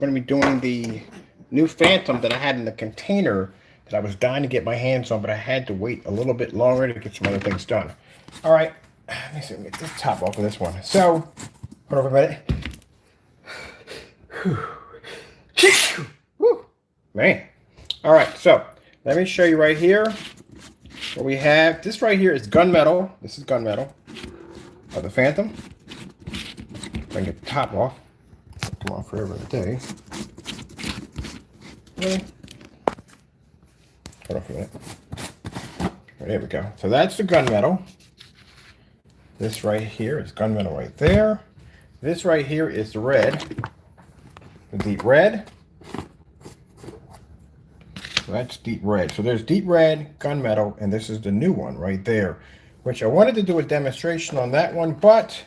going to be doing the new Phantom that I had in the container that I was dying to get my hands on, but I had to wait a little bit longer to get some other things done. All right, let me see, get this top off of this one. So, hold on a minute. Whew. Man. All right, so let me show you right here what we have. This right here is gunmetal. This is gunmetal of the Phantom. If I can get the top off. Come on forever and a day. Really? Hold on for a minute. There we go. So that's the gunmetal. This right here is gunmetal right there. This right here is the red. The deep red. So that's deep red. So there's deep red, gunmetal, and this is the new one right there, which I wanted to do a demonstration on that one, but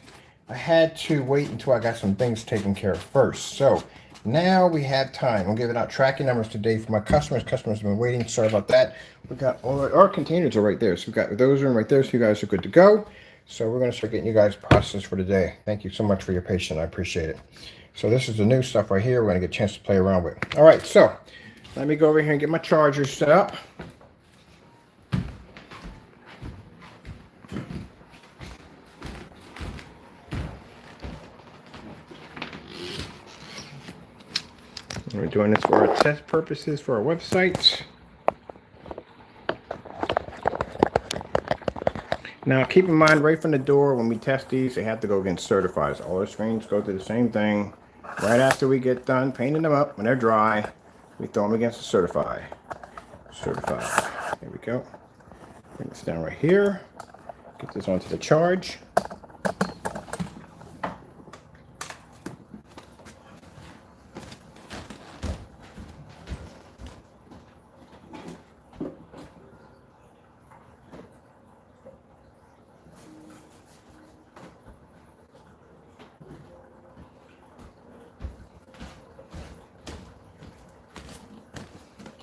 I had to wait until I got some things taken care of first. So now we have time. I'm giving out tracking numbers today for my customers. Customers have been waiting. Sorry about that. We got all our containers are right there. So we've got those are right there. So you guys are good to go. So we're going to start getting you guys processed for today. Thank you so much for your patience. I appreciate it. So this is the new stuff right here. We're going to get a chance to play around with. All right. So let me go over here and get my charger set up. We're doing this for our test purposes for our website. Now keep in mind right from the door when we test these, they have to go against certified. So all our screens go through the same thing. Right after we get done painting them up, when they're dry, we throw them against the certified. Certified. There we go. Bring this down right here. Get this onto the charge.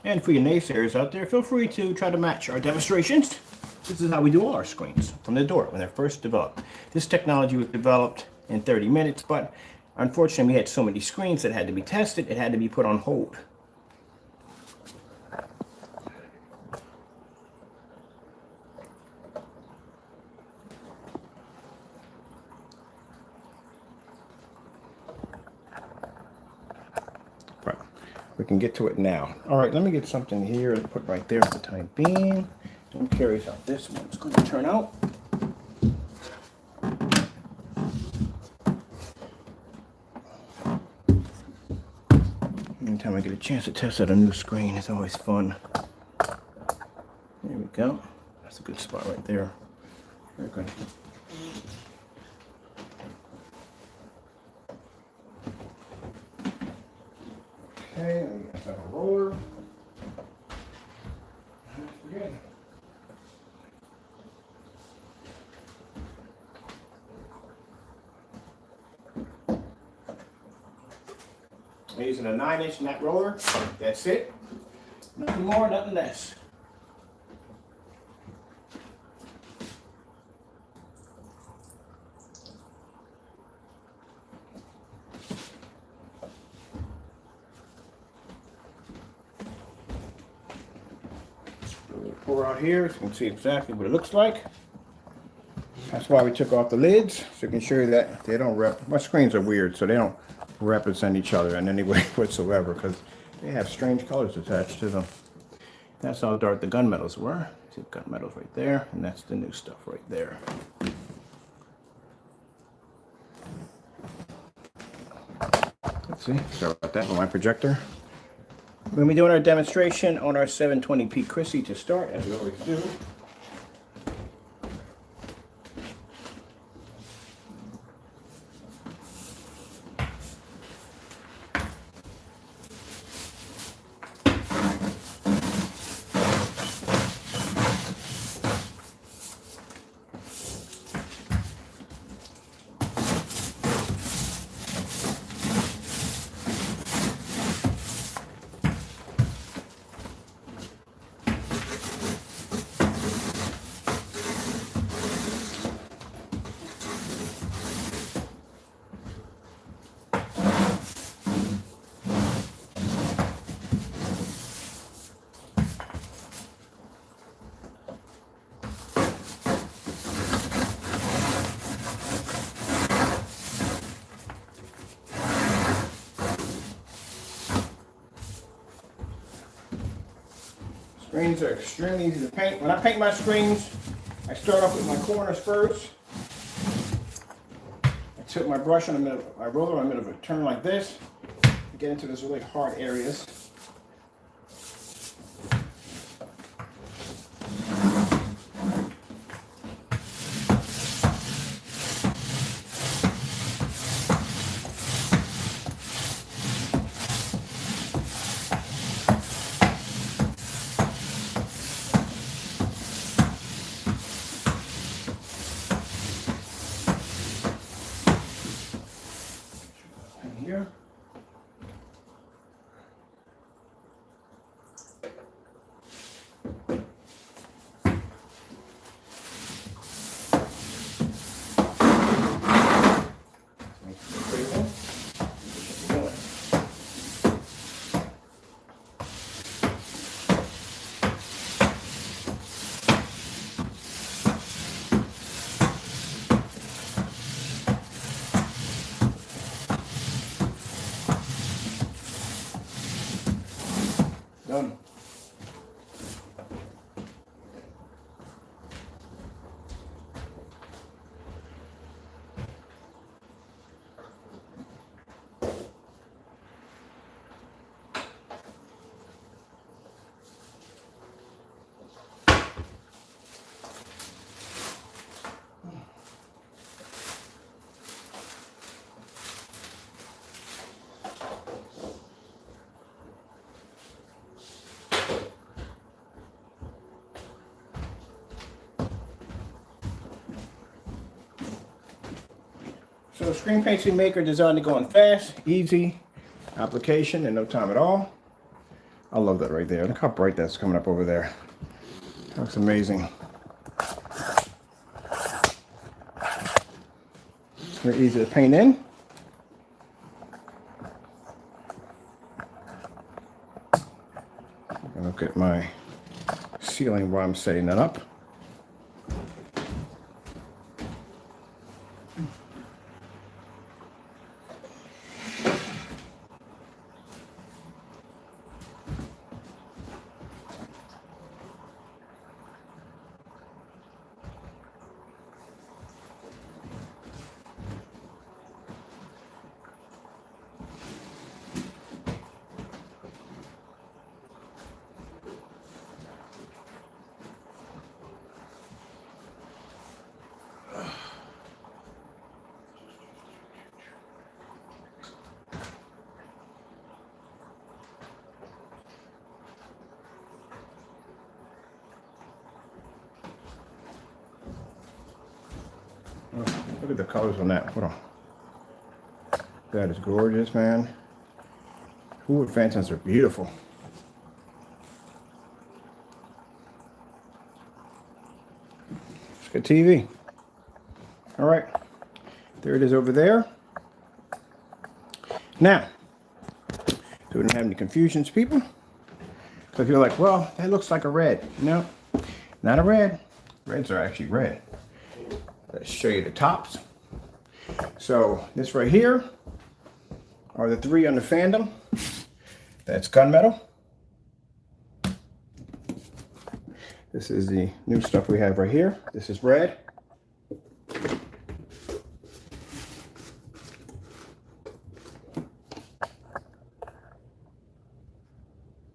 And for you naysayers out there, feel free to try to match our demonstrations. This is how we do all our screens from the door when they're first developed. This technology was developed in 30 minutes, but unfortunately we had so many screens that had to be tested, it had to be put on hold. We can get to it now. All right, let me get something here to put right there for the time being. Don't carry how this one's going to turn out. Anytime I get a chance to test out a new screen, it's always fun. There we go. That's a good spot right there. Very good. Okay, let's have a roller. Good. I'm using a 9-inch nut roller. That's it. Nothing more, nothing less. Pour out here so you can see exactly what it looks like. That's why we took off the lids, so you can show you that they don't my screens are weird, so they don't represent each other in any way whatsoever because they have strange colors attached to them. That's how dark the gunmetals were. See the gunmetals right there, and that's the new stuff right there. Let's see, sorry about that with my projector. We're going to be doing our demonstration on our 720p Chrissy to start, as we always do. Screens are extremely easy to paint. When I paint my screens, I start off with my corners first. I tip my brush on the middle, my roller on the middle of a turn like this to get into those really hard areas. Here. Done. So screen paints we make are designed to go on fast, easy application in no time at all. I love that right there. Look how bright that's coming up over there. That looks amazing. It's very easy to paint in. And look at my ceiling while I'm setting that up. Oh, look at the colors on that. Hold on. That is gorgeous, man. Wood phantoms are beautiful. It's good TV. All right. There it is over there. Now, so we don't have any confusions, people. So if you're like, well, that looks like a red. No, not a red. Reds are actually red. Let's show you the tops. So this right here are the three on the fandom. That's gunmetal. This is the new stuff we have right here. This is red.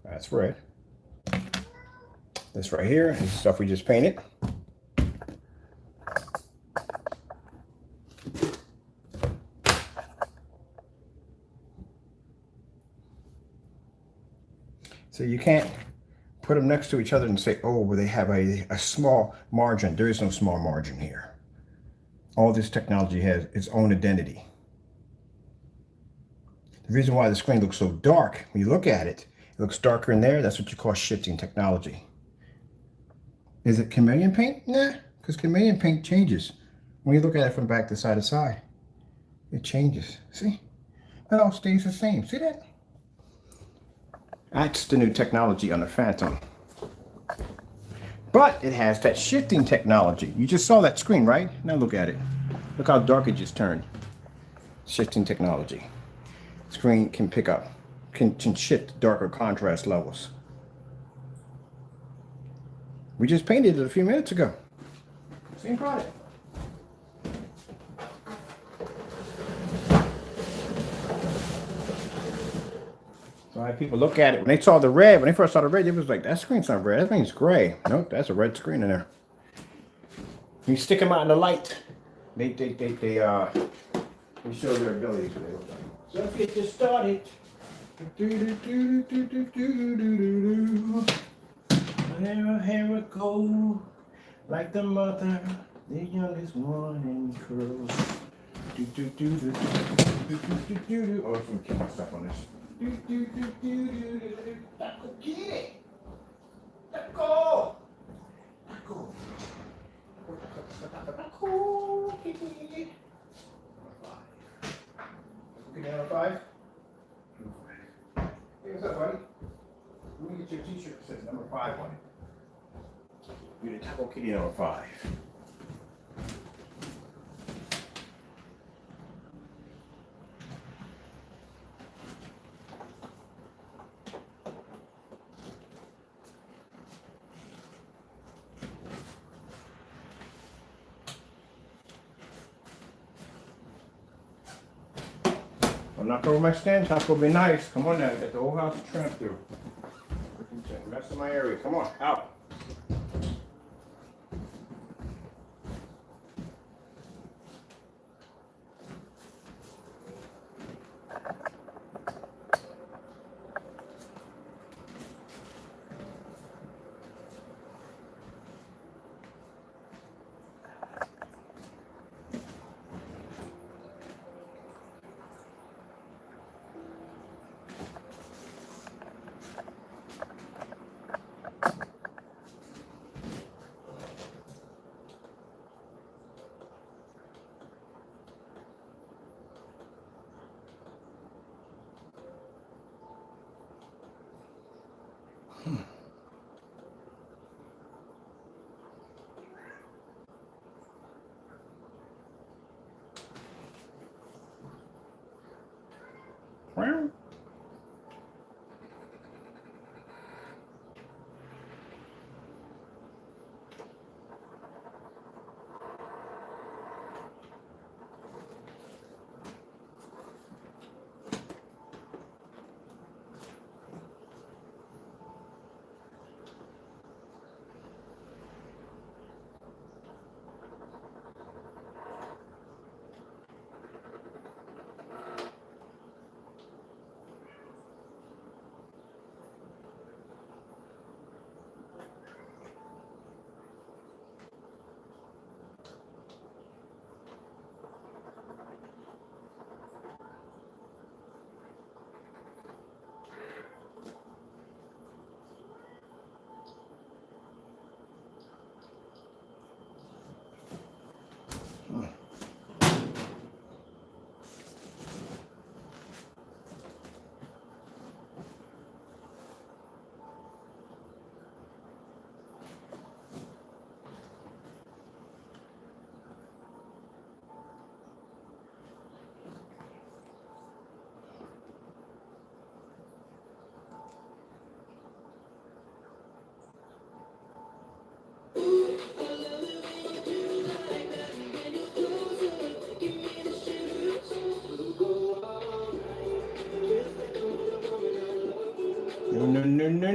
That's red. This right here is stuff we just painted. So you can't put them next to each other and say, oh, well, they have a small margin. There is no small margin here. All this technology has its own identity. The reason why the screen looks so dark, when you look at it, it looks darker in there. That's what you call shifting technology. Is it chameleon paint? Nah, because chameleon paint changes. When you look at it from back to side to side, it changes. See? It all stays the same. See that? That's the new technology on the Phantom. But it has that shifting technology. You just saw that screen, right? Now look at it. Look how dark it just turned. Shifting technology. Screen can pick up, can shift darker contrast levels. We just painted it a few minutes ago. Same product. So I had people look at it when they saw the red. When they first saw the red, it was like, that screen's not red. That thing's gray. Nope, that's a red screen in there. You stick them out in the light. They show their abilities. So let's get this started. Here we go. Like the mother, the youngest one in the crew. Oh, I'm gonna kill my stuff on this. Taco, get it! Taco! Taco! Taco! Get it! Okay, number 5? Hey, what's up, buddy? Let me get your t-shirt that says number 5 on it. You're the Taco Kitty number 5. I'm not over my stand, Taco, be nice. Come on now, get the whole house to tramp through. The rest of my area, come on, out. Well.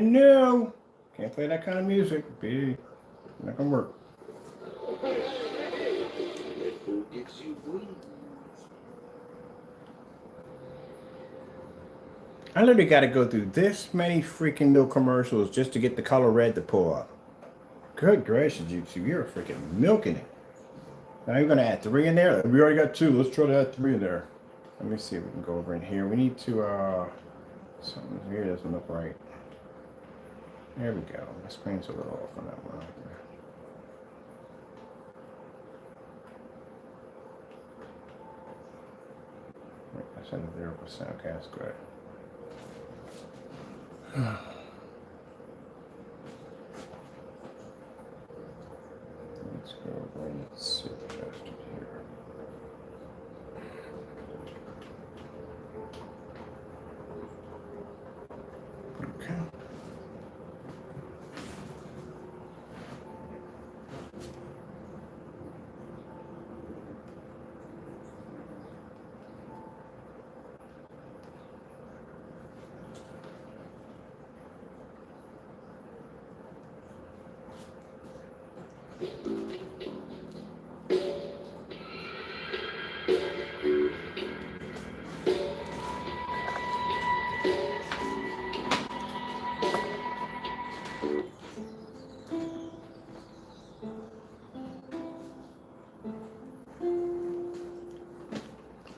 No. Can't play that kind of music. Not gonna work. I literally got to go through this many freaking little commercials just to get the color red to pull up. Good gracious, YouTube, you're freaking milking it. Now you're gonna add 3 in there. We already got 2. Let's try to add 3 in there. Let me see if we can go over in here. We need to something here doesn't look right. There we go. My screen's a little off on that one. I said 0%. Okay, that's good. Let's go over and see what I did here. Okay.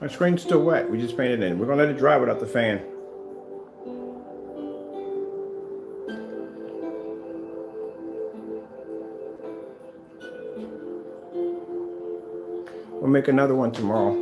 My screen's still wet. We just painted it in. We're gonna let it dry without the fan. We'll make another one tomorrow.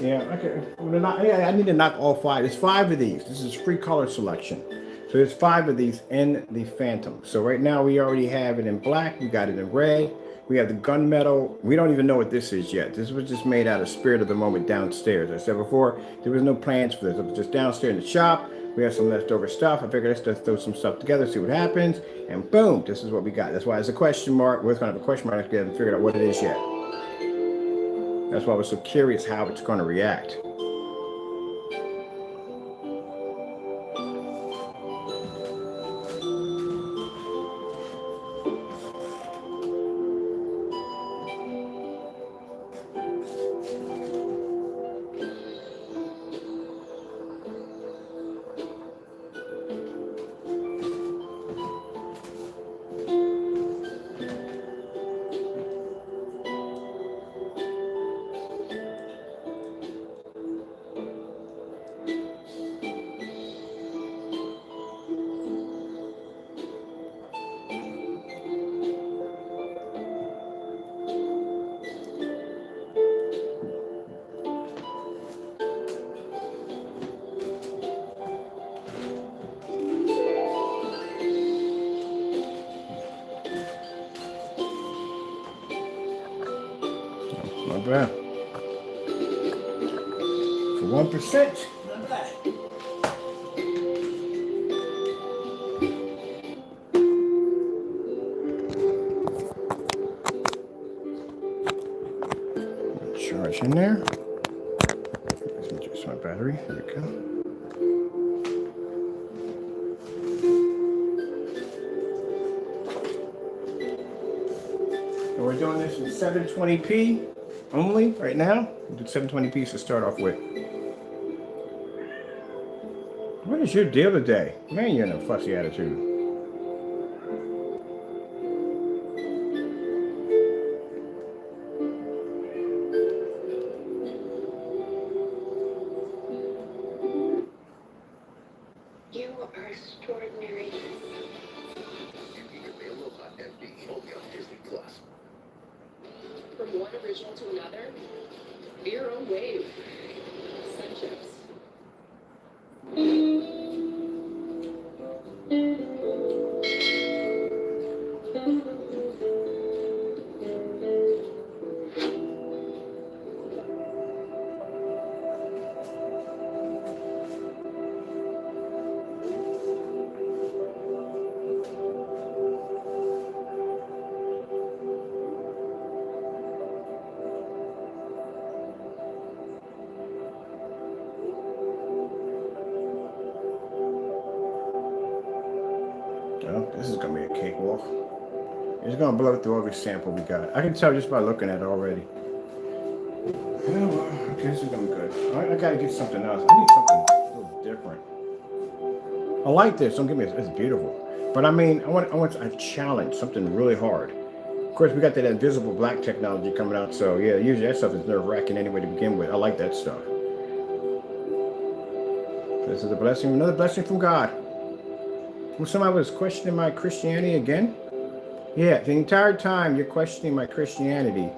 Yeah, okay. I need to knock all 5. There's 5 of these. This is free color selection. So there's 5 of these in the Phantom. So right now we already have it in black. We got it in red. We have the gunmetal. We don't even know what this is yet. This was just made out of spirit of the moment downstairs. I said before, there was no plans for this. It was just downstairs in the shop. We have some leftover stuff. I figured let's just throw some stuff together, see what happens. And boom, this is what we got. That's why it's a question mark. We're going to have a question mark. We haven't figured out what it is yet. That's why I was so curious how it's going to react. Not bad. For 1%, not bad. Charge in there. Let's adjust my battery. There we go. And we're doing this in 720p only right now. We'll do 720p to start off with. What is your deal today? Man, you're in a fussy attitude. You are extraordinary. From one original to another, be your own wave. Friendships. Oh, this is gonna be a cakewalk. It's gonna blow through every sample we got. I can tell just by looking at it already. Oh, well, okay, this is gonna be good. I gotta get something else. I need something a little different. I like this. Don't get me. It's beautiful, but I mean, I want a challenge, something really hard. Of course, we got that invisible black technology coming out. So yeah, usually that stuff is nerve-wracking anyway to begin with. I like that stuff. This is a blessing, another blessing from God. Well, somebody was questioning my Christianity again? Yeah, the entire time you're questioning my Christianity.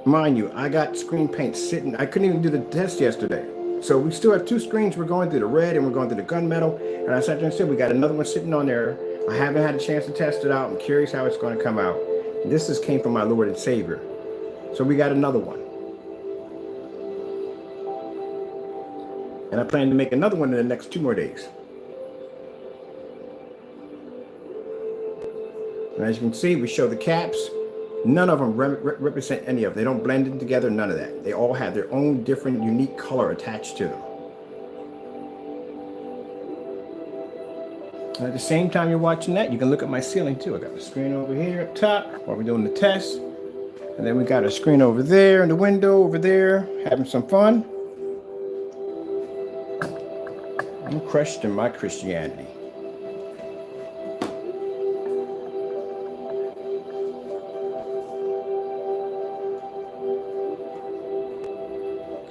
Mind you, I got screen paint sitting. I couldn't even do the test yesterday. So we still have 2 screens. We're going through the red and we're going through the gunmetal. And I sat there and said, we got another one sitting on there. I haven't had a chance to test it out. I'm curious how it's going to come out. And this just came from my Lord and Savior. So we got another one. And I plan to make another one in the next 2 more days. And as you can see, we show the caps. None of them represent any of them. They don't blend in together, none of that. They all have their own different, unique color attached to them. And at the same time you're watching that, you can look at my ceiling too. I got the screen over here up top while we're doing the test. And then we got a screen over there in the window over there, having some fun. I'm crushed in my Christianity.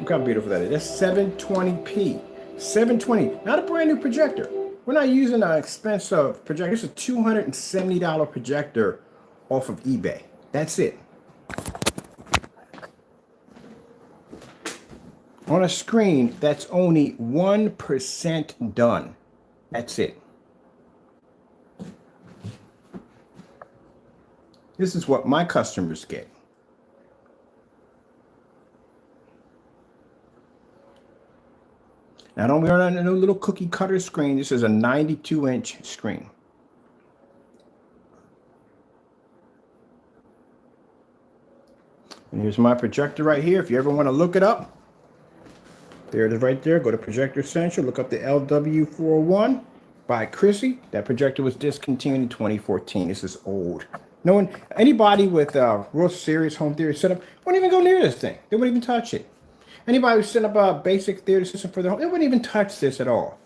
Look how beautiful that is. That's 720p. 720, not a brand new projector. We're not using an expensive projector. It's a $270 projector off of eBay. That's it. On a screen that's only 1% done. That's it. This is what my customers get. Now, don't wear on a little cookie cutter screen. This is a 92-inch screen. And here's my projector right here. If you ever want to look it up, there it is right there. Go to Projector Central. Look up the LW401 by Chrissy. That projector was discontinued in 2014. This is old. No one, anybody with a real serious home theater setup wouldn't even go near this thing. They wouldn't even touch it. Anybody who's setting up a basic theater system for their home, they wouldn't even touch this at all.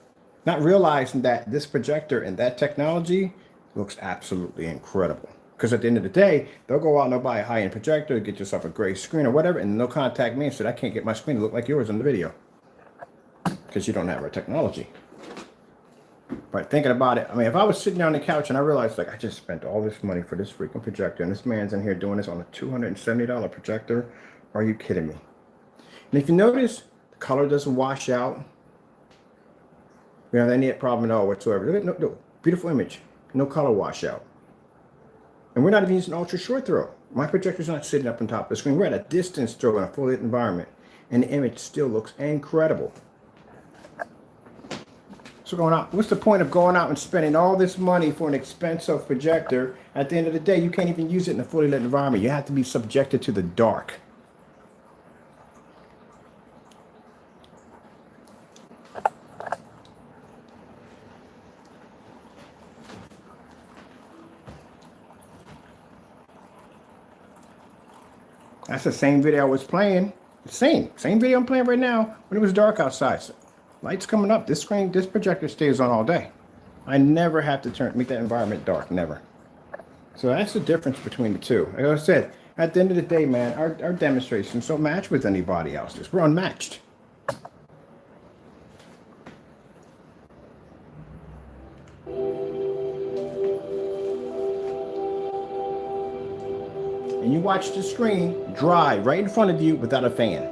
Not realizing that this projector and that technology looks absolutely incredible. Because at the end of the day, they'll go out and they'll buy a high-end projector, get yourself a great screen or whatever, and they'll contact me and say, I can't get my screen to look like yours in the video. Because you don't have our technology. But thinking about it, I mean, if I was sitting down on the couch and I realized, like, I just spent all this money for this freaking projector, and this man's in here doing this on a $270 projector, are you kidding me? And if you notice, the color doesn't wash out. We don't have any problem at all whatsoever. No, beautiful image. No color washout. And we're not even using ultra short throw. My projector's not sitting up on top of the screen. We're at a distance throw in a full lit environment. And the image still looks incredible. So what's the point of going out and spending all this money for an expensive projector? At the end of the day, you can't even use it in a fully lit environment. You have to be subjected to the dark. That's the same video I was playing. Same video I'm playing right now when it was dark outside. So, lights coming up. This projector stays on all day. I never have to make that environment dark. Never. So that's the difference between the two. Like I said, at the end of the day, man, our demonstrations don't match with anybody else's. We're unmatched. And you watch the screen dry right in front of you without a fan.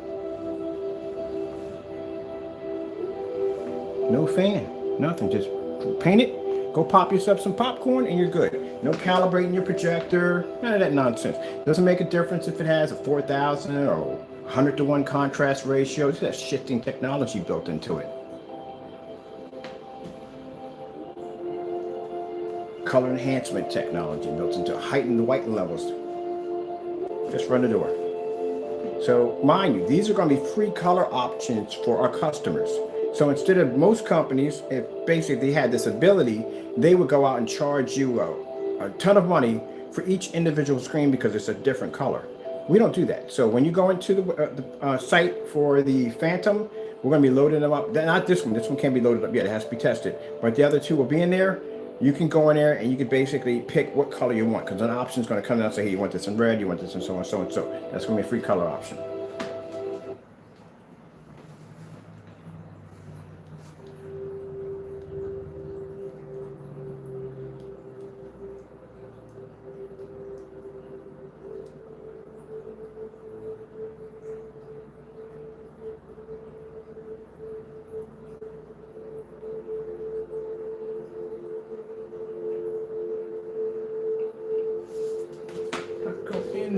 No fan, nothing. Just paint it, go pop yourself some popcorn, and you're good. No calibrating your projector, none of that nonsense. Doesn't make a difference if it has a 4,000 or 100-to-1 contrast ratio. It's that shifting technology built into it. Color enhancement technology built into heightened white levels. Just run the door. So mind you, these are going to be free color options for our customers. So instead of most companies, if basically they had this ability, they would go out and charge you a ton of money for each individual screen because it's a different color. We don't do that. So when you go into the site for the Phantom, we're going to be loading them up. Not this one. This one can't be loaded up yet. It has to be tested. But the other two will be in there. You can go in there and you can basically pick what color you want, because an option is going to come down and say, hey, you want this in red, you want this in so and so and so. That's going to be a free color option.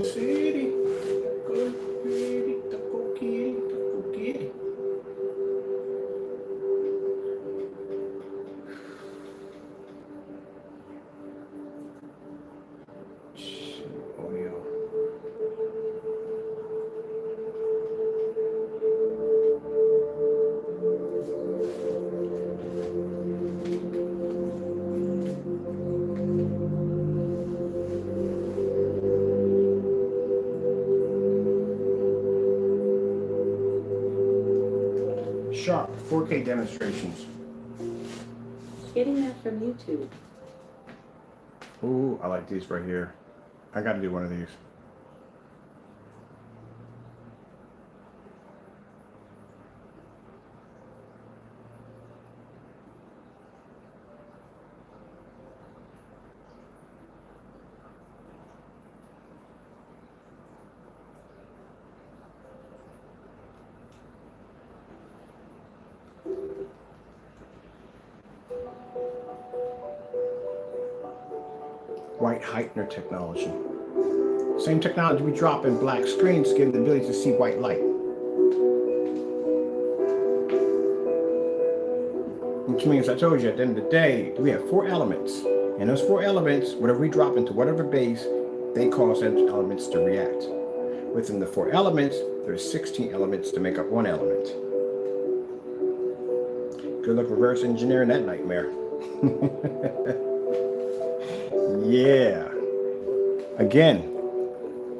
City. 4K demonstrations. Getting that from YouTube. Ooh, I like these right here. I got to do one of these. White heightener technology. Same technology we drop in black screens, give the ability to see white light. Which means, I told you, at the end of the day, we have 4 elements. And those 4 elements, whatever we drop into whatever base, they cause those elements to react. Within the 4 elements, there's 16 elements to make up 1 element. Good luck reverse engineering that nightmare. Yeah. Again,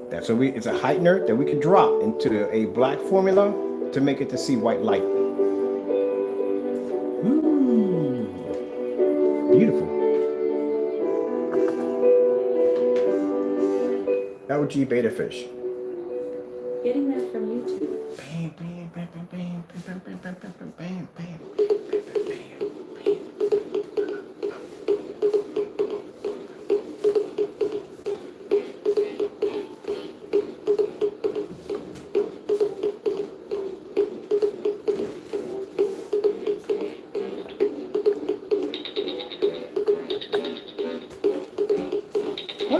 that's what it's a heightener that we can drop into a black formula to make it to see white light. Ooh, beautiful. That would G beta fish. Getting that from YouTube. Bam, bam, bam, bam, bam, bam, bam, bam, bam, bam, bam.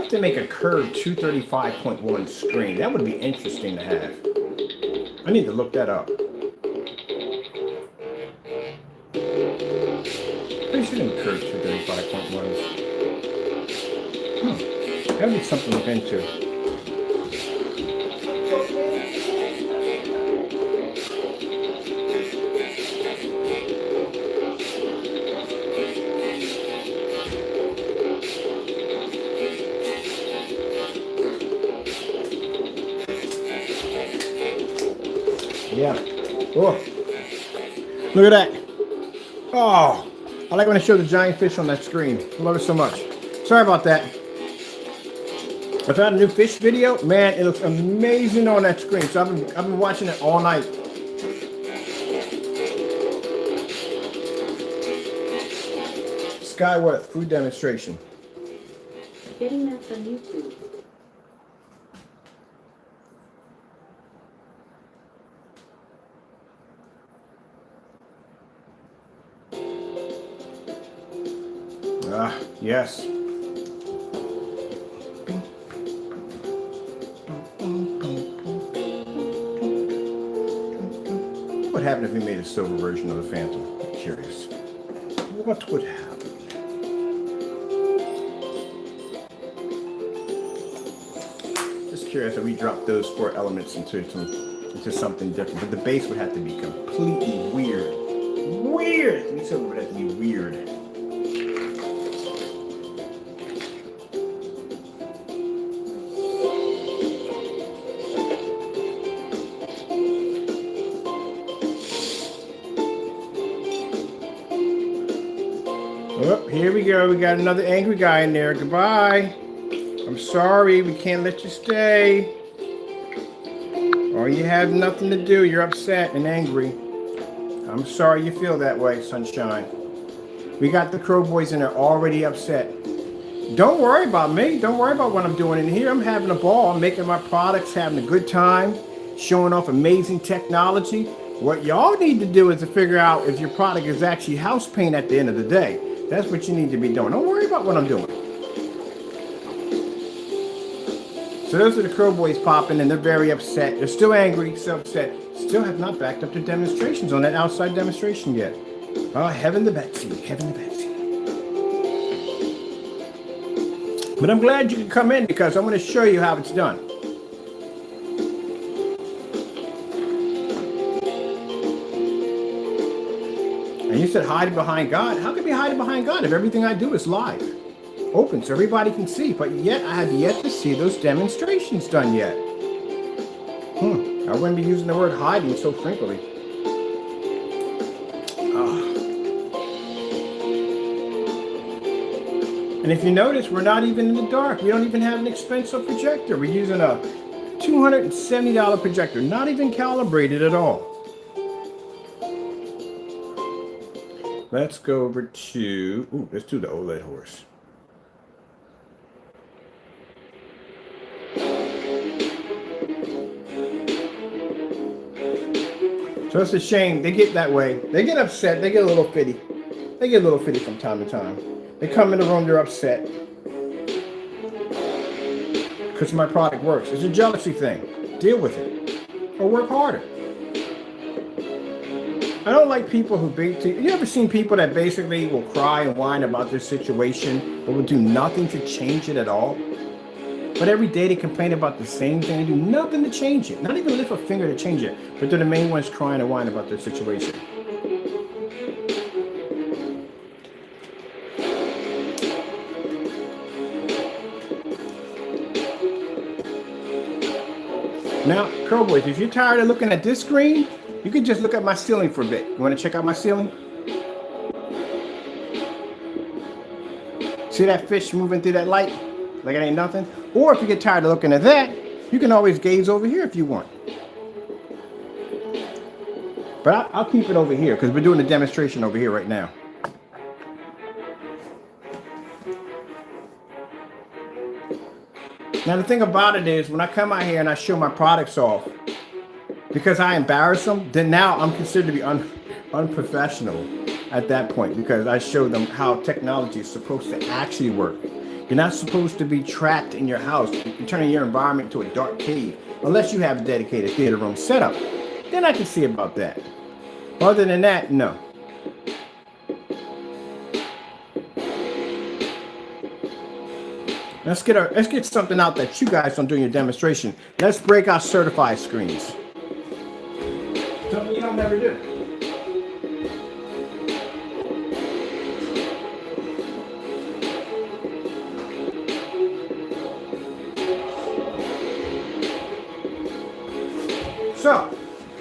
To make a curved 235.1 screen. That would be interesting to have. I need to look that up. Pretty sure they curved 235.1s. That would be something to look into. Yeah. Oh, look at that. Oh, I like when I show the giant fish on that screen. I love it so much. Sorry about that. I found a new fish video. Man, it looks amazing on that screen. So I've been watching it all night. Skyworth food demonstration. Getting that from YouTube. Ah, yes. What happened if we made a silver version of the Phantom? I'm curious. What would happen? Just curious if we dropped those 4 elements into something different. But the base would have to be completely weird. Weird! The silver would have to be weird. Oh, here we go. We got another angry guy in there. Goodbye. I'm sorry. We can't let you stay. Or you have nothing to do. You're upset and angry. I'm sorry you feel that way, sunshine. We got the Crow Boys in there already upset. Don't worry about me. Don't worry about what I'm doing in here. I'm having a ball. I'm making my products, having a good time, showing off amazing technology. What y'all need to do is to figure out if your product is actually house paint at the end of the day. That's what you need to be doing. Don't worry about what I'm doing. So those are the Crow Boys popping, and they're very upset. They're still angry, still upset. Still have not backed up their demonstrations on that outside demonstration yet. Oh, heaven to Betsy, heaven to Betsy. But I'm glad you could come in because I'm going to show you how it's done. And you said hiding behind God. How could I be hiding behind God if everything I do is live? Open so everybody can see. But yet I have yet to see those demonstrations done yet. I wouldn't be using the word hiding so frequently. And if you notice, we're not even in the dark. We don't even have an expensive projector. We're using a $270 projector, not even calibrated at all. Let's go over to, let's do the OLED horse. So it's a shame. They get that way. They get upset. They get a little fiddy. They get a little fiddy from time to time. They come in the room, they're upset. Because my product works. It's a jealousy thing. Deal with it. Or work harder. I don't like people who you ever seen people that basically will cry and whine about their situation but will do nothing to change it at all? But every day they complain about the same thing and do nothing to change it. Not even lift a finger to change it. But they're the main ones crying and whining about their situation. Now, Curl Boys, if you're tired of looking at this screen, you can just look at my ceiling for a bit. You want to check out my ceiling? See that fish moving through that light? Like it ain't nothing? Or if you get tired of looking at that, you can always gaze over here if you want. But I'll keep it over here because we're doing a demonstration over here right now. Now the thing about it is when I come out here and I show my products off, because I embarrass them, then now I'm considered to be unprofessional at that point because I show them how technology is supposed to actually work. You're not supposed to be trapped in your house. You're turning your environment into a dark cave unless you have a dedicated theater room setup. Then I can see about that. Other than that, no. Let's get something out that you guys don't do in your demonstration. Let's break our certified screens. Something you don't never do. So,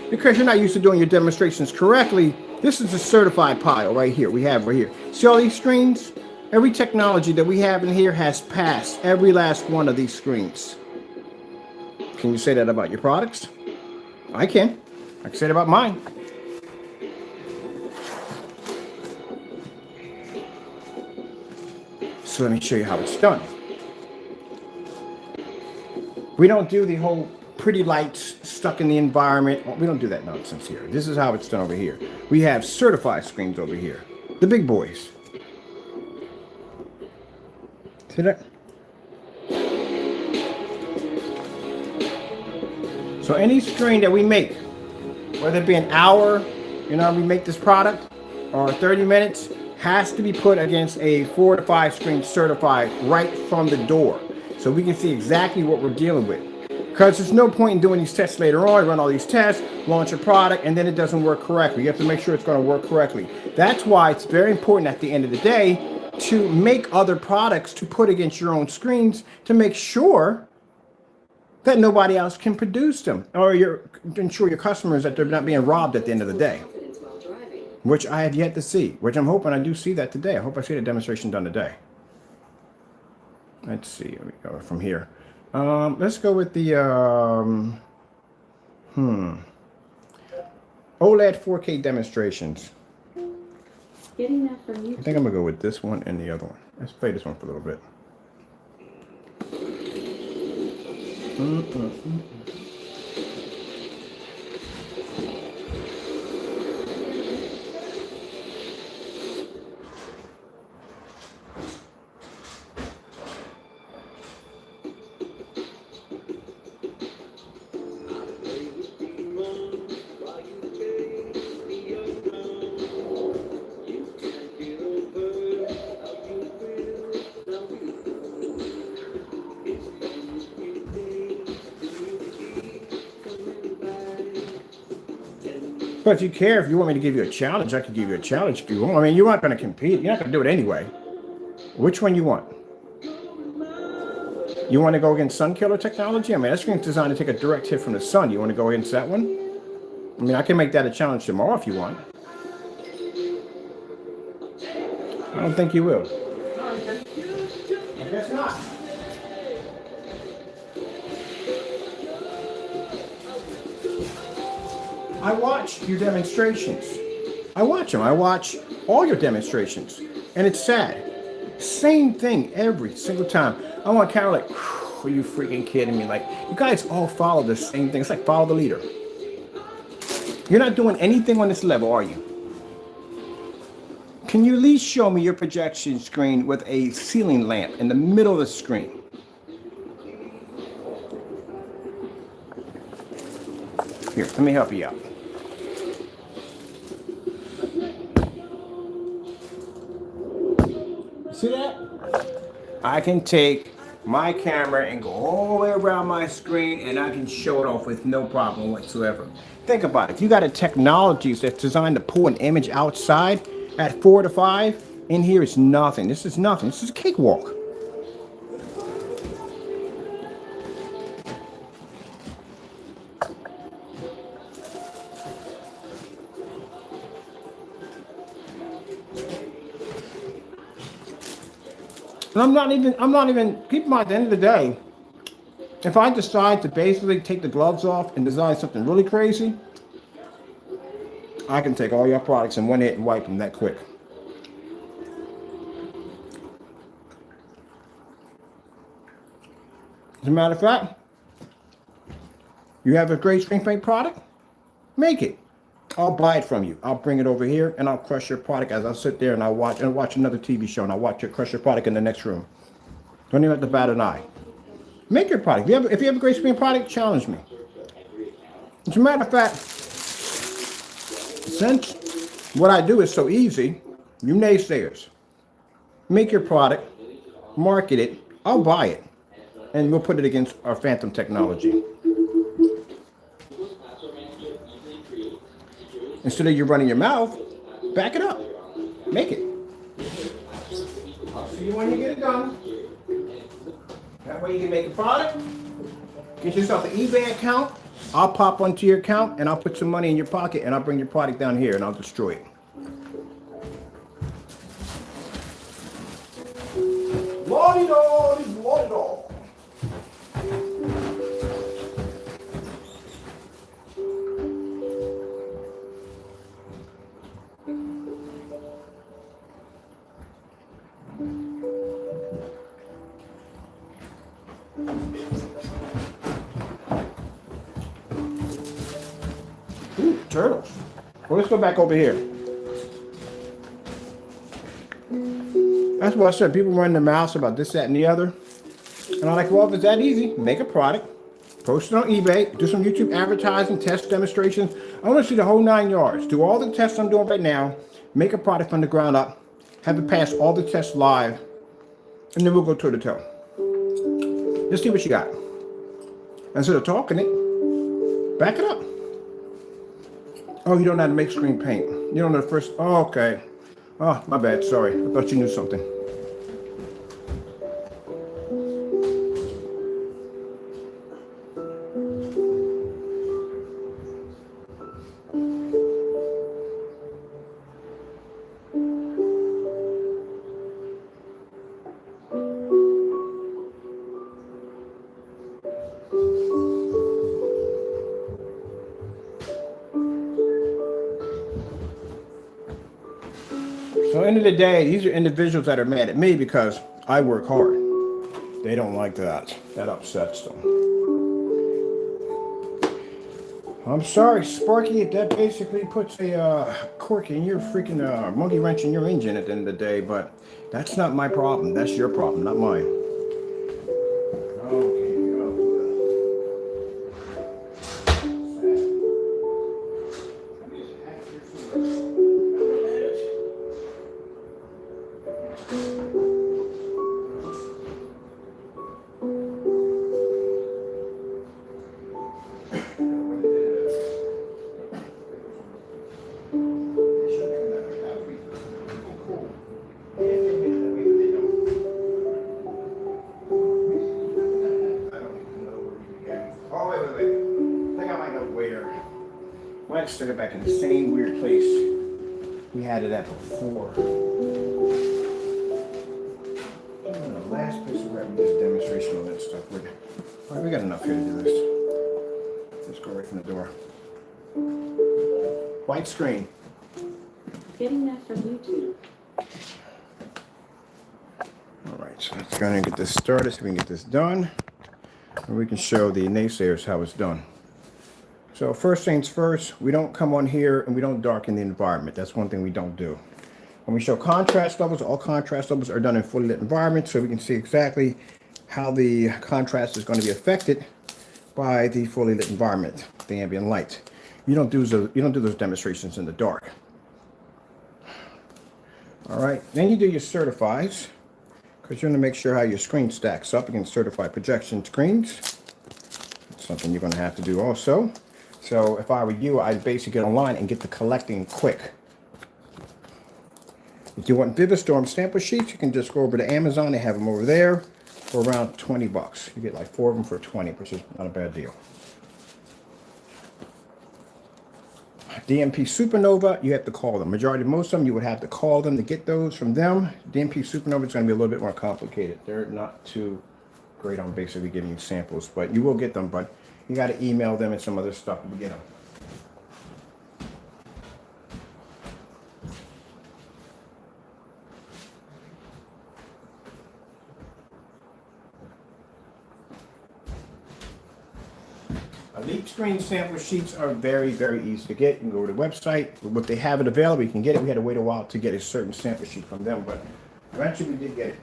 because you're not used to doing your demonstrations correctly, this is a certified pile right here. We have right here. See all these screens? Every technology that we have in here has passed every last one of these screens. Can you say that about your products? I can. I can say it about mine. So let me show you how it's done. We don't do the whole pretty lights stuck in the environment. We don't do that nonsense here. This is how it's done over here. We have certified screens over here. The big boys. See that? So any screen that we make, whether it be an hour, we make this product, or 30 minutes, has to be put against a 4 to 5 screen certified right from the door. So we can see exactly what we're dealing with. Because there's no point in doing these tests later on, run all these tests, launch a product, and then it doesn't work correctly. You have to make sure it's going to work correctly. That's why it's very important at the end of the day to make other products to put against your own screens to make sure that nobody else can produce them, or ensure your customers that they're not being robbed at the end of the day, which I have yet to see, which I'm hoping I do see that today. I hope I see the demonstration done today. Let's see, here we go from here. Let's go with the OLED 4K demonstrations. Getting that from you. I think I'm gonna go with this one and the other one. Let's play this one for a little bit. But if you care, if you want me to give you a challenge, I can give you a challenge if you want. I mean, you're not going to compete. You're not going to do it anyway. Which one you want? You want to go against sun killer technology? I mean, that screen's designed to take a direct hit from the sun. You want to go against that one? I mean, I can make that a challenge tomorrow if you want. I don't think you will. working? I guess not. I watch your demonstrations. I watch them. I watch all your demonstrations. And it's sad. Same thing every single time. I want kind of like, are you freaking kidding me? Like, you guys all follow the same thing. It's like follow the leader. You're not doing anything on this level, are you? Can you at least show me your projection screen with a ceiling lamp in the middle of the screen? Here, let me help you out. See that? I can take my camera and go all the way around my screen and I can show it off with no problem whatsoever. Think about it. If you got a technology that's designed to pull an image outside at 4 to 5, in here it's nothing. This is nothing. This is a cakewalk. And I'm not even, keep in mind, at the end of the day, if I decide to basically take the gloves off and design something really crazy, I can take all your products in one hit and wipe them that quick. As a matter of fact, you have a great screen paint product, make it. I'll buy it from you. I'll bring it over here and I'll crush your product as I sit there and I watch another TV show and I'll watch you crush your product in the next room. Don't even have to bat an eye. Make your product. If you have a great screen product, challenge me. As a matter of fact, since what I do is so easy, you naysayers, make your product, market it, I'll buy it, and we'll put it against our Phantom technology. Instead of you running your mouth, back it up. Make it. I'll see you when you get it done. That way you can make a product, get yourself an eBay account, I'll pop onto your account and I'll put some money in your pocket and I'll bring your product down here and I'll destroy it. Lordy-do, lordy-do. Ooh, turtles. Well, let's go back over here. That's what I said. People run their mouths about this, that, and the other. And I'm like, well, if it's that easy, make a product, post it on eBay, do some YouTube advertising, test demonstrations. I want to see the whole 9 yards. Do all the tests I'm doing right now, make a product from the ground up, have it pass all the tests live, and then we'll go toe to toe. Let's see what you got. Instead of talking it, back it up. Oh, you don't know how to make screen paint. You don't know the first. Oh, okay. Oh, my bad. Sorry. I thought you knew something. So, end of the day, these are individuals that are mad at me because I work hard. They don't like that. That upsets them. I'm sorry, Sparky. That basically puts a cork in your freaking monkey wrench in your engine at the end of the day. But that's not my problem. That's your problem, not mine. Okay. Let's stick it back in the same weird place we had it at before. we got enough here to do this. Just go right from the door. White screen. Getting that from YouTube. All right, so let's go and get this started so we can get this done. And we can show the naysayers how it's done. So first things first, we don't come on here and we don't darken the environment. That's one thing we don't do. When we show contrast levels, all contrast levels are done in fully lit environments, so we can see exactly how the contrast is going to be affected by the fully lit environment, the ambient light. You don't do those demonstrations in the dark. All right, then you do your certifies, because you're going to make sure how your screen stacks up against certified projection screens. That's something you're going to have to do also. So if I were you, I'd basically get online and get the collecting quick. If you want Vivistorm sample sheets, you can just go over to Amazon. They have them over there for around 20 bucks. You get like 4 of them for 20, which is not a bad deal. DMP Supernova, you have to call them. Most of them, you would have to call them to get those from them. DMP Supernova is going to be a little bit more complicated. They're not too great on basically giving you samples, but you will get them, but you got to email them and some other stuff to get them. Elite screen sample sheets are very, very easy to get. You can go to the website. If they have it available, you can get it. We had to wait a while to get a certain sample sheet from them, but eventually we did get it.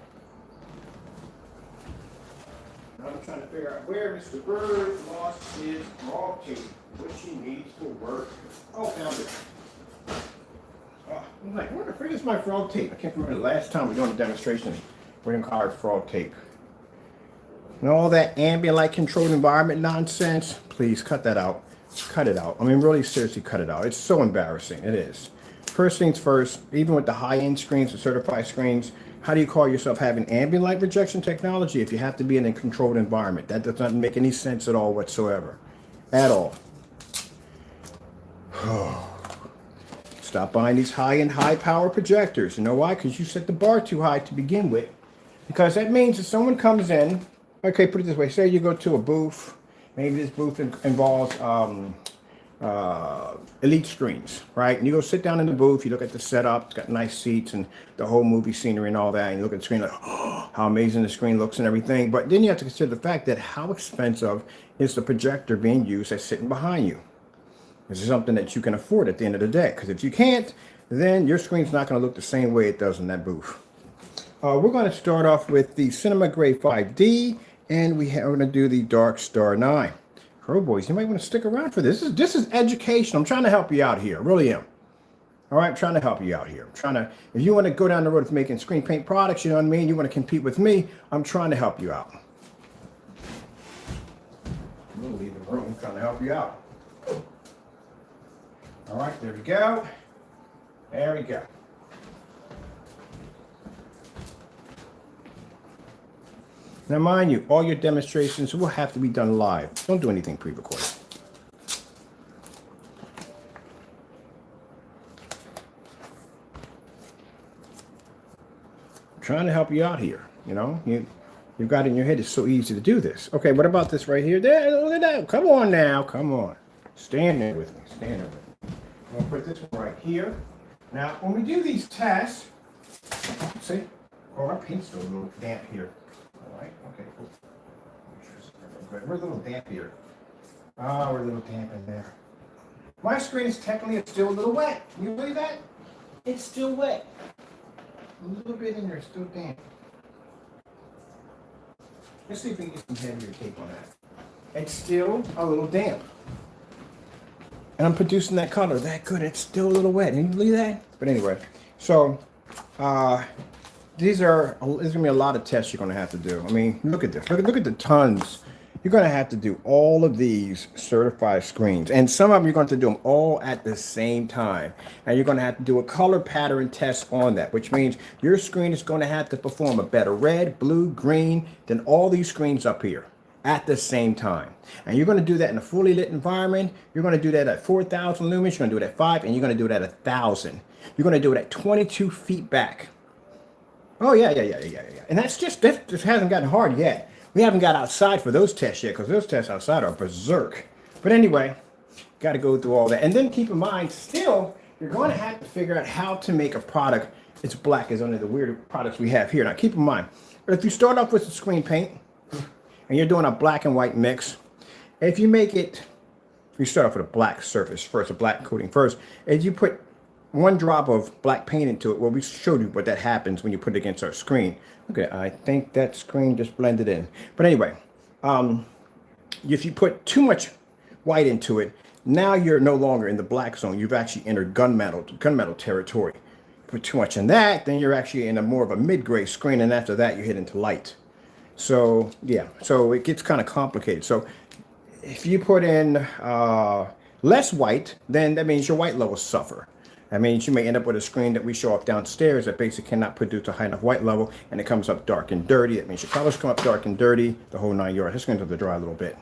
Now I'm trying to figure out where Mr. Bird lost his raw tape, which he needs for work. Oh, found it. I'm like, where the frig is my frog tape? I can't remember the last time we were doing a demonstration. We didn't call it frog tape. And all that ambient light controlled environment nonsense, please cut that out. Cut it out. I mean, really seriously cut it out. It's so embarrassing. It is. First things first, even with the high-end screens, the certified screens, how do you call yourself having ambient light projection technology if you have to be in a controlled environment? That does not make any sense at all whatsoever. At all. Stop buying these high-end, high-power projectors. You know why? Because you set the bar too high to begin with. Because that means if someone comes in, okay, put it this way. Say you go to a booth. Maybe this booth involves elite screens, right? And you go sit down in the booth. You look at the setup. It's got nice seats and the whole movie scenery and all that. And you look at the screen like, oh, how amazing the screen looks and everything. But then you have to consider the fact that how expensive is the projector being used that's sitting behind you? This is something that you can afford at the end of the day. Because if you can't, then your screen's not going to look the same way it does in that booth. We're going to start off with the Cinema Grade 5D. And we're going to do the Dark Star 9. Oh, boys, you might want to stick around for this. This is education. I'm trying to help you out here. I really am. All right, I'm trying to help you out here. If you want to go down the road of making screen paint products, you know what I mean? You want to compete with me, I'm trying to help you out. I'm going to leave the room. I'm trying to help you out. All right, there we go. There we go. Now, mind you, all your demonstrations will have to be done live. Don't do anything pre-recorded. I'm trying to help you out here. You know, you've got it in your head. It's so easy to do this. Okay, what about this right here? There, look at that. Come on now. Come on. Stand there with me. Stand there with me. I'm going to put this one right here. Now, when we do these tests, see? Oh, our paint's still a little damp here. All right, okay, cool. We're a little damp here. Oh, we're a little damp in there. My screen is technically still a little wet. Can you believe that? It's still wet. A little bit in there, still damp. Let's see if we can get some heavier tape on that. It's still a little damp. And I'm producing that color that good. It's still a little wet. Can you believe that? But anyway, so there's going to be a lot of tests you're going to have to do. I mean, look at this. Look at the tons. You're going to have to do all of these certified screens. And some of them you're going to have to do them all at the same time. And you're going to have to do a color pattern test on that, which means your screen is going to have to perform a better red, blue, green than all these screens up here at the same time. And you're going to do that in a fully lit environment. You're going to do that at 4,000 lumens. You're going to do it at 5, and you're going to do it at 1,000. You're going to do it at 22 feet back. Oh, yeah. And that just hasn't gotten hard yet. We haven't got outside for those tests yet because those tests outside are berserk. But anyway, got to go through all that. And then keep in mind, still, you're going to have to figure out how to make a product as black as under the weird products we have here. Now, keep in mind, if you start off with the screen paint and you're doing a black and white mix, if you make it, you start off with a black surface first, a black coating first, and you put 1 drop of black paint into it. Well, we showed you what that happens when you put it against our screen. Okay, I think that screen just blended in. But anyway, if you put too much white into it, now you're no longer in the black zone. You've actually entered gunmetal territory. Put too much in that, then you're actually in a more of a mid-gray screen, and after that you hit into light. So yeah, so it gets kind of complicated. So if you put in less white, then that means your white levels suffer. That means you may end up with a screen that we show off downstairs that basically cannot produce a high enough white level, and it comes up dark and dirty. That means your colors come up dark and dirty, the whole 9 yards. It's going to have to dry a little bit.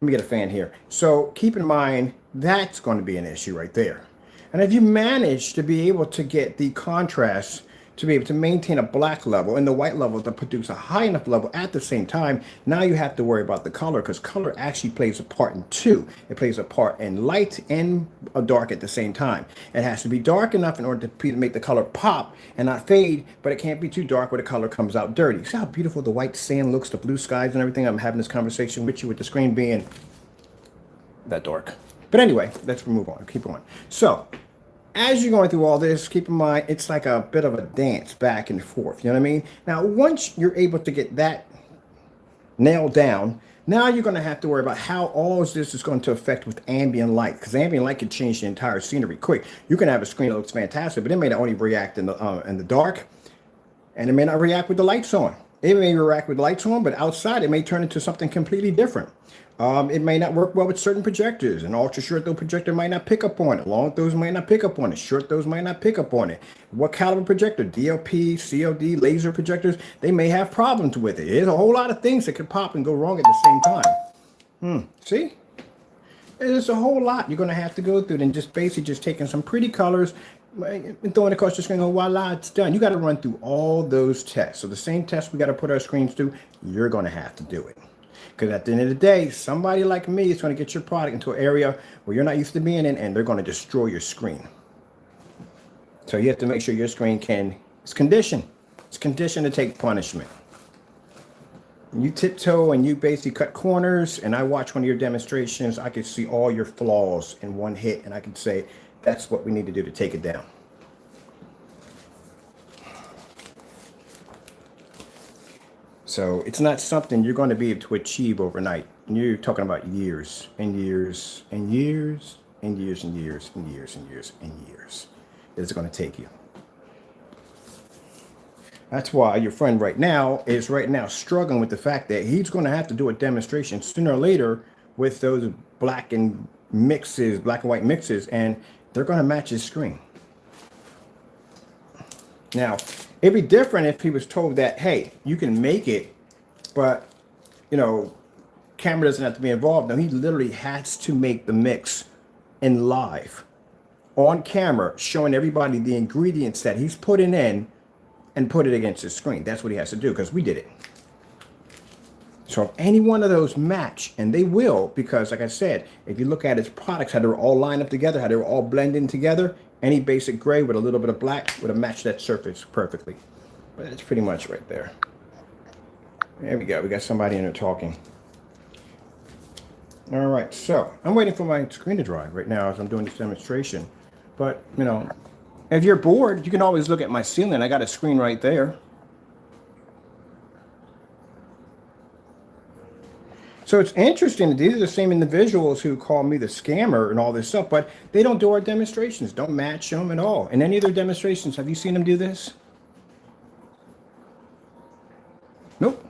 Let me get a fan here. So keep in mind, that's going to be an issue right there. And if you manage to be able to get the contrast to be able to maintain a black level and the white level to produce a high enough level at the same time, now you have to worry about the color, because color actually plays a part in two. It plays a part in light and dark at the same time. It has to be dark enough in order to make the color pop and not fade, but it can't be too dark where the color comes out dirty. See how beautiful the white sand looks, the blue skies and everything? I'm having this conversation with you with the screen being that dark. But anyway, let's move on, keep on. So as you're going through all this, keep in mind, it's like a bit of a dance back and forth. You know what I mean? Now, once you're able to get that nailed down, now you're going to have to worry about how all of this is going to affect with ambient light, because ambient light can change the entire scenery quick. You can have a screen that looks fantastic, but it may not only react in the dark, and it may not react with the lights on. It may react with the lights on, but outside it may turn into something completely different. It may not work well with certain projectors. An ultra short throw projector might not pick up on it. Long throws might not pick up on it. Short throws might not pick up on it. What caliber projector? DLP, COD, laser projectors, they may have problems with it. There's a whole lot of things that could pop and go wrong at the same time. See? There's a whole lot you're going to have to go through, and just basically just taking some pretty colors and throwing it across your screen and go, voila, it's done. You got to run through all those tests. So the same tests we got to put our screens through, you're going to have to do it. Because at the end of the day, somebody like me is going to get your product into an area where you're not used to being in, and they're going to destroy your screen. So you have to make sure your screen it's conditioned. It's conditioned to take punishment. You tiptoe and you basically cut corners, and I watch one of your demonstrations, I can see all your flaws in one hit, and I can say, that's what we need to do to take it down. So it's not something you're going to be able to achieve overnight. You're talking about years and years and years and years and years and years and years and years it's going to take you. That's why your friend right now is struggling with the fact that he's going to have to do a demonstration sooner or later with those black and white mixes, and they're going to match his screen. Now, it'd be different if he was told that, hey, you can make it, but, camera doesn't have to be involved. No, he literally has to make the mix in live, on camera, showing everybody the ingredients that he's putting in and put it against his screen. That's what he has to do, because we did it. So if any one of those match, and they will, because like I said, if you look at his products, how they're all lined up together, how they're all blending together, any basic gray with a little bit of black would have matched that surface perfectly. But that's pretty much right there. There we go. We got somebody in there talking. All right. So I'm waiting for my screen to dry right now as I'm doing this demonstration. But, if you're bored, you can always look at my ceiling. I got a screen right there. So it's interesting that these are the same individuals who call me the scammer and all this stuff, but they don't do our demonstrations, don't match them at all. In any of their demonstrations, have you seen them do this? Nope.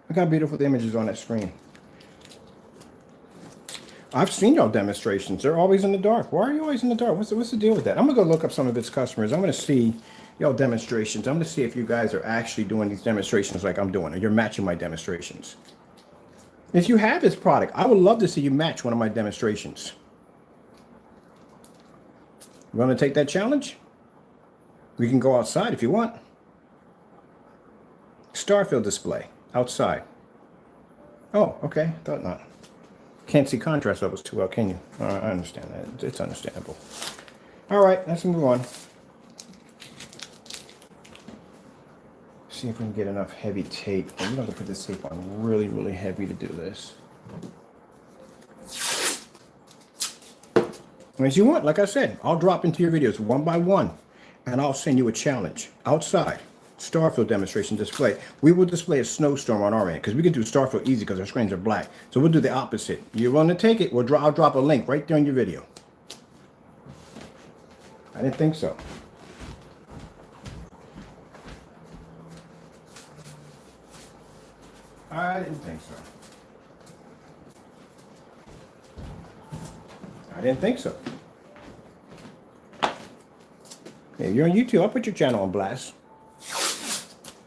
Look how beautiful the image is on that screen. I've seen y'all demonstrations. They're always in the dark. Why are you always in the dark? What's the deal with that? I'm going to go look up some of its customers. I'm going to see y'all demonstrations. I'm going to see if you guys are actually doing these demonstrations like I'm doing, or you're matching my demonstrations. If you have this product, I would love to see you match one of my demonstrations. You want to take that challenge? We can go outside if you want. Starfield display outside. Oh, okay. Thought not. Can't see contrast levels too well, can you? I understand that. It's understandable. All right, let's move on. See if we can get enough heavy tape. I'm going to put this tape on really, really heavy to do this. And as you want, like I said, I'll drop into your videos one by one, and I'll send you a challenge outside. Starfield demonstration display. We will display a snowstorm on our end because we can do Starfield easy because our screens are black. So we'll do the opposite. You want to take it? I'll drop a link right there in your video. I didn't think so. I didn't think so. I didn't think so. If you're on YouTube, I'll put your channel on blast.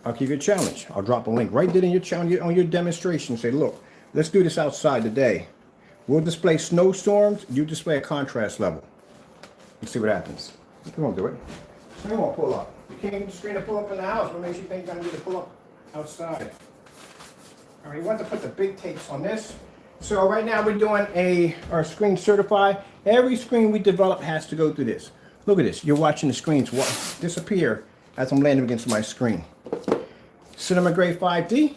I'll give you a challenge. I'll drop a link right there in your channel on your demonstration. Say, look, let's do this outside today. We'll display snowstorms. You display a contrast level. Let's see what happens. We won't do it. We won't pull up. You can't get the screen to pull up in the house. What makes you think I'm going to pull up outside? All right, you want to put the big tapes on this. So right now we're doing our screen certify. Every screen we develop has to go through this. Look at this. You're watching the screens disappear as I'm landing against my screen. Cinema Grade 5D.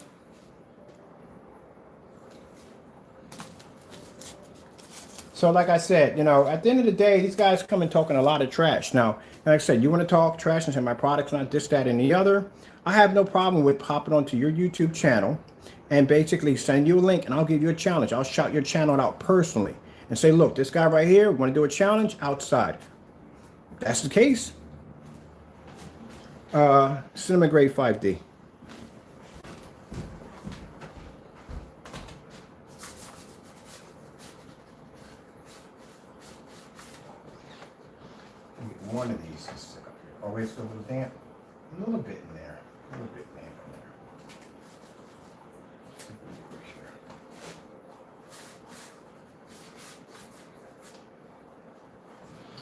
So like I said, at the end of the day, these guys come and talking a lot of trash. Now, like I said, you want to talk trash and say my product's not this, that, and the other. I have no problem with popping onto your YouTube channel and basically send you a link and I'll give you a challenge. I'll shout your channel out personally and say, look, this guy right here, want to do a challenge outside. That's the case. Cinema Grade 5D. One of these is sit up here. Oh, it's a little damp. A little bit in there. A little bit damp in there.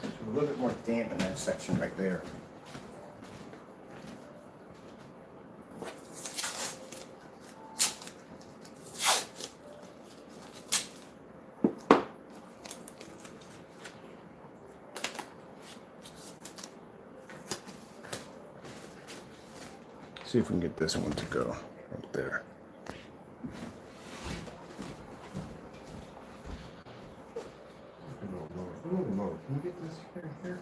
So a little bit more damp in that section right there. See if we can get this one to go right there. A little lower. Can you get this here?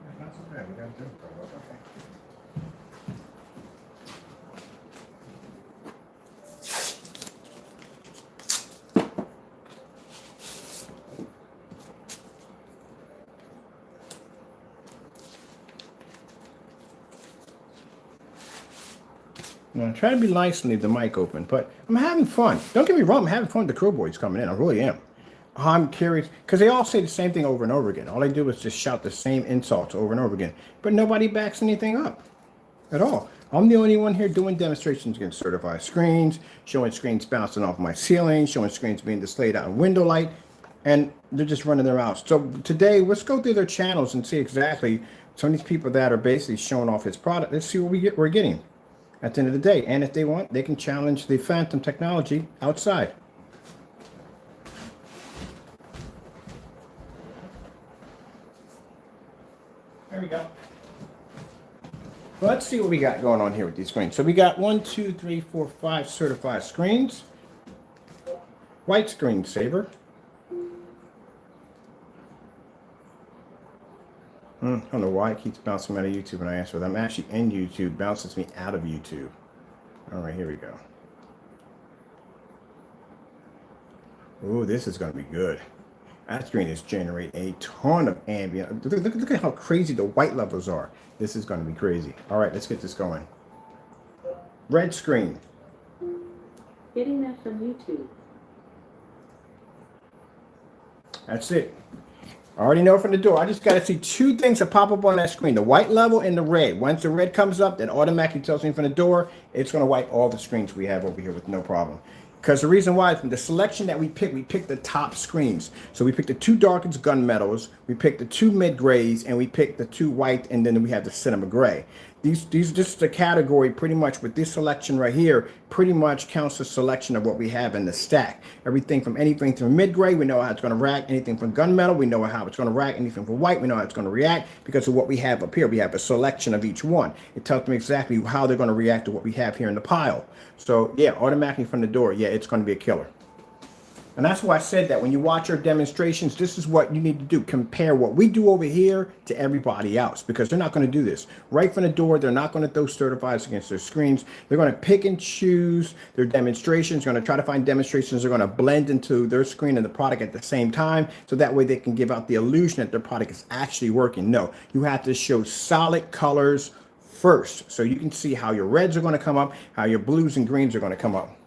Yeah, not so bad. We got this. Okay. Now, try to be nice and leave the mic open, but I'm having fun. Don't get me wrong, I'm having fun with the crew boys coming in. I really am. I'm curious, because they all say the same thing over and over again. All they do is just shout the same insults over and over again. But nobody backs anything up at all. I'm the only one here doing demonstrations against certified screens, showing screens bouncing off my ceiling, showing screens being displayed out in window light, and they're just running their mouths. So today, let's go through their channels and see exactly some of these people that are basically showing off his product. Let's see what we're getting at the end of the day. And if they want, they can challenge the Phantom technology outside. There we go. Let's see what we got going on here with these screens. So we got 1, 2, 3, 4, 5 certified screens. White screensaver. I don't know why it keeps bouncing me out of YouTube when I answer that. I'm actually in YouTube, bounces me out of YouTube. All right, here we go. Ooh, this is going to be good. That screen is generating a ton of ambient. Look at how crazy the white levels are. This is going to be crazy. All right, let's get this going. Red screen. Getting that from YouTube. That's it. I already know from the door. I just got to see two things that pop up on that screen. The white level and the red. Once the red comes up, that automatically tells me from the door, it's going to wipe all the screens we have over here with no problem. Because the reason why, from the selection that we picked the top screens. So we picked the 2 darkest gunmetals, we picked the 2 mid grays, and we picked the 2 white, and then we have the cinema gray. This is the category pretty much with this selection right here, pretty much counts the selection of what we have in the stack. Everything from anything from mid-grade, we know how it's going to react. Anything from gunmetal, we know how it's going to react. Anything from white, we know how it's going to react because of what we have up here. We have a selection of each one. It tells me exactly how they're going to react to what we have here in the pile. So yeah, automatically from the door, yeah, it's going to be a killer. And that's why I said that when you watch our demonstrations, this is what you need to do. Compare what we do over here to everybody else, because they're not going to do this. Right from the door, they're not going to throw certifieds against their screens. They're going to pick and choose their demonstrations. They're going to try to find demonstrations. They're going to blend into their screen and the product at the same time. So that way they can give out the illusion that their product is actually working. No, you have to show solid colors first. So you can see how your reds are going to come up, how your blues and greens are going to come up.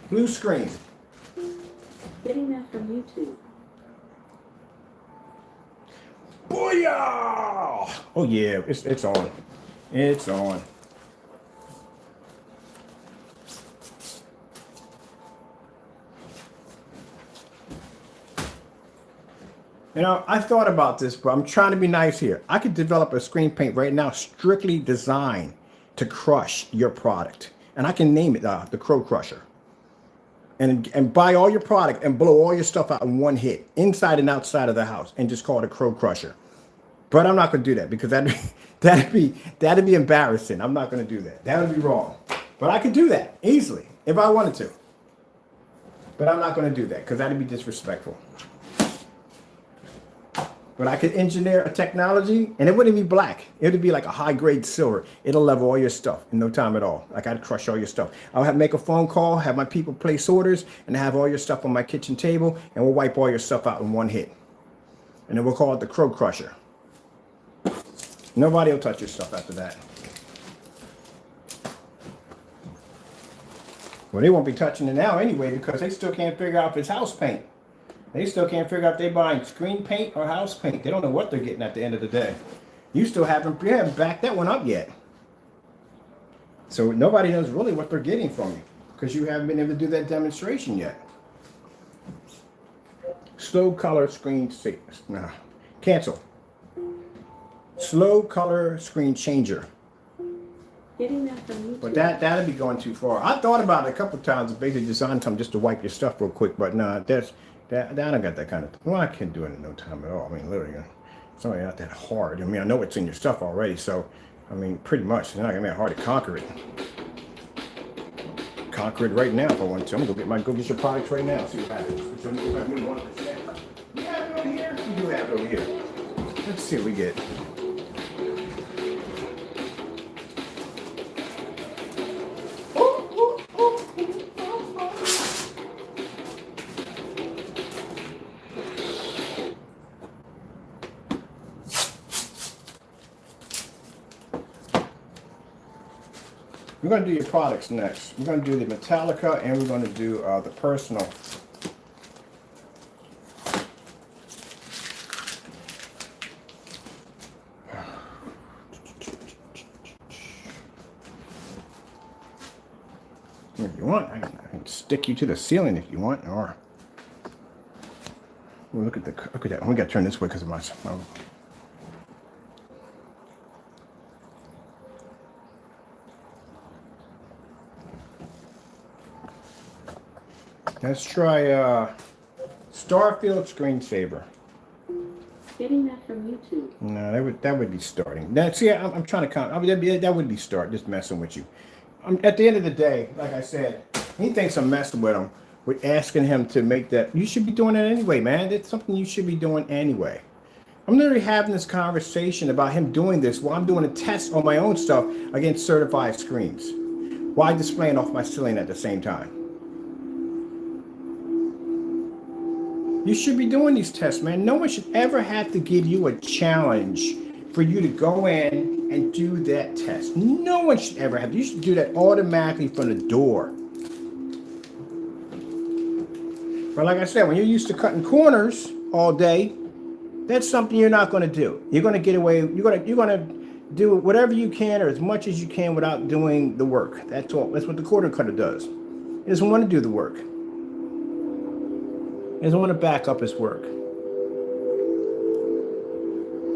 Blue screen. Getting that from YouTube. Booyah! Oh yeah, it's on. It's on. You know, I thought about this, but I'm trying to be nice here. I could develop a screen paint right now strictly designed to crush your product. And I can name it the Crow Crusher. And buy all your product and blow all your stuff out in one hit, inside and outside of the house, and just call it a Crow Crusher. But I'm not going to do that because that'd be embarrassing. I'm not going to do that. That would be wrong. But I could do that easily if I wanted to. But I'm not going to do that because that'd be disrespectful. But I could engineer a technology, and it wouldn't be black. It would be like a high-grade silver. It'll level all your stuff in no time at all. Like, I'd crush all your stuff. I'll have make a phone call, have my people place orders, and have all your stuff on my kitchen table, and we'll wipe all your stuff out in one hit. And then we'll call it the Crow Crusher. Nobody will touch your stuff after that. Well, they won't be touching it now anyway because they still can't figure out if it's house paint. They still can't figure out if they're buying screen paint or house paint. They don't know what they're getting at the end of the day. You haven't backed that one up yet. So nobody knows really what they're getting from you because you haven't been able to do that demonstration yet. Slow color screen cancel. Slow color screen changer. Getting that from YouTube. But that'd be going too far. I thought about it a couple of times, basically designed something just to wipe your stuff real quick, but no, I don't got that kind of. Well, I can't do it in no time at all. I mean, literally, it's not that hard. I mean, I know it's in your stuff already, so I mean, pretty much, it's not gonna be that hard to conquer it. Conquer it right now if I want to. I'm gonna go get your products right now. See what happens. We have it over here. We do have it over here. Let's see what we get. We're going to do your products next. We're going to do the Metallica and we're going to do the personal. If you want, I can stick you to the ceiling if you want, or well, look at that. We got to turn this way because of my. Let's try Starfield Screensaver. Getting that from YouTube. No, that would be starting. Now, see, I'm trying to count. I mean, that would be start. Just messing with you. At the end of the day, like I said, he thinks I'm messing with him, with asking him to make that. You should be doing that anyway, man. It's something you should be doing anyway. I'm literally having this conversation about him doing this while I'm doing a test on my own stuff against certified screens, while displaying off my ceiling at the same time. You should be doing these tests, man. No one should ever have to give you a challenge for you to go in and do that test. No one should ever have. You should do that automatically from the door. But like I said, when you're used to cutting corners all day, that's something you're not going to do. You're going to get away. You're going to do whatever you can or as much as you can without doing the work. That's all. That's what the quarter cutter does. He doesn't want to do the work. He doesn't want to back up his work.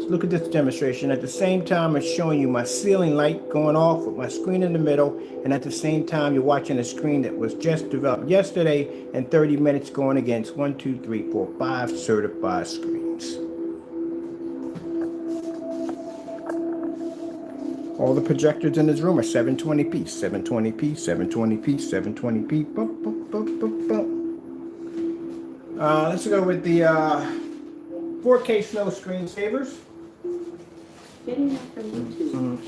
look at this demonstration. At the same time, it's showing you my ceiling light going off with my screen in the middle. And at the same time, you're watching a screen that was just developed yesterday and 30 minutes going against 1, 2, 3, 4, 5 certified screens. All the projectors in this room are 720p, 720p, 720p, 720p. Boop, boop, boop, boop, boop. Let's go with the 4K slow screensavers. Getting that from YouTube.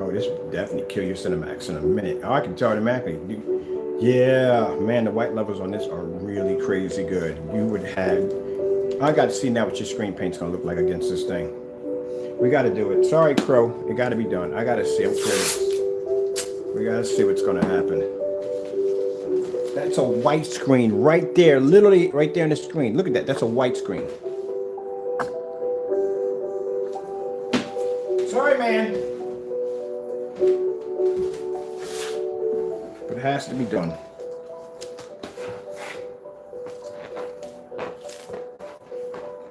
Oh, this would definitely kill your Cinemax in a minute. Oh, I can tell automatically. Yeah, man, the white levels on this are really crazy good. You would have... I got to see now what your screen paint's going to look like against this thing. We got to do it. Sorry, Crow. It got to be done. I got to see. I'm curious. We got to see what's going to happen. That's a white screen right there. Literally right there on the screen. Look at that. That's a white screen. Sorry, man. But it has to be done.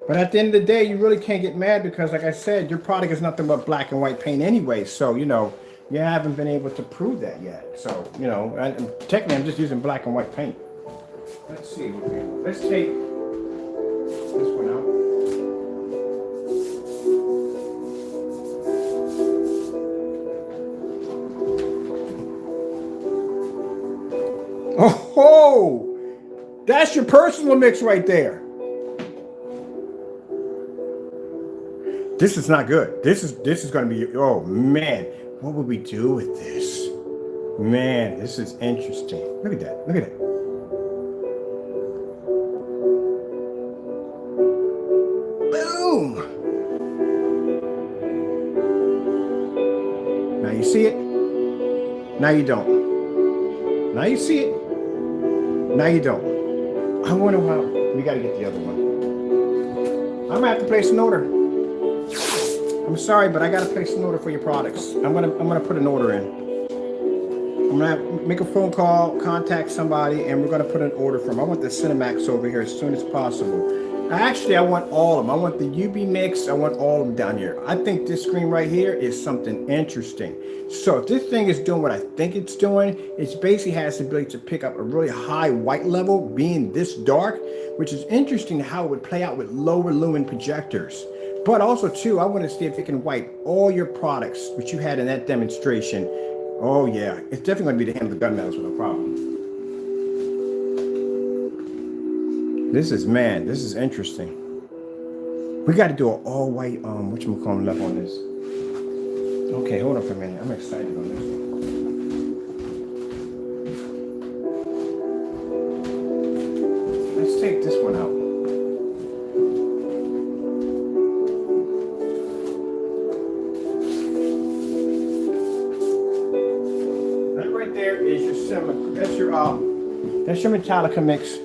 But at the end of the day, you really can't get mad because, like I said, your product is nothing but black and white paint anyway. So, you know, you haven't been able to prove that yet. So, you know, technically I'm just using black and white paint. Let's see. Let's take this one out. Oh, that's your personal mix right there. This is not good. This is going to be, oh man, what would we do with this? Man, this is interesting. Look at that. Look at that. Boom. Now you see it. Now you don't. Now you see it. Now you don't. I wonder how. We got to get the other one. I'm going to have to place an order. I'm sorry, but I gotta place an order for your products. I'm gonna put an order in. I'm gonna make a phone call, contact somebody, and we're gonna put an order for them. I want the Cinemax over here as soon as possible. Actually, I want all of them. I want the UV mix. I want all of them down here. I think this screen right here is something interesting. So if this thing is doing what I think it's doing, it basically has the ability to pick up a really high white level, being this dark, which is interesting how it would play out with lower lumen projectors. But also, too, I want to see if it can wipe all your products, which you had in that demonstration. Oh, yeah. It's definitely going to be the hand of the gunmetals with no problem. This is interesting. We got to do an all-white, whatchamacallit left on this. Okay, hold on for a minute. I'm excited on this one. Let's take this one out. That's your Metallica mix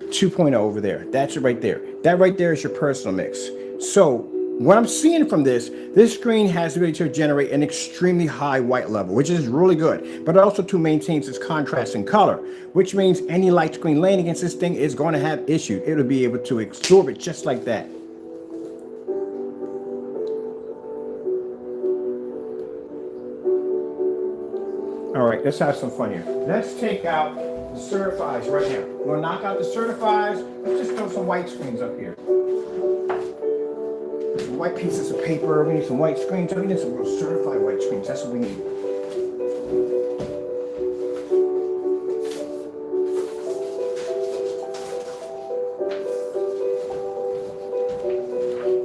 2.0 over there. That's it right there. That right there is your personal mix. So what I'm seeing from this screen has the ability to generate an extremely high white level, which is really good, but it also too maintains its contrast in color, which means any light screen laying against this thing is going to have issues. It'll be able to absorb it just like that. All right, let's have some fun here. Let's take out the certifies right here. We're gonna knock out the certifies. Let's just throw some white screens up here. Some white pieces of paper. We need some white screens. We need some real certified white screens. That's what we need.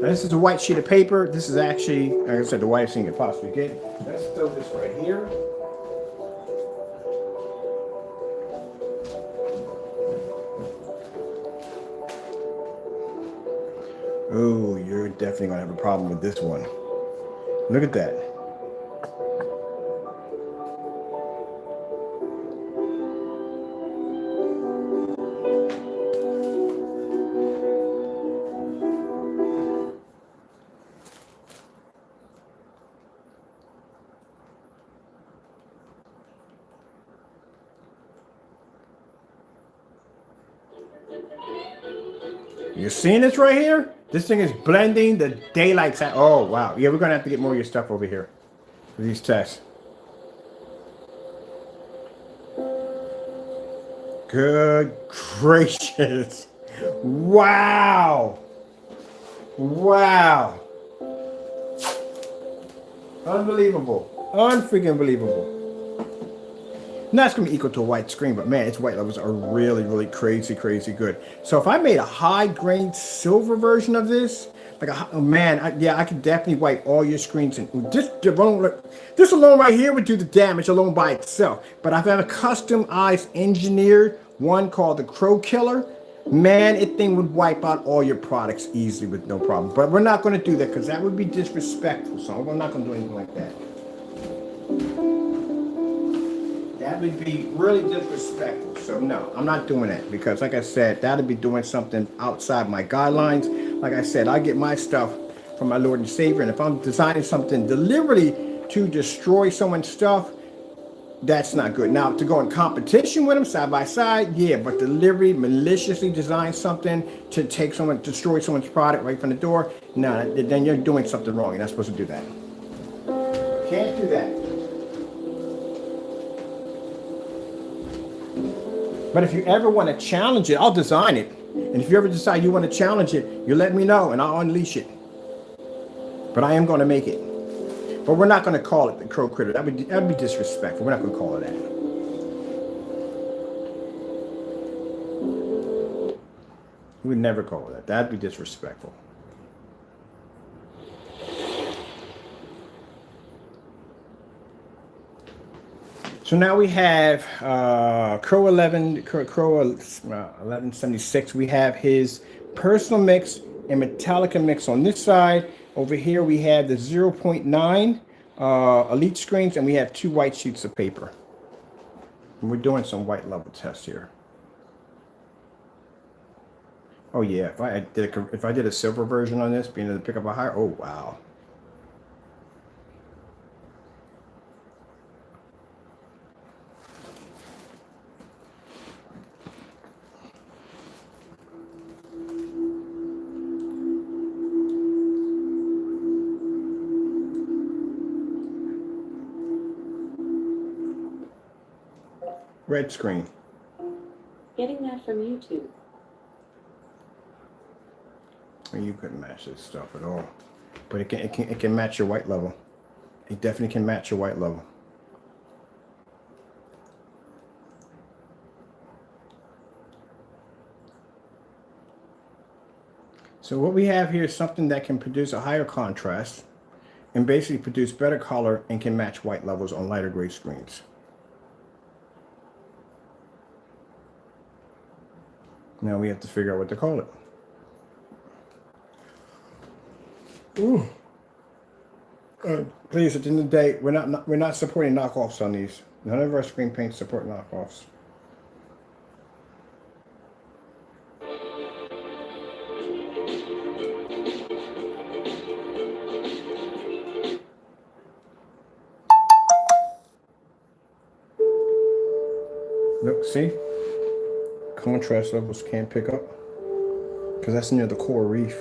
Now, this is a white sheet of paper. This is actually, like I said, the whitest thing you could possibly get. Let's throw this right here. Oh, you're definitely going to have a problem with this one. Look at that. You seeing this right here? This thing is blending the daylights out. Oh, wow. Yeah, we're going to have to get more of your stuff over here for these tests. Good gracious. Wow. Wow. Unbelievable. Unfreaking believable. Now it's going to be equal to a white screen, but man, its white levels are really, really crazy, crazy good. So if I made a high-grain silver version of this, like oh man, I could definitely wipe all your screens. And this alone right here would do the damage alone by itself. But I've had a customized engineered one called the Crow Killer. Man, it thing would wipe out all your products easily with no problem. But we're not going to do that because that would be disrespectful. So we're not going to do anything like that. That would be really disrespectful. So no, I'm not doing that because like I said, that'd be doing something outside my guidelines. Like I said, I get my stuff from my Lord and Savior. And if I'm designing something deliberately to destroy someone's stuff, that's not good. Now, to go in competition with them side by side, yeah, but deliberately, maliciously design something to destroy someone's product right from the door, no, then you're doing something wrong. You're not supposed to do that. Can't do that. But if you ever want to challenge it, I'll design it. And if you ever decide you want to challenge it, you let me know and I'll unleash it. But I am going to make it. But we're not going to call it the Crow Critter. That'd be disrespectful. We're not going to call it that. We would never call it that. That'd be disrespectful. So now we have Crow 1176. We have his personal mix and Metallica mix on this side. Over here we have the 0.9 elite screens, and we have 2 white sheets of paper. And we're doing some white level tests here. Oh yeah, if I did a silver version on this, being able to pick up a higher. Oh wow. Red screen. Getting that from YouTube. You couldn't match this stuff at all, but it can match your white level. It definitely can match your white level. So what we have here is something that can produce a higher contrast and basically produce better color and can match white levels on lighter gray screens. Now we have to figure out what to call it. Ooh. Please, at the end of the day, we're not supporting knockoffs on these. None of our screen paints support knockoffs. Look, see? Contrast levels can't pick up because that's near the core reef.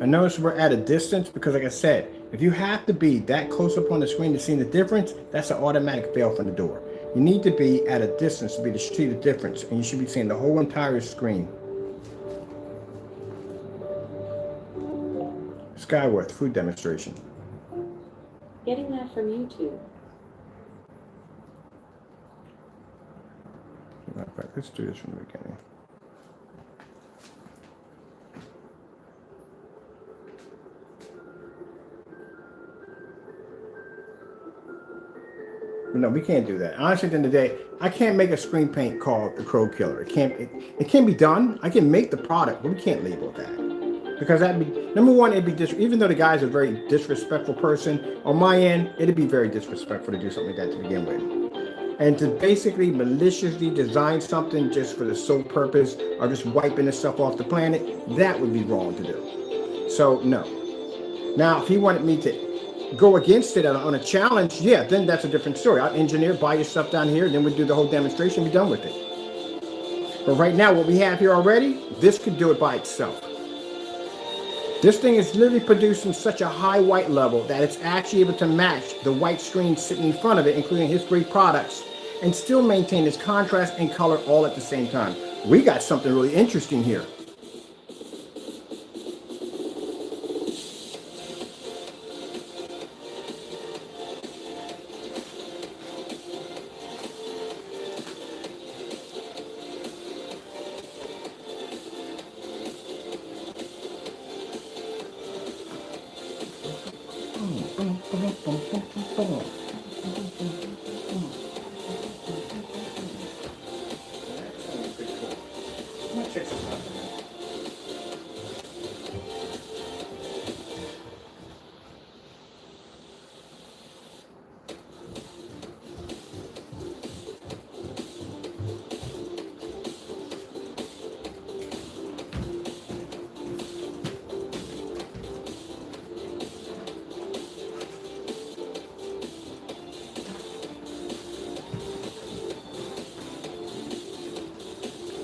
I notice we're at a distance because, like I said, if you have to be that close up on the screen to see the difference, that's an automatic fail from the door. You need to be at a distance to see the difference, and you should be seeing the whole entire screen. Skyworth food demonstration. Getting that from YouTube. Let's do this from the beginning. But no, we can't do that. Honestly, at the end of the day, I can't make a screen paint called the Crow Killer. It can be done. I can make the product, but we can't label that. Because that'd be, number one, it'd be even though the guy's a very disrespectful person, on my end, it'd be very disrespectful to do something like that to begin with. And to basically maliciously design something just for the sole purpose of just wiping this stuff off the planet, that would be wrong to do. So, no. Now, if he wanted me to go against it on a challenge, yeah, then that's a different story. I'll engineer, buy your stuff down here, then we'll do the whole demonstration, be done with it. But right now, what we have here already, this could do it by itself. This thing is literally producing such a high white level that it's actually able to match the white screen sitting in front of it, including his great products, and still maintain its contrast and color all at the same time. We got something really interesting here.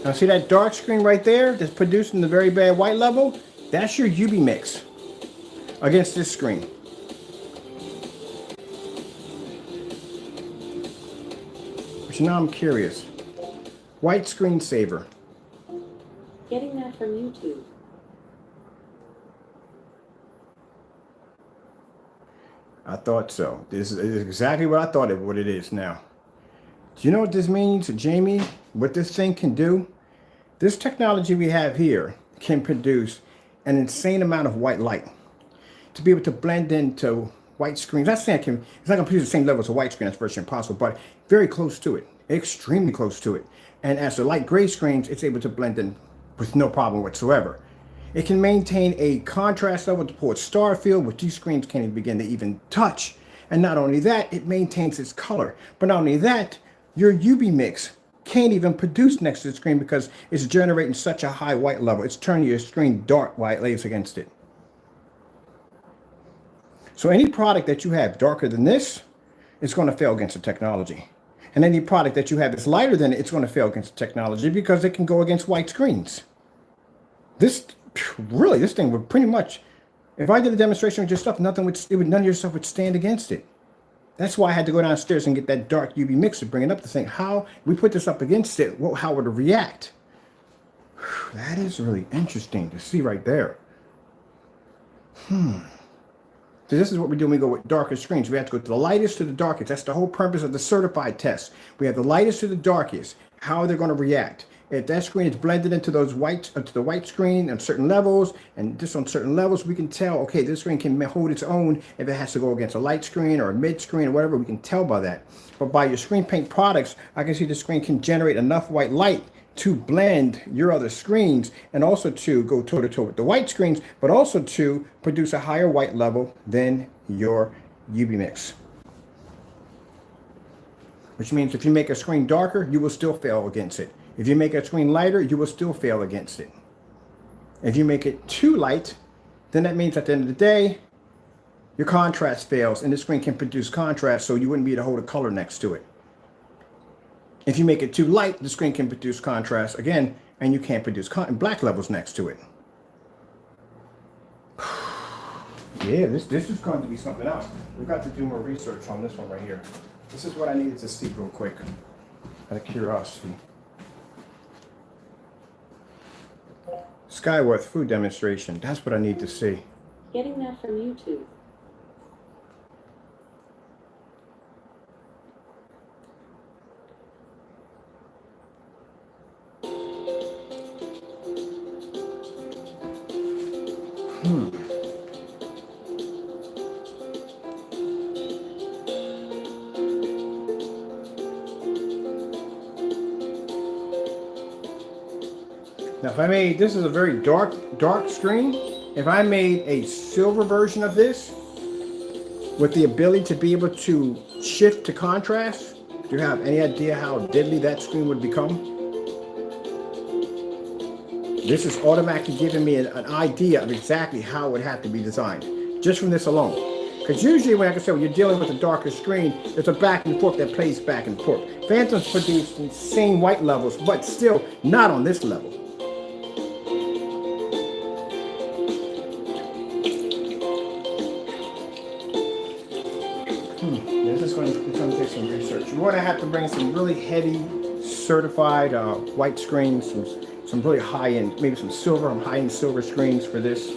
Now see that dark screen right there that's producing the very bad white level? That's your UV mix against this screen. But now I'm curious. White screensaver. Getting that from YouTube. I thought so. This is exactly what I thought what it is now. Do you know what this means, Jamie? What this thing can do? This technology we have here can produce an insane amount of white light to be able to blend into white screens. Not saying it's not going to produce the same level as a white screen, that's virtually impossible, but very close to it, extremely close to it. And as the light gray screens, it's able to blend in with no problem whatsoever. It can maintain a contrast level towards star field, which these screens can't even begin to even touch. And not only that, it maintains its color. But not only that, your UV mix can't even produce next to the screen because it's generating such a high white level. It's turning your screen dark while it lays against it. So any product that you have darker than this, it's going to fail against the technology. And any product that you have that's lighter than it, it's going to fail against the technology because it can go against white screens. This thing would pretty much, if I did a demonstration with your stuff, none of your stuff would stand against it. That's why I had to go downstairs and get that dark UV mixer, bring it up to think how we put this up against it, how would it react? That is really interesting to see right there. So this is what we do when we go with darker screens. We have to go to the lightest to the darkest. That's the whole purpose of the certified test. We have the lightest to the darkest. How they're going to react. If that screen is blended into the white screen on certain levels, and just on certain levels, we can tell, okay, this screen can hold its own if it has to go against a light screen or a mid screen or whatever, we can tell by that. But by your screen paint products, I can see the screen can generate enough white light to blend your other screens and also to go toe to toe with the white screens, but also to produce a higher white level than your UV mix. Which means if you make a screen darker, you will still fail against it. If you make a screen lighter, you will still fail against it. If you make it too light, then that means at the end of the day, your contrast fails and the screen can produce contrast, so you wouldn't be able to hold a color next to it. If you make it too light, the screen can produce contrast again, and you can't produce black levels next to it. Yeah, this is going to be something else. We've got to do more research on this one right here. This is what I needed to see real quick, out of curiosity. Skyworth food demonstration. That's what I need to see. Getting that from YouTube. Now, if I made, this is a very dark screen. If I made a silver version of this with the ability to be able to shift to contrast, do you have any idea how deadly that screen would become? This is automatically giving me an idea of exactly how it would have to be designed. just from this alone. Because usually, like I said, when you're dealing with a darker screen, there's a back and forth that plays back and forth. Phantoms produce the same white levels, but still not on this level. This is going to take some research. We're going to have to bring some really heavy, certified white screens, some really high-end, maybe some silver, high-end silver screens for this.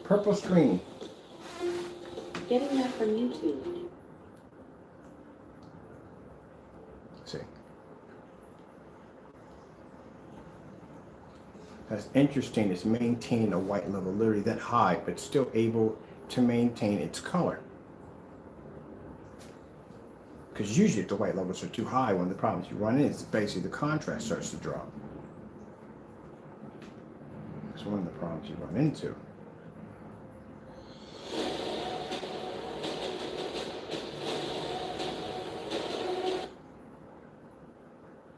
Purple screen. Getting that from YouTube. See. That's interesting. It's maintaining a white level literally that high, but still able to maintain its color. Because usually if the white levels are too high, one of the problems you run into is basically the contrast starts to drop. That's one of the problems you run into.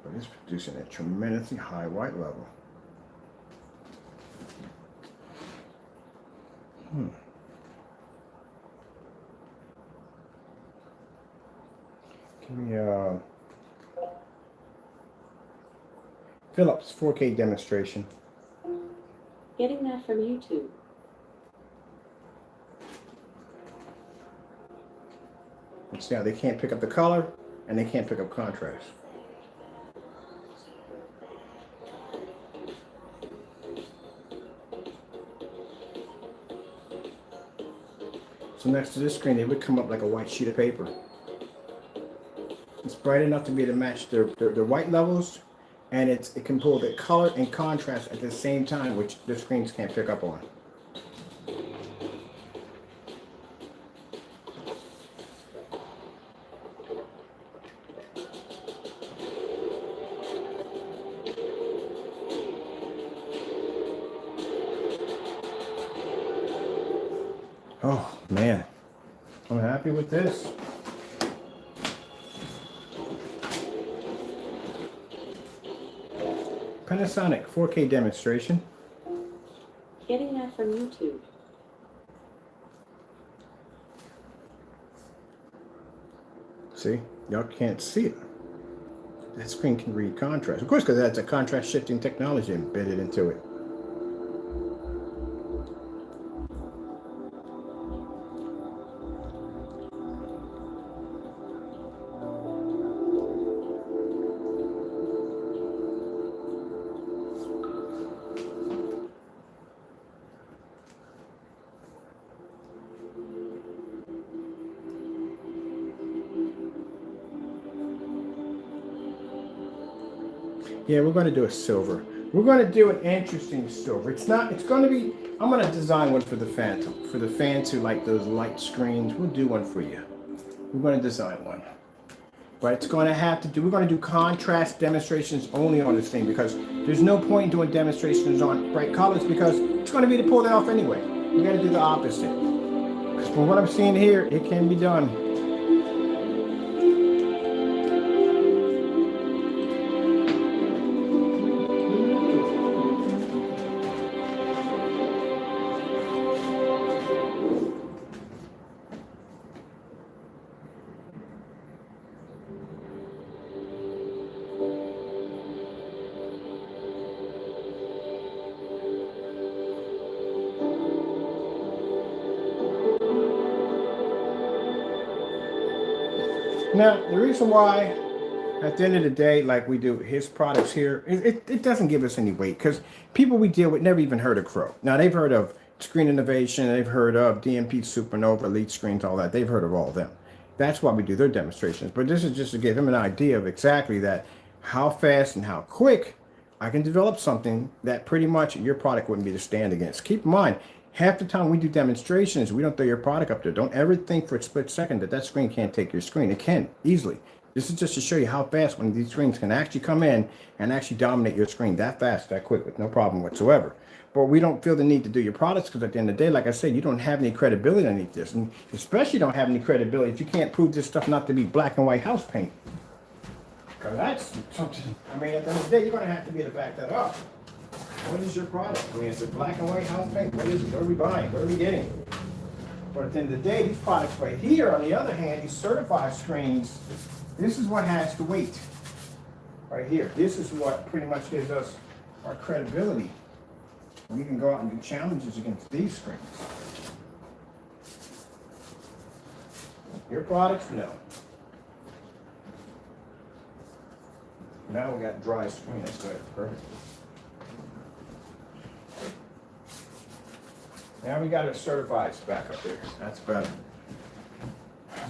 But it's producing a tremendously high white level. Give me Philips 4K demonstration. Getting that from YouTube. And see how they can't pick up the color and they can't pick up contrast. So next to this screen, it would come up like a white sheet of paper. It's bright enough to be able to match their white levels, and it can pull the color and contrast at the same time, which the screens can't pick up on. Oh man, I'm happy with this. Panasonic 4K demonstration. Getting that from YouTube. See, y'all can't see it. That screen can read contrast. Of course, because that's a contrast shifting technology embedded into it. Yeah, we're going to do a silver. We're going to do an interesting silver. It's going to be, I'm going to design one for the Phantom. For the fans who like those light screens, we'll do one for you. We're going to design one. But it's going to have to do, we're going to do contrast demonstrations only on this thing because there's no point in doing demonstrations on bright colors because it's going to be to pull that off anyway. We got to do the opposite. Because from what I'm seeing here, it can be done. Now, the reason why, at the end of the day, like we do his products here, it doesn't give us any weight because people we deal with never even heard of Crow. Now, they've heard of Screen Innovation, they've heard of DMP Supernova, Elite Screens, all that. They've heard of all of them. That's why we do their demonstrations. But this is just to give them an idea of exactly that, how fast and how quick I can develop something that pretty much your product wouldn't be to stand against. Keep in mind, half the time we do demonstrations, we don't throw your product up there. Don't ever think for a split second that screen can't take your screen. It can, easily. This is just to show you how fast one of these screens can actually come in and actually dominate your screen that fast, that quick, with no problem whatsoever. But we don't feel the need to do your products because at the end of the day, like I said, you don't have any credibility underneath this. And especially don't have any credibility if you can't prove this stuff not to be black and white house paint. Because that's something, I mean, at the end of the day, you're going to have to be able to back that up. What is your product? I mean, is it black and white house paint? What is it? What are we buying? What are we getting? But at the end of the day, these products right here, on the other hand, these certified screens, this is what has the weight. Right here. This is what pretty much gives us our credibility. We can go out and do challenges against these screens. Your products, no. Now we got dry screen. That's good. Perfect. Now we got a certified back up there. That's better.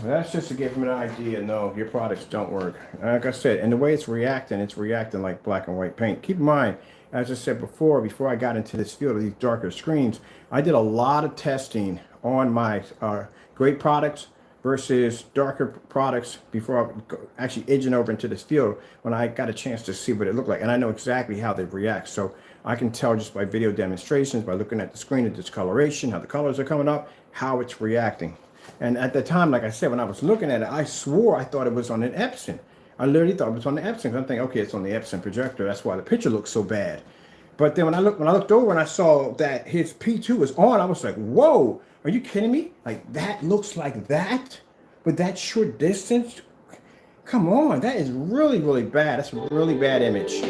But that's just to give them an idea. No, your products don't work. Like I said, and the way it's reacting like black and white paint. Keep in mind, as I said before I got into this field of these darker screens, I did a lot of testing on my great products versus darker products before I actually edging over into this field when I got a chance to see what it looked like. And I know exactly how they react. So I can tell just by video demonstrations, by looking at the screen, the discoloration, how the colors are coming up, how it's reacting. And at the time, like I said, when I was looking at it, I swore I thought it was on an Epson. I literally thought it was on the Epson. I'm thinking, okay, it's on the Epson projector. That's why the picture looks so bad. But then when I looked over and I saw that his P2 was on, I was like, whoa, are you kidding me? Like, that looks like that? With that short distance? Come on, that is really, really bad. That's a really bad image.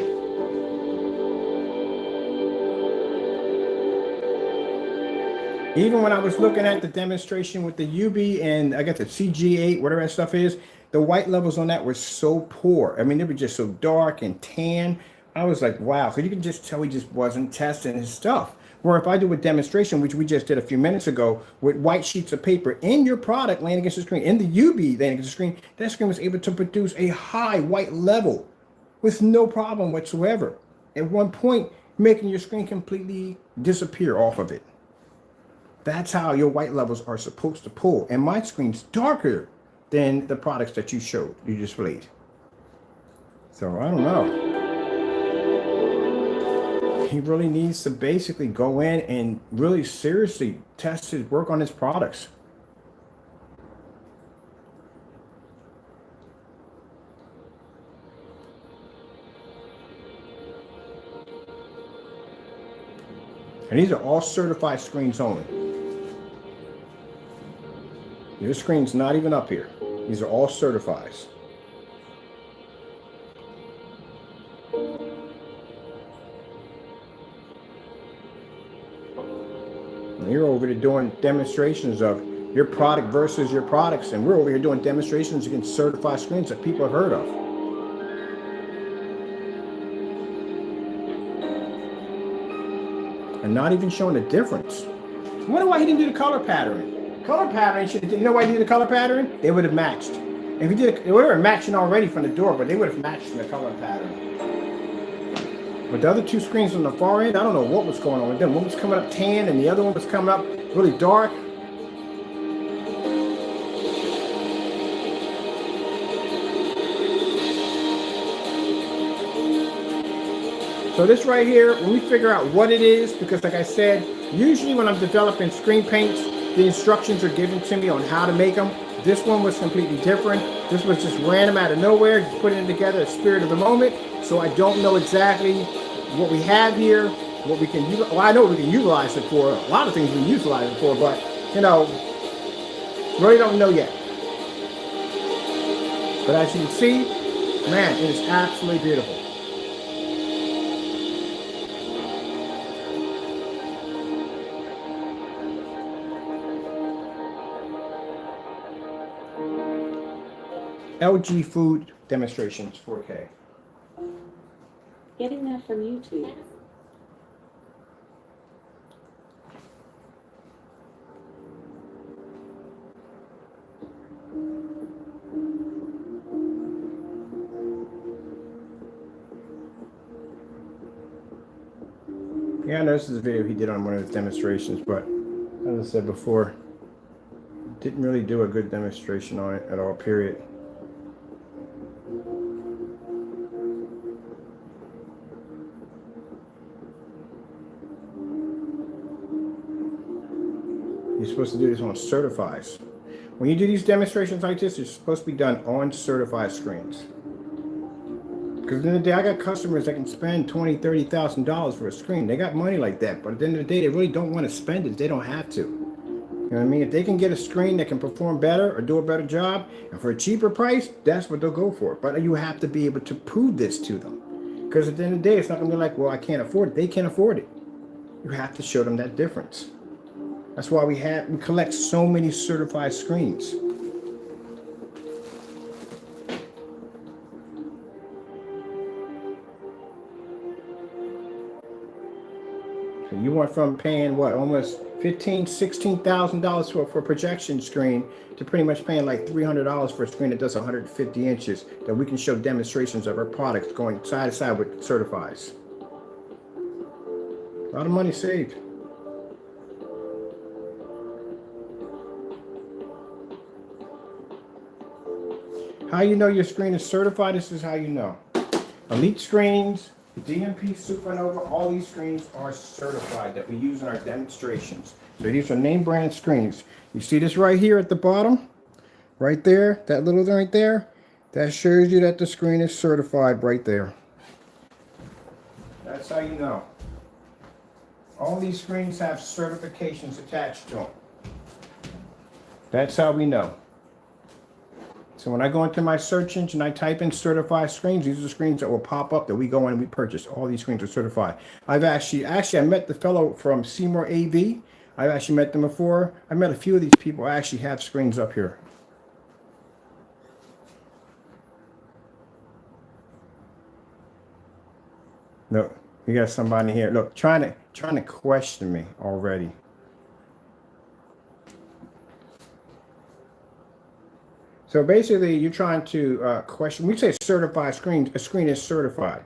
Even when I was looking at the demonstration with the UB and I got the CG8, whatever that stuff is, the white levels on that were so poor. I mean, they were just so dark and tan. I was like, wow. So you can just tell he just wasn't testing his stuff. Where if I do a demonstration, which we just did a few minutes ago, with white sheets of paper in your product laying against the screen, in the UB laying against the screen, that screen was able to produce a high white level with no problem whatsoever. At one point, making your screen completely disappear off of it. That's how your white levels are supposed to pull. And my screen's darker than the products that you showed, you displayed. So I don't know. He really needs to basically go in and really seriously test his work on his products. And these are all certified screens only. Your screen's not even up here. These are all certifieds. And you're over there doing demonstrations of your product versus your products, and we're over here doing demonstrations against certified screens that people have heard of. And not even showing a difference. I wonder why he didn't do the color pattern. Color pattern should have, you know why he did the color pattern? They would have matched. If he did, they would have been matching already from the door, but they would have matched in the color pattern. But the other two screens on the far end, I don't know what was going on with them. One was coming up tan and the other one was coming up really dark. So this right here, when we figure out what it is, because like I said, usually when I'm developing screen paints, the instructions are given to me on how to make them. This one was completely different. This was just random out of nowhere, just putting it together, a spirit of the moment. So I don't know exactly what we have here, what we can use. Well, I know what we can utilize it for. A lot of things we can utilize it for, but you know, really don't know yet. But as you can see, man, it is absolutely beautiful. LG food demonstrations 4K. Getting that from YouTube. Yeah, I know this is a video he did on one of his demonstrations, but as I said before, didn't really do a good demonstration on it at all, period. You're supposed to do this on certifies. When you do these demonstrations like this, it's supposed to be done on certified screens. Because at the end of the day, I got customers that can spend $20,000, $30,000 for a screen. They got money like that, but at the end of the day, they really don't want to spend it. They don't have to. You know what I mean? If they can get a screen that can perform better or do a better job, and for a cheaper price, that's what they'll go for. But you have to be able to prove this to them. Because at the end of the day, it's not going to be like, well, I can't afford it. They can't afford it. You have to show them that difference. That's why we collect so many certified screens. So you went from paying what, almost $15,000, $16,000 for a projection screen to pretty much paying like $300 for a screen that does 150 inches that we can show demonstrations of our products going side to side with certifies. A lot of money saved. How you know your screen is certified? This is how you know. Elite screens, DMP Supernova, all these screens are certified that we use in our demonstrations. So these are name brand screens. You see this right here at the bottom? Right there, that little thing right there? That shows you that the screen is certified right there. That's how you know. All these screens have certifications attached to them. That's how we know. So when I go into my search engine, I type in certified screens. These are the screens that will pop up that we go in and we purchase. All these screens are certified. I met the fellow from Seymour AV. I've actually met them before. I met a few of these people who actually have screens up here. Look, you got somebody here. Look, trying to question me already. So basically, you're trying to question. We say certified screen. A screen is certified,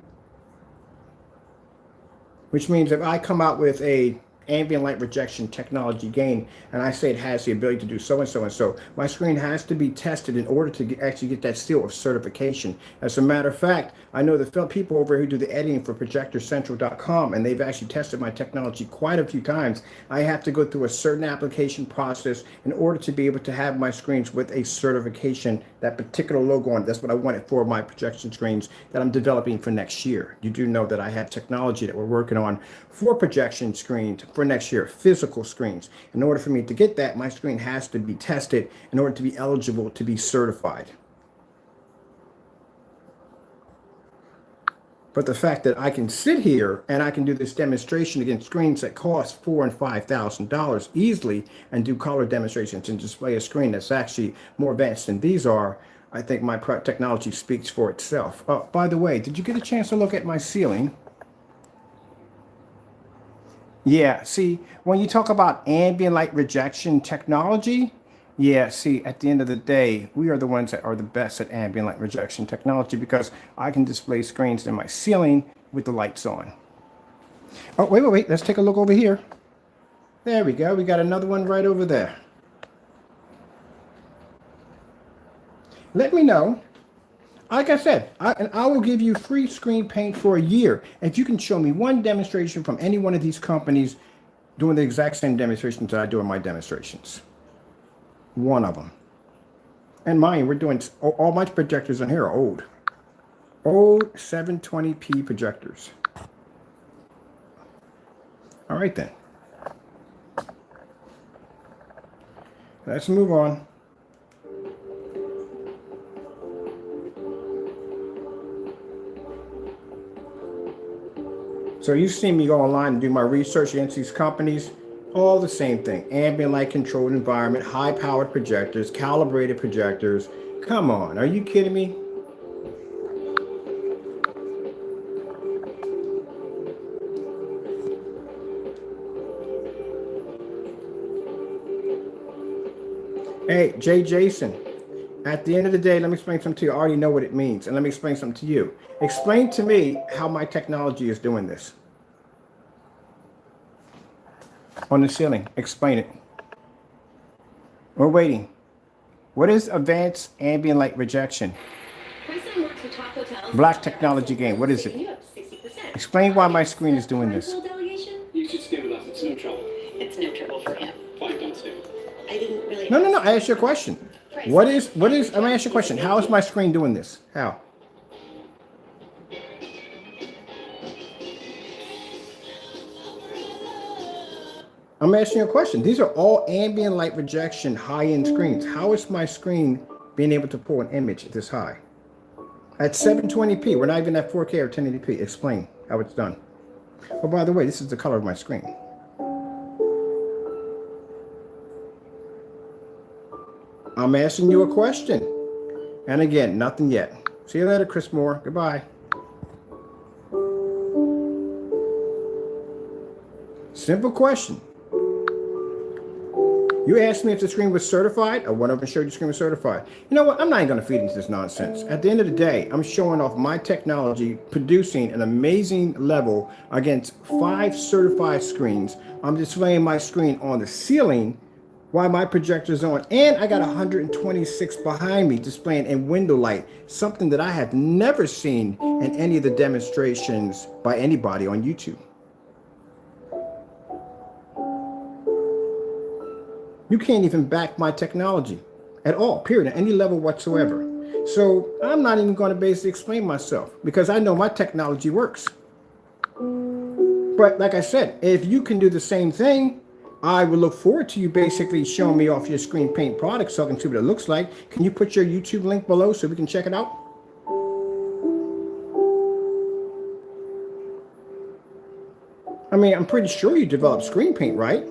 which means if I come out with a ambient light rejection technology gain and I say it has the ability to do so and so and so, my screen has to be tested in order to actually get that seal of certification. As a matter of fact, I know the people over here who do the editing for projectorcentral.com, and they've actually tested my technology quite a few times. I have to go through a certain application process in order to be able to have my screens with a certification, that particular logo on it. That's what I wanted for my projection screens that I'm developing for next year. You do know that I have technology that we're working on for projection screens for next year, physical screens. In order for me to get that, my screen has to be tested in order to be eligible to be certified. But the fact that I can sit here and I can do this demonstration against screens that cost $4,000 and $5,000 easily and do color demonstrations and display a screen that's actually more advanced than these are, I think my technology speaks for itself. By the way, did you get a chance to look at my ceiling? Yeah, see, when you talk about ambient light rejection technology, yeah, see, at the end of the day, we are the ones that are the best at ambient light rejection technology because I can display screens in my ceiling with the lights on. Oh, wait. Let's take a look over here. There we go. We got another one right over there. Let me know. Like I said, I will give you free screen paint for a year if you can show me one demonstration from any one of these companies doing the exact same demonstrations that I do in my demonstrations. One of them. And mind, we're doing all my projectors in here are old 720p projectors. All right then. Let's move on. So you've seen me go online and do my research against these companies. All the same thing. Ambient light controlled environment, high powered projectors, calibrated projectors. Come on, are you kidding me? Hey, Jay Jason, at the end of the day, let me explain something to you. I already know what it means. And let me explain something to you. Explain to me how my technology is doing this. On the ceiling, explain it. We're waiting. What is advanced ambient light rejection? Black technology gain. What is it? Explain why my screen is doing this. You should stay with us. It's no trouble. It's no trouble for him. Fine, don't stay with us. No. I asked you a question. What is, I'm going to ask you a question. How is my screen doing this? How? I'm asking you a question. These are all ambient light rejection high-end screens. How is my screen being able to pull an image this high? At 720p, we're not even at 4K or 1080p. Explain how it's done. Oh, by the way, this is the color of my screen. I'm asking you a question. And again, nothing yet. See you later, Chris Moore. Goodbye. Simple question. You asked me if the screen was certified. I went over and showed you the screen was certified. You know what? I'm not even going to feed into this nonsense. At the end of the day, I'm showing off my technology, producing an amazing level against 5 certified screens. I'm displaying my screen on the ceiling while my projector's on. And I got 126 behind me displaying in window light, something that I have never seen in any of the demonstrations by anybody on YouTube. You can't even back my technology at all, period, at any level whatsoever. So I'm not even going to basically explain myself because I know my technology works. But like I said, if you can do the same thing, I would look forward to you basically showing me off your screen paint product so I can see what it looks like. Can you put your YouTube link below so we can check it out? I mean, I'm pretty sure you developed screen paint, right?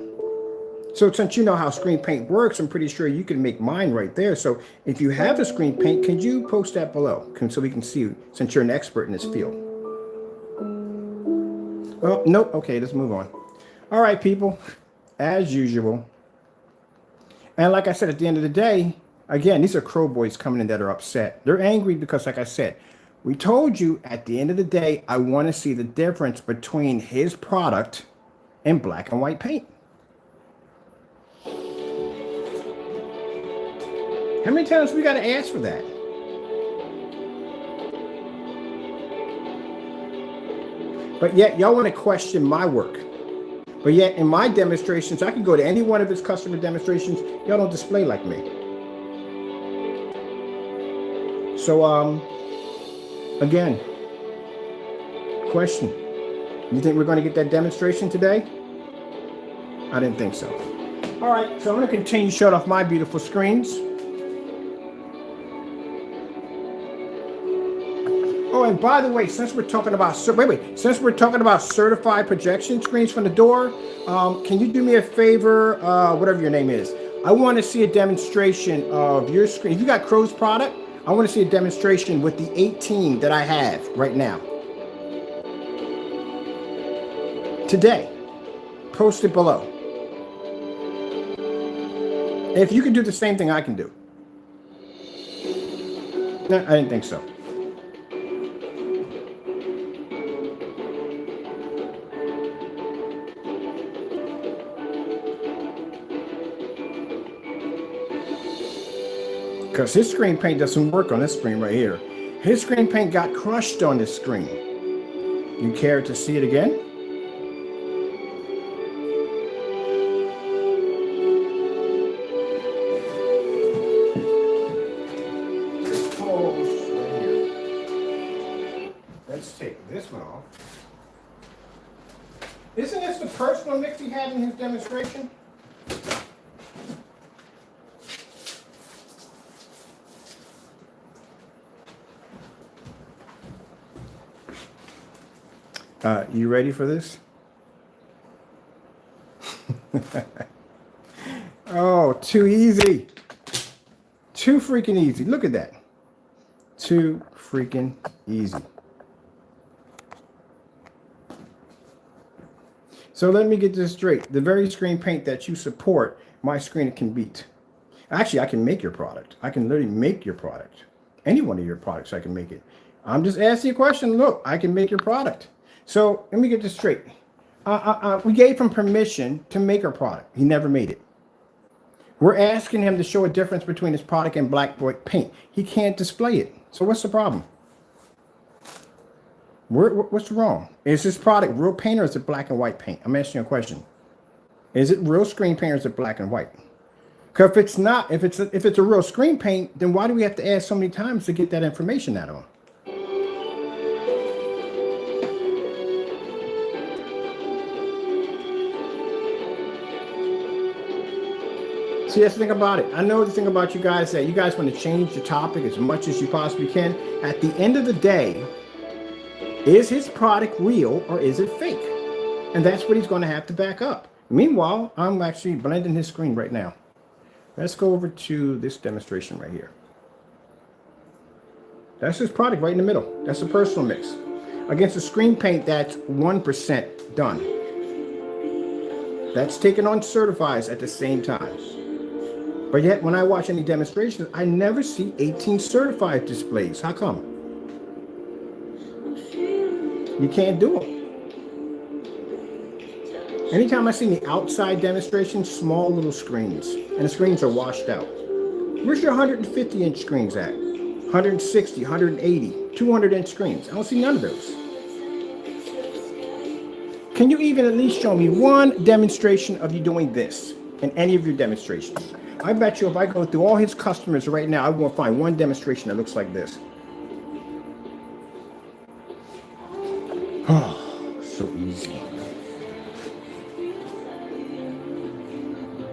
So since you know how screen paint works, I'm pretty sure you can make mine right there. So if you have a screen paint, can you post that below so we can see, since you're an expert in this field? Well, nope. Okay, let's move on. All right, people, as usual. And like I said, at the end of the day, again, these are Crow boys coming in that are upset. They're angry because, like I said, we told you at the end of the day, I want to see the difference between his product and black and white paint. How many times we got to ask for that? But yet y'all want to question my work. But yet in my demonstrations, I can go to any one of his customer demonstrations. Y'all don't display like me. So, again, question. You think we're going to get that demonstration today? I didn't think so. All right, so I'm going to continue to show off my beautiful screens. Oh, and by the way, since we're talking about since we're talking about certified projection screens from the door, can you do me a favor? Whatever your name is, I want to see a demonstration of your screen. If you got Crow's product, I want to see a demonstration with the 18 that I have right now. Today, post it below. If you can do the same thing I can do. No, I didn't think so. Because his screen paint doesn't work on this screen right here. His screen paint got crushed on this screen. You care to see it again? Let's pause right here. Let's take this one off. Isn't this the personal mix he had in his demonstration? You ready for this? Oh, too easy. Too freaking easy. Look at that. Too freaking easy. So let me get this straight. The very screen paint that you support, my screen can beat. Actually, I can make your product. I can literally make your product. Any one of your products, I can make it. I'm just asking you a question. Look, I can make your product. So let me get this straight. We gave him permission to make our product. He never made it. We're asking him to show a difference between his product and black white paint. He can't display it. So what's the problem? What's wrong? Is this product real paint or is it black and white paint? I'm asking you a question. Is it real screen paint or is it black and white? Because if it's not, if it's a real screen paint, then why do we have to ask so many times to get that information out of them? See, that's the thing about it. I know the thing about you guys that you guys want to change the topic as much as you possibly can. At the end of the day, is his product real or is it fake? And that's what he's going to have to back up. Meanwhile, I'm actually blending his screen right now. Let's go over to this demonstration right here. That's his product right in the middle. That's a personal mix. Against a screen paint that's 1% done. That's taken on certifies at the same time. But yet, when I watch any demonstrations, I never see 18 certified displays. How come? You can't do them. Anytime I see the outside demonstrations, small little screens, and the screens are washed out. Where's your 150-inch screens at? 160, 180, 200-inch screens. I don't see none of those. Can you even at least show me one demonstration of you doing this in any of your demonstrations? I bet you if I go through all his customers right now, I won't find one demonstration that looks like this. Oh, so easy.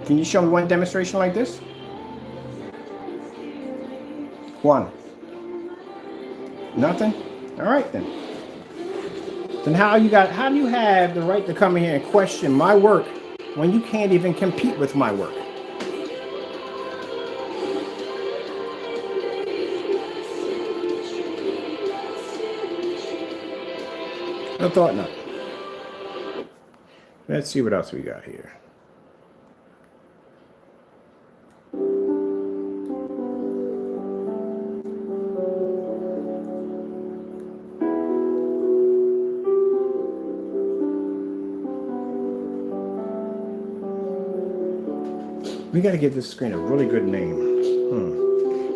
Can you show me one demonstration like this? One. Nothing? All right then. Then how do you have the right to come in here and question my work when you can't even compete with my work? I thought not. Let's see what else we got here. We got to give this screen a really good name.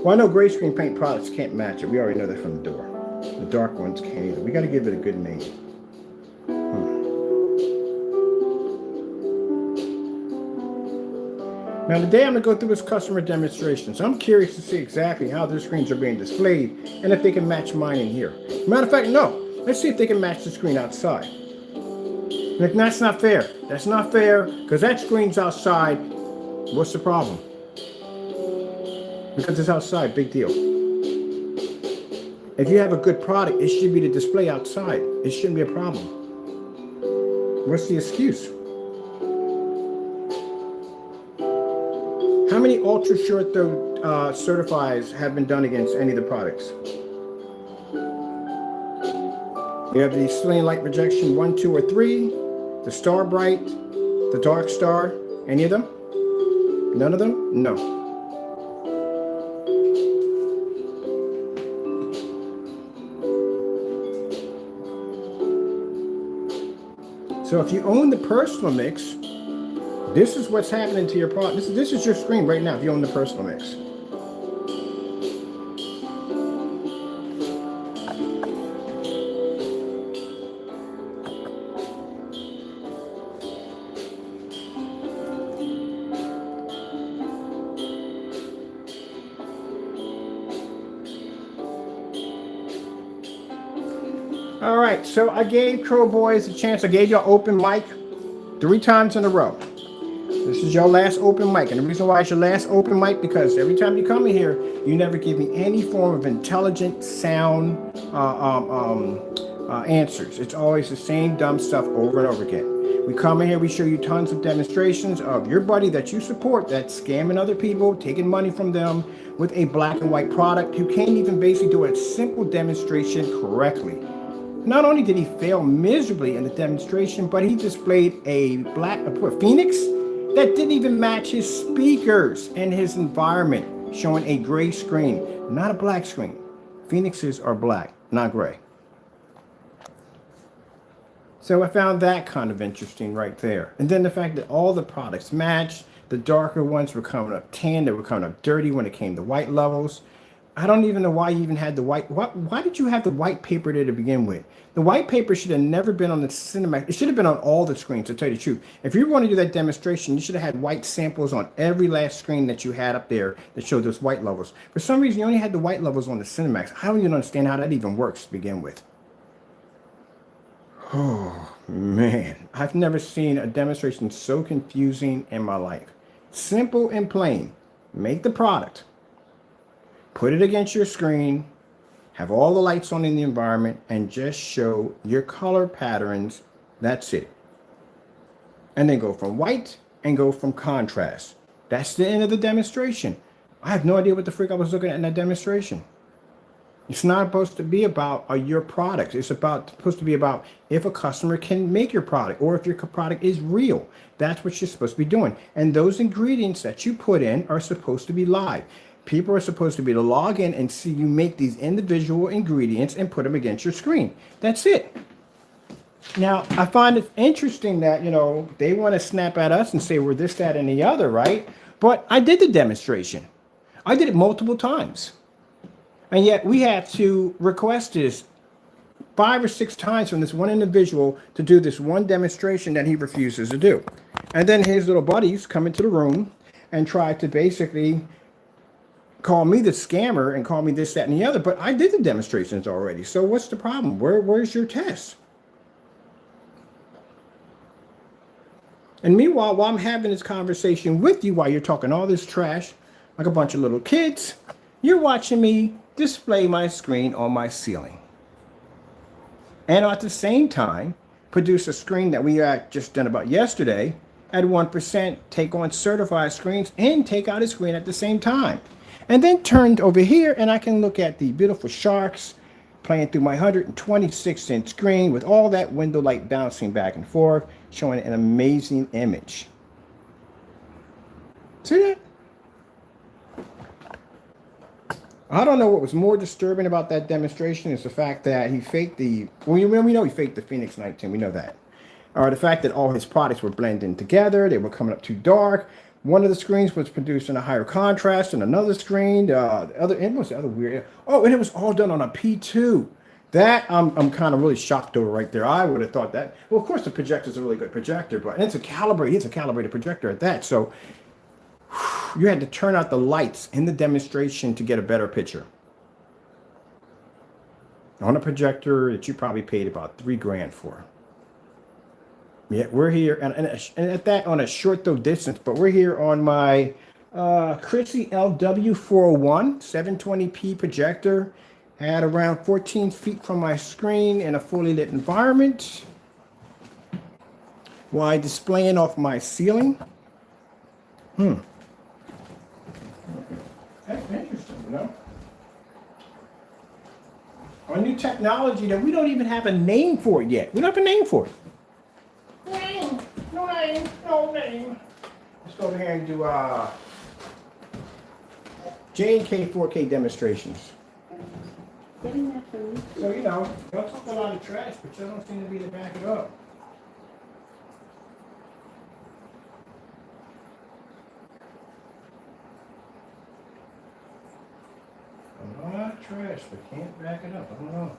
Well, I know gray screen paint products can't match it. We already know that from the door. The dark ones can't either. We got to give it a good name. Now today I'm going to go through this customer demonstration. So I'm curious to see exactly how their screens are being displayed and if they can match mine in here. Matter of fact, no. Let's see if they can match the screen outside. Like, that's not fair. That's not fair because that screen's outside. What's the problem? Because it's outside, big deal. If you have a good product, it should be the display outside. It shouldn't be a problem. What's the excuse? How many ultra short throw certifies have been done against any of the products? We have the Sling Light Projection 1, 2, or 3, the Star Bright, the Dark Star. Any of them? None of them? No. So if you own the personal mix, this is what's happening to your product. This is your screen right now if you own the personal mix. All right, so I gave Crow Boys a chance. I gave y'all open mic 3 times in a row. This is your last open mic, and the reason why it's your last open mic because every time you come in here, you never give me any form of intelligent, sound answers. It's always the same dumb stuff over and over again. We come in here, we show you tons of demonstrations of your buddy that you support that's scamming other people, taking money from them with a black and white product who can't even basically do a simple demonstration correctly. Not only did he fail miserably in the demonstration, but he displayed a Phoenix that didn't even match his speakers and his environment, showing a gray screen, not a black screen. Phoenixes are black, not gray. So I found that kind of interesting right there. And then the fact that all the products matched, the darker ones were coming up tan, they were coming up dirty when it came to white levels. I don't even know why you even had the white. Why did you have the white paper there to begin with? The white paper should have never been on the Cinemax. It should have been on all the screens, to tell you the truth. If you want to do that demonstration, you should have had white samples on every last screen that you had up there that showed those white levels. For some reason, you only had the white levels on the Cinemax. I don't even understand how that even works to begin with. Oh, man. I've never seen a demonstration so confusing in my life. Simple and plain. Make the product. Put it against your screen, have all the lights on in the environment, and just show your color patterns. That's it. And then go from white and go from contrast. That's the end of the demonstration. I have no idea what the freak I was looking at in that demonstration. It's not supposed to be about your product. It's supposed to be about if a customer can make your product or if your product is real. That's what you're supposed to be doing. And those ingredients that you put in are supposed to be live. People are supposed to be able to log in and see you make these individual ingredients and put them against your screen. That's it. Now, I find it interesting that, they want to snap at us and say we're this, that, and the other, right? But I did the demonstration. I did it multiple times. And yet we have to request this 5 or 6 times from this one individual to do this one demonstration that he refuses to do. And then his little buddies come into the room and try to basically call me the scammer and call me this, that, and the other. But I did the demonstrations already. So what's the problem? Where's your test? And meanwhile, while I'm having this conversation with you, while you're talking all this trash, like a bunch of little kids, you're watching me display my screen on my ceiling. And at the same time, produce a screen that we had just done about yesterday at 1%, take on certified screens and take out a screen at the same time. And then turned over here and I can look at the beautiful sharks playing through my 126-inch screen with all that window light bouncing back and forth, showing an amazing image. See that? I don't know what was more disturbing about that demonstration is the fact that he faked we know he faked the Phoenix 19, we know that. Or the fact that all his products were blending together, they were coming up too dark. One of the screens was producing a higher contrast than another screen. It was the other weird. Oh, and it was all done on a P2. That I'm kind of really shocked over right there. I would have thought that. Well, of course the projector's a really good projector, but it's a calibrated projector at that. So you had to turn out the lights in the demonstration to get a better picture. On a projector that you probably paid about $3,000 for. Yeah, we're here, and at that on a short though distance, but we're here on my Chrissy LW401 720p projector at around 14 feet from my screen in a fully lit environment while displaying off my ceiling. That's interesting, A new technology that we don't even have a name for it yet. We don't have a name for it. No name. Let's go over here and do J&K 4K demonstrations. Getting that from me. So, y'all talk a lot of trash, but y'all don't seem to be to back it up. A lot of trash, but can't back it up. I don't know.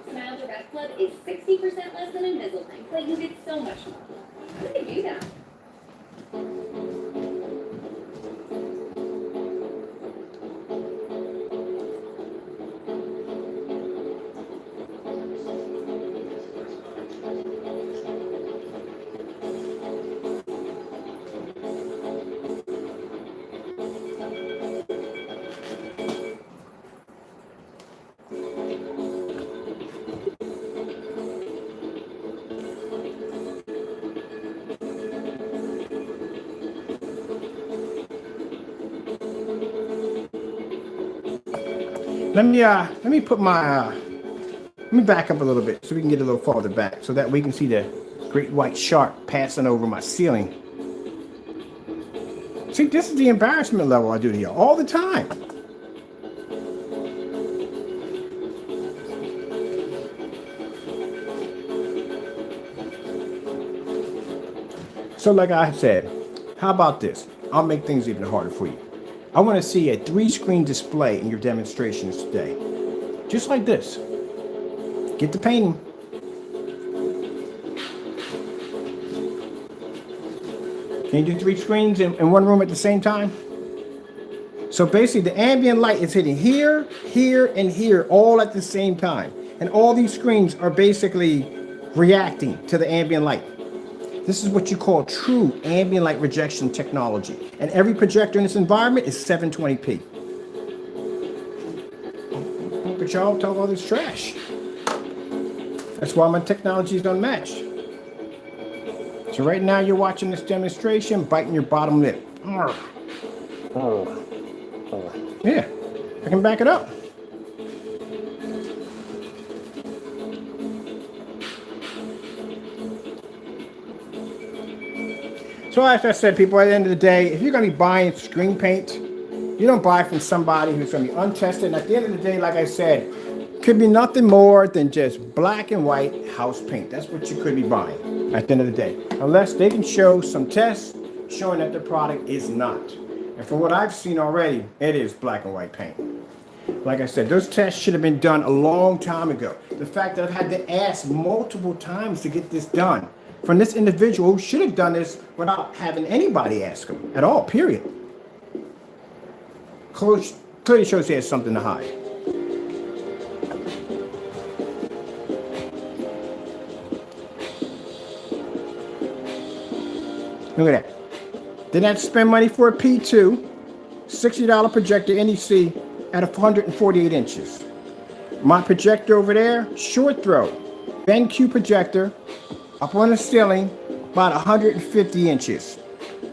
Smile Direct Flood is 60% less than Invisalign, but you get so much more. How did they do that? Let me back up a little bit so we can get a little farther back so that we can see the great white shark passing over my ceiling. See, this is the embarrassment level I do here all the time. So like I said, how about this? I'll make things even harder for you. I want to see a 3-screen display in your demonstrations today. Just like this. Get to painting. Can you do 3 screens in one room at the same time? So basically the ambient light is hitting here, here, and here all at the same time. And all these screens are basically reacting to the ambient light. This is what you call true ambient light rejection technology. And every projector in this environment is 720p. Look at y'all talk all this trash. That's why my technology is unmatched. So right now you're watching this demonstration, biting your bottom lip. Yeah, I can back it up. So as I said, people, at the end of the day, if you're going to be buying screen paint, you don't buy from somebody who's going to be untested. And at the end of the day, like I said, could be nothing more than just black and white house paint. That's what you could be buying at the end of the day. Unless they can show some tests showing that the product is not. And from what I've seen already, it is black and white paint. Like I said, those tests should have been done a long time ago. The fact that I've had to ask multiple times to get this done from this individual who should have done this without having anybody ask him at all, period. Clearly shows he has something to hide. Look at that. Didn't have to spend money for a P2, $60 projector NEC at 148 inches. My projector over there, short throw, BenQ projector, up on the ceiling, about 150 inches.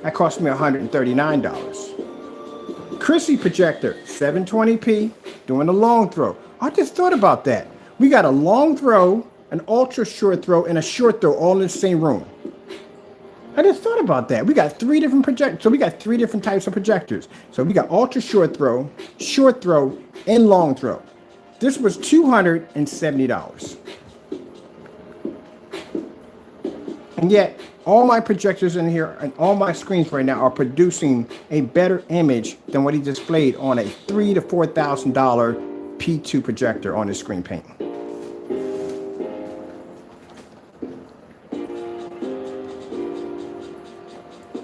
That cost me $139. Chrissy projector, 720p, doing a long throw. I just thought about that. We got a long throw, an ultra short throw, and a short throw all in the same room. I just thought about that. We got 3 different projectors. So we got 3 different types of projectors. So we got ultra short throw, and long throw. This was $270. And yet, all my projectors in here and all my screens right now are producing a better image than what he displayed on a $3,000 to $4,000 P2 projector on his screen paint.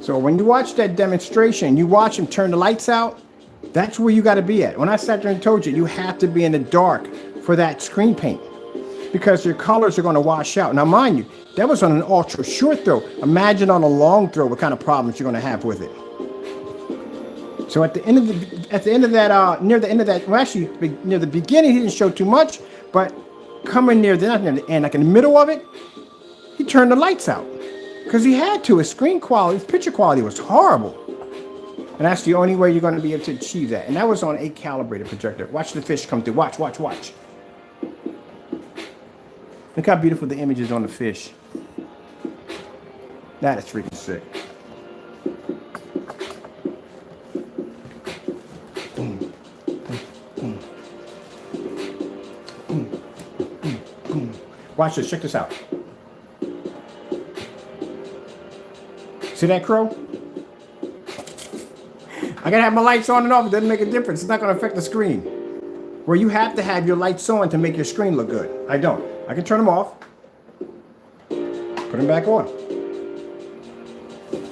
So when you watch that demonstration, you watch him turn the lights out, that's where you got to be at. When I sat there and told you, you have to be in the dark for that screen paint because your colors are going to wash out. Now, mind you, that was on an ultra short throw. Imagine on a long throw what kind of problems you're going to have with it. So at the end of that, near the end of that, well, actually near the beginning, he didn't show too much, but coming not near the end, like in the middle of it, he turned the lights out. Because he had to. His screen quality, his picture quality was horrible. And that's the only way you're going to be able to achieve that. And that was on a calibrated projector. Watch the fish come through. Watch. Look how beautiful the image is on the fish. That is freaking sick. Watch this. Check this out. See that crow? I gotta have my lights on and off. It doesn't make a difference. It's not gonna affect the screen. Where you have to have your lights on to make your screen look good. I don't. I can turn them off. Put them back on.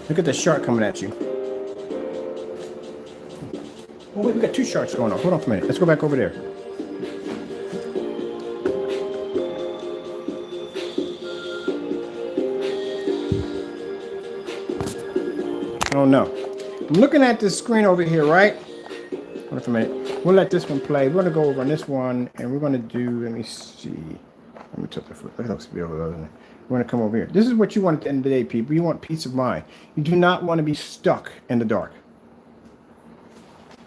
Look at the shark coming at you. Oh wait, we got 2 sharks going on. Hold on for a minute. Let's go back over there. Oh no. I'm looking at this screen over here, right? Hold on for a minute. We'll let this one play. We're going to go over on this one, and we're going to do, let me see. Let me take the foot. We're going to come over here. This is what you want at the end of the day, people. You want peace of mind. You do not want to be stuck in the dark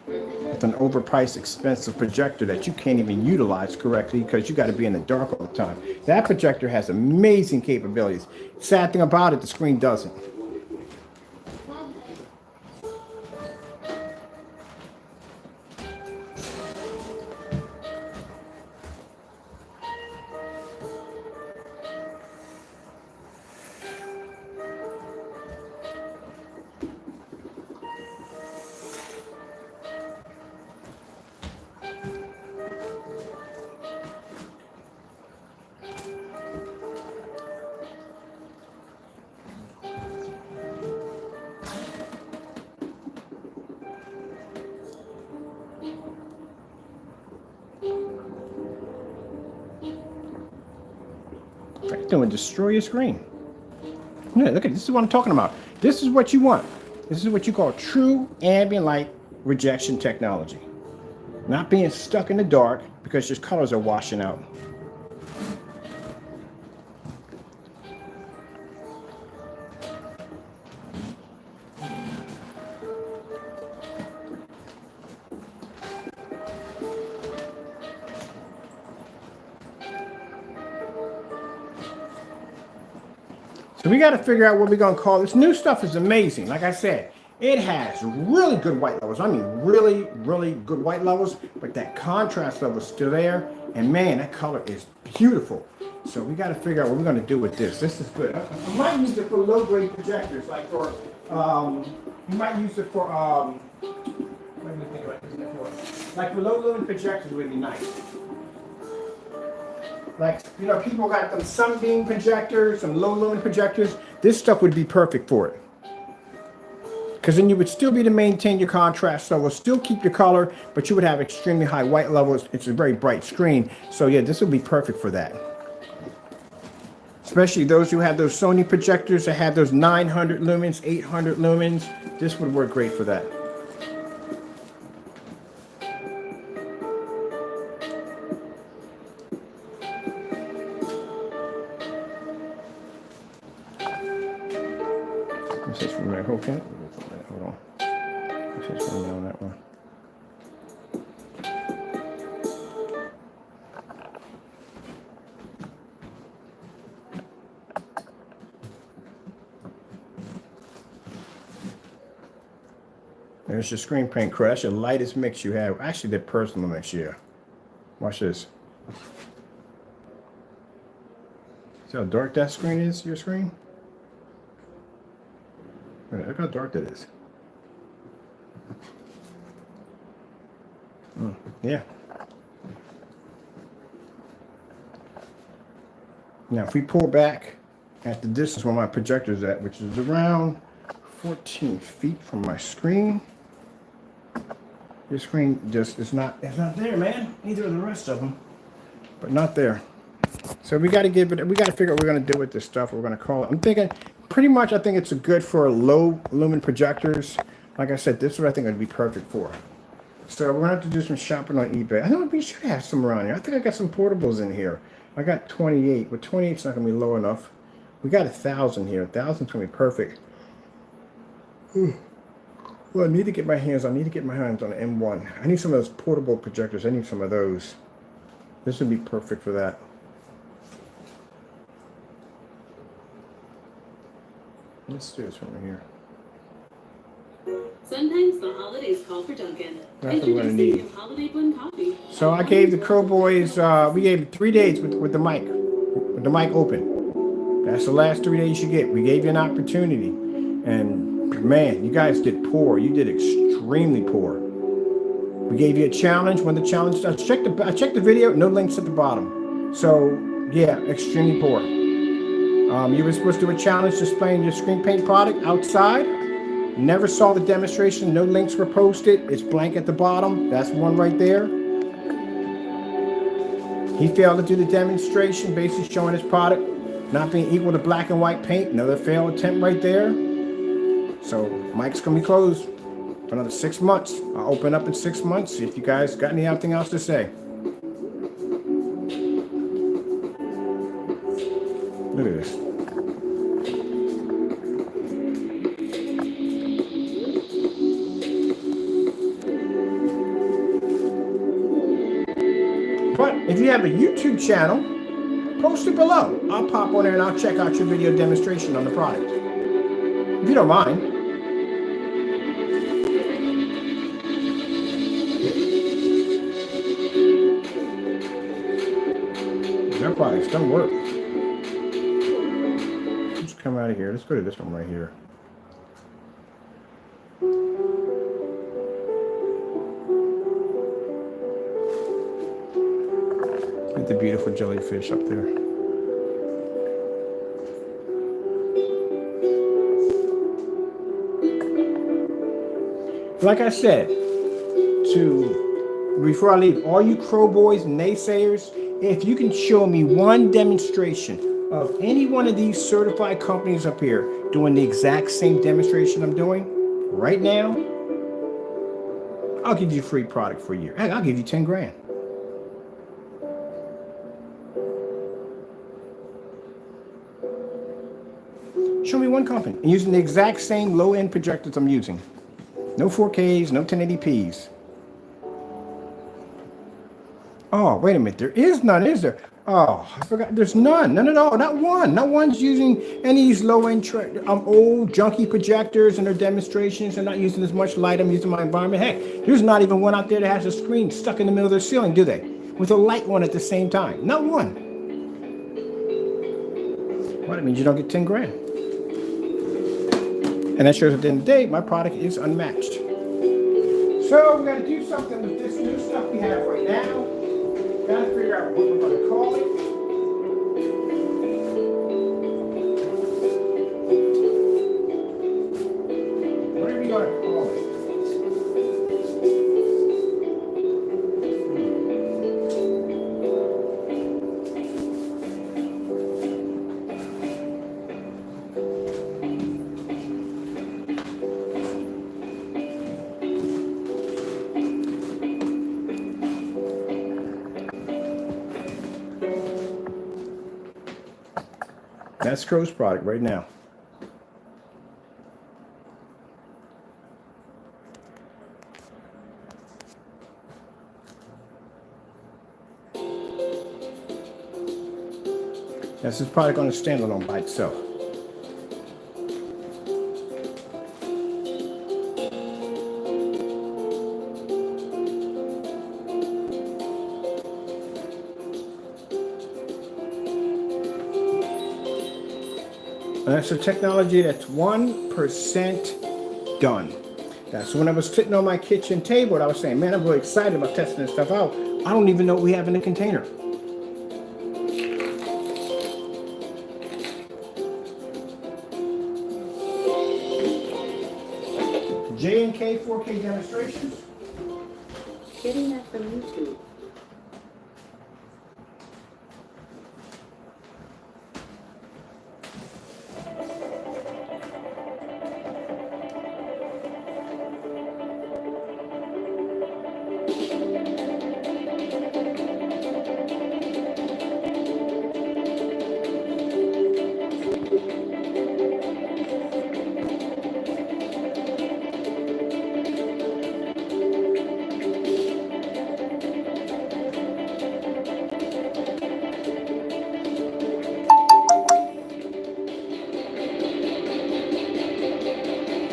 with an overpriced, expensive projector that you can't even utilize correctly because you got to be in the dark all the time. That projector has amazing capabilities. Sad thing about it, the screen doesn't. It's going to destroy your screen. Yeah, look at this. Is what I'm talking about. This is what you want. This is what you call true ambient light rejection technology. Not being stuck in the dark because your colors are washing out. So we got to figure out what we're going to call this. New stuff is amazing. Like I said, it has really good white levels. I mean, really, really good white levels. But that contrast level is still there. And man, that color is beautiful. So we got to figure out what we're going to do with this. This is good. I might use it for low-grade projectors. Like for, you might use it for, let me think about this. Like for low-lumen projectors would be nice. Like, you know, people got them sunbeam projectors, some low lumen projectors. This stuff would be perfect for it. Because then you would still be to maintain your contrast level, still keep your color, but you would have extremely high white levels. It's a very bright screen. So yeah, this would be perfect for that. Especially those who have those Sony projectors that have those 900 lumens, 800 lumens. This would work great for that. This is from my whole kit. Hold on. This is from down that one. There's your screen paint crew. That's your lightest mix you have. Actually, the personal mix, yeah. Watch this. See how dark that screen is, your screen? Look how dark that is. Yeah. Now, if we pull back at the distance where my projector is at, which is around 14 feet from my screen, your screen just is not, it's not there, man. Neither are the rest of them, but not there. So we got to give it, we got to figure out what we're going to do with this stuff. We're going to call it. I'm thinking pretty much, I think it's good for low lumen projectors. Like I said, this is what I think it would be perfect for. So we're going to have to do some shopping on eBay. I know we should have some around here. I think I got some portables in here. I got 28, but 28's not going to be low enough. We got 1,000 here. 1,000's going to be perfect. Well, I need to get my hands on an M1. I need some of those portable projectors. I need some of those. This would be perfect for that. Let's do this from here. Sometimes the holidays call for Dunkin'. That's what we're gonna need. Holiday blend coffee. So I gave the Crow Boys, we gave 3 days with the mic open. That's the last 3 days you get. We gave you an opportunity. And man, you guys did poor. You did extremely poor. We gave you a challenge. When the challenge starts, I checked the video, no links at the bottom. So yeah, extremely poor. You were supposed to do a challenge displaying your screen paint product outside. Never saw the demonstration. No links were posted. It's blank at the bottom. That's one right there. He failed to do the demonstration, basically showing his product not being equal to black and white paint. Another failed attempt right there. So mic's gonna be closed for another 6 months. I'll open up in 6 months. See if you guys got anything else to say. Look at this. But if you have a YouTube channel, post it below. I'll pop on there and I'll check out your video demonstration on the product. If you don't mind. Their products don't work. Let's come out of here. Let's go to this one right here. Look at the beautiful jellyfish up there. Like I said, before I leave, all you Crow Boys naysayers, if you can show me one demonstration of any one of these certified companies up here doing the exact same demonstration I'm doing right now, I'll give you a free product for a year. Heck, I'll give you 10 grand. Show me one company using the exact same low-end projectors I'm using. No 4Ks, no 1080p's. Oh, wait a minute. There is none, is there? Oh, I forgot. There's none. None at all. Not one. Not one's using any of these low-end, old, junky projectors in their demonstrations. They're not using as much light. I'm using my environment. Heck, there's not even one out there that has a screen stuck in the middle of their ceiling, do they? With a light on at the same time. Not one. Well, that means you don't get 10 grand. And that shows at the end of the day, my product is unmatched. So we got to do something with this new stuff we have right now. Got to figure out what we're going to call it. What are we going to call it? That's Crow's product right now. That's his product on a standalone by itself. And that's a technology that's 1% done. That's when I was sitting on my kitchen table, I was saying, man, I'm really excited about testing this stuff out. I don't even know what we have in the container. J&K 4K demonstrations. Getting that from YouTube.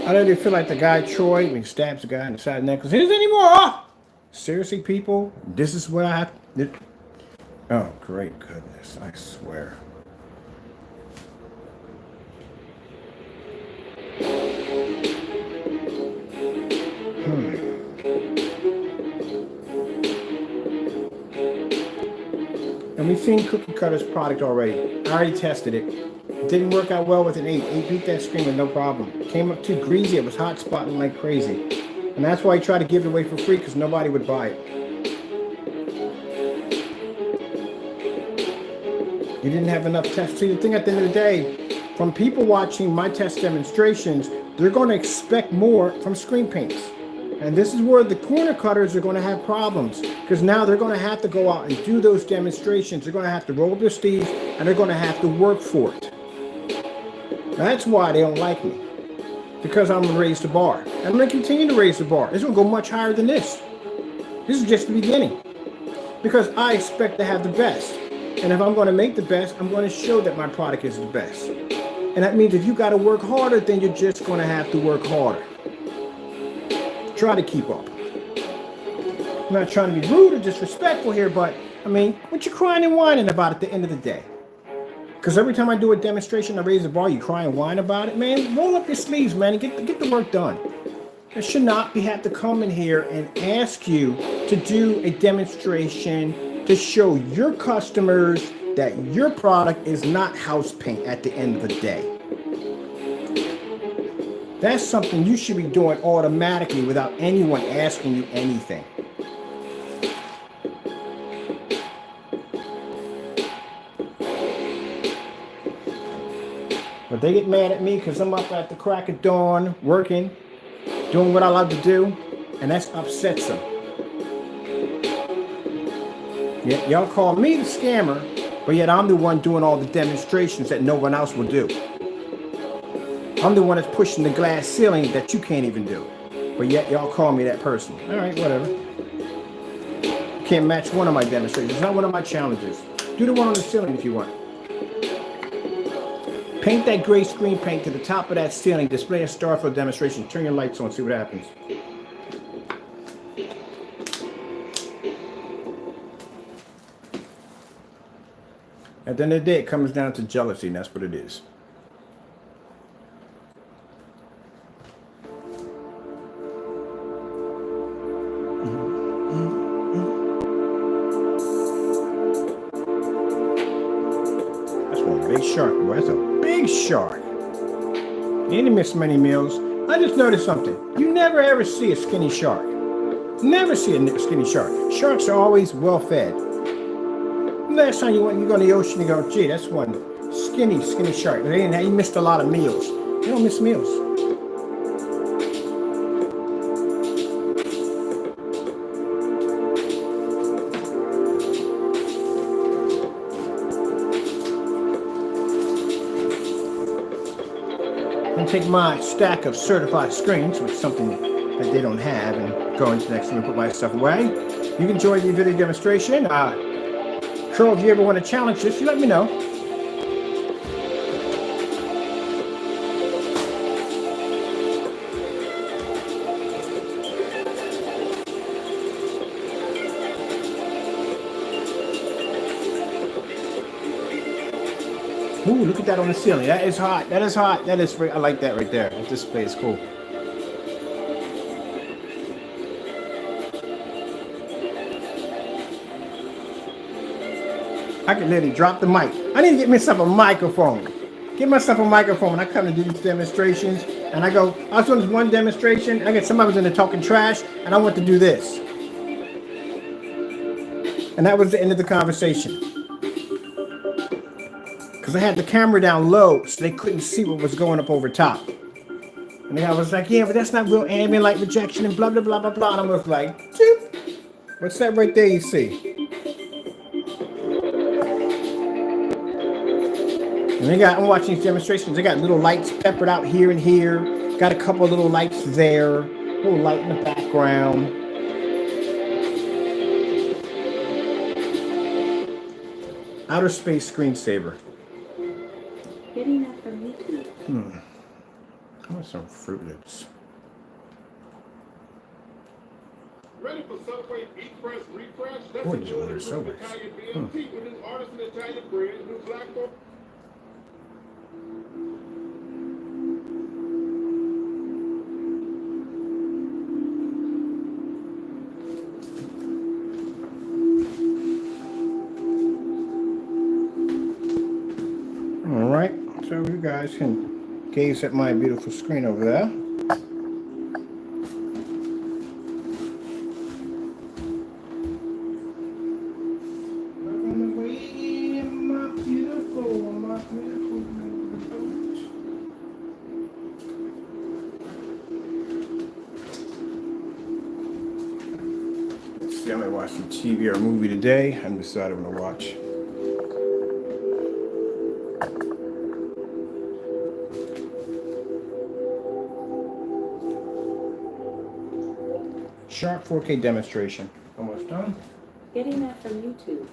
I don't feel like the guy Troy when he stabs the guy in the side of the neck. Here's any more? Seriously, people, this is what I have. Oh, great goodness! I swear. And we've seen Cookie Cutter's product already. I already tested it. It didn't work out well with an 8. 8 beat that screen with no problem. It came up too greasy. It was hot spotting like crazy. And that's why he tried to give it away for free, because nobody would buy it. You didn't have enough tests. See, the thing at the end of the day, from people watching my test demonstrations, they're going to expect more from screen paints. And this is where the corner cutters are going to have problems, because now they're going to have to go out and do those demonstrations. They're going to have to roll up their sleeves, and they're going to have to work for it. That's why they don't like me, because I'm going to raise the bar. And I'm going to continue to raise the bar. It's going to go much higher than this. This is just the beginning, because I expect to have the best. And if I'm going to make the best, I'm going to show that my product is the best. And that means if you got to work harder, then you're just going to have to work harder. Try to keep up. I'm not trying to be rude or disrespectful here, but I mean, what you crying and whining about at the end of the day? Because every time I do a demonstration, I raise the bar, you cry and whine about it, man. Roll up your sleeves, man, and get the work done. I should not have to come in here and ask you to do a demonstration to show your customers that your product is not house paint at the end of the day. That's something you should be doing automatically without anyone asking you anything. But they get mad at me because I'm up at the crack of dawn, working, doing what I love to do, and that upsets them. Yeah, y'all call me the scammer, but yet I'm the one doing all the demonstrations that no one else will do. I'm the one that's pushing the glass ceiling that you can't even do. But yet y'all call me that person. All right, whatever. Can't match one of my demonstrations. It's not one of my challenges. Do the one on the ceiling if you want. Paint that gray screen paint to the top of that ceiling. Display a star for a demonstration. Turn your lights on. See what happens. At the end of the day, it comes down to jealousy, and that's what it is. That's one big shark. Boy, that's a big shark. You didn't miss many meals. I just noticed something. You never ever see a skinny shark. Never see a skinny shark. Sharks are always well fed. Last time you go in the ocean, you go, gee, that's one skinny shark. He missed a lot of meals. You don't miss meals. I'm take my stack of certified screens, which is something that they don't have, and go into the next room and put my stuff away. You can join the video demonstration. Sure, if you ever want to challenge this, you let me know. Ooh, look at that on the ceiling. That is hot. That is hot. That is, I like that right there. That display is cool. I can literally drop the mic. I need to get myself a microphone. Get myself a microphone when I come to do these demonstrations. And I was doing this one demonstration. I get somebody was in there talking trash, and I went to do this. And that was the end of the conversation. Because I had the camera down low, so they couldn't see what was going up over top. And the guy was like, yeah, but that's not real ambient light rejection and blah, blah, blah, blah, blah. And I was like, Choop. What's that right there you see? And I'm watching these demonstrations. They got little lights peppered out here and here. Got a couple of little lights there. A little light in the background. Outer space screensaver. Getting that from YouTube. I want some Fruit Loops. Ready for Subway Eat Fresh Refresh? That's Boy, a these new orders so improved much. Italian BLT with new artisan Italian bread, new black fork. All right, so you guys can gaze at my beautiful screen over there. Let's see, I'm gonna watch some TV or a movie today. I'm deciding what I'm gonna watch. Sharp 4K demonstration. Almost done. Getting that from YouTube.